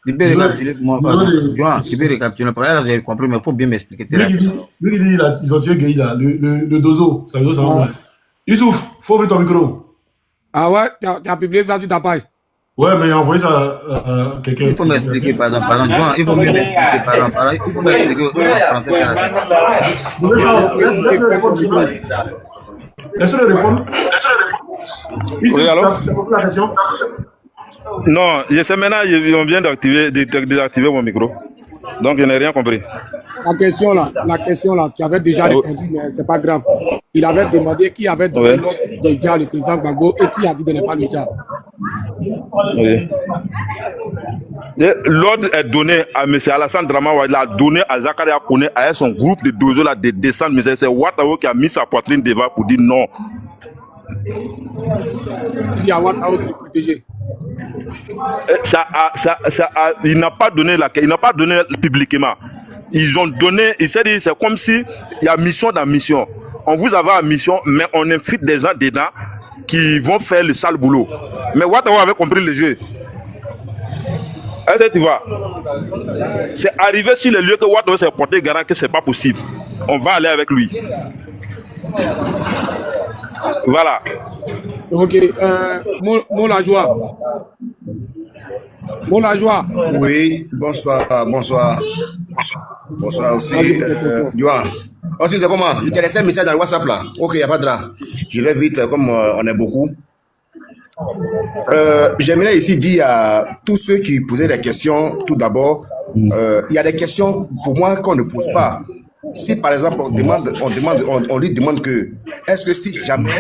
Tu peux récapituler pour moi. Tu peux récapituler. Là, j'ai compris, mais il faut bien m'expliquer. Lui, ils ont tué Gueye là, le dozo. Ça veut dire ça va loin. Youssouf, faut ouvrir ton micro. Ah ouais, tu as publié ça sur ta page? Ouais, mais il a envoyé ça à quelqu'un. Il faut m'expliquer, pardon, Joan, il faut mieux m'expliquer, pardon, il faut m'expliquer Laisse-le répondre. Oui, alors? Tu as compris la question? Non, je sais maintenant, on vient désactiver mon micro. Donc, je n'ai rien compris. La question là, tu avais déjà répondu, mais c'est pas grave. Il avait demandé qui avait donné l'ordre de Dja, le président Gbagbo, et qui a dit de ne pas le Dja. Oui. L'ordre est donné à M. Alassane Dramane Ouattara, il a donné à Zakaria Kone, à son groupe de dozo là, de descendre, mais c'est Ouattao qui a mis sa poitrine devant pour dire non. Il y a Ouattao qui est protégé. Il n'a pas donné publiquement. Ils ont donné, c'est comme si il y a mission dans mission. On vous avait à mission, mais on infiltre des gens dedans qui vont faire le sale boulot. Mais Ouattao avait compris le jeu. Est-ce que tu vois? C'est arrivé sur le lieu que Ouattao s'est porté garant que c'est pas possible. On va aller avec lui. Voilà. Ok, mon la joie. Bon, la joie. Oui, bonsoir, bonsoir. Bonsoir aussi. Joa. Aussi, c'est comment? Je t'ai laissé un message dans le WhatsApp là. Ok, il n'y a pas de drame. Je vais vite, comme on est beaucoup. J'aimerais ici dire à tous ceux qui posaient des questions, tout d'abord, il y a des questions pour moi qu'on ne pose pas. Si par exemple on lui demande que est-ce que si jamais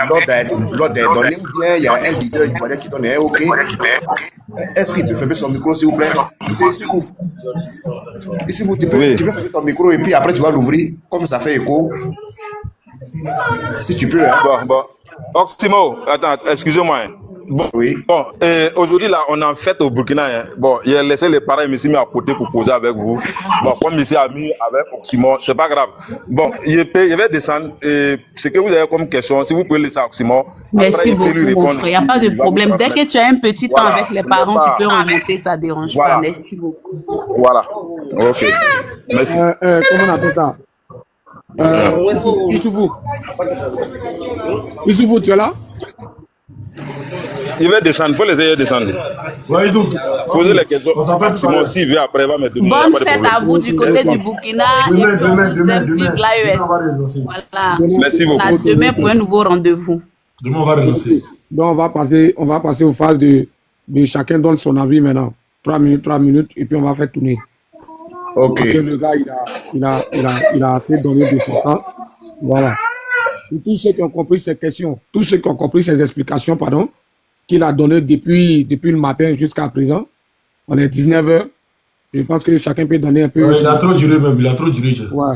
l'ordre est donné ou bien il y a un leader ivoirien qui donne un OK, est-ce qu'il peut fermer son micro s'il vous plaît? Ici tu peux fermer ton micro et puis après tu vas l'ouvrir comme ça fait écho. Si tu peux. Hein. Bon. Oximo, attends, excusez-moi. Bon, oui. Bon, aujourd'hui, là, on est en fête au Burkina. Hein. Bon, il a laissé les parents ici à côté pour poser avec vous. Bon, comme ici a mis avec Oxymore, c'est pas grave. Bon, il va descendre. Ce que vous avez comme question, si vous pouvez laisser Oxymore. Merci beaucoup, mon frère. Il n'y a pas de problème. Dès que tu as un petit temps avec les parents, tu peux remonter, ça ne dérange pas. Merci beaucoup. Voilà. Ok. Merci. Comment on appelle ça? Issoufou, tu es là? Il va descendre, il faut les aider à descendre. Ouais, ils ont. Posez les questions. Simon, s'il vient après, il va me demander. Bonne fête à vous du côté du Burkina. Demain. Vive l'AES. Voilà. Merci beaucoup. Demain pour un nouveau rendez-vous. Demain, on va relancer. Donc, on va passer aux phases de chacun donne son avis maintenant. 3 minutes, et puis on va faire tourner. Ok. Parce que le gars, il a fait donner de son temps. Voilà. Et tous ceux qui ont compris ces questions, tous ceux qui ont compris ces explications, pardon, qu'il a donné depuis le matin jusqu'à présent, on est 19h. Je pense que chacun peut donner un peu. Ouais, il a trop duré même, il a trop duré. Ouais.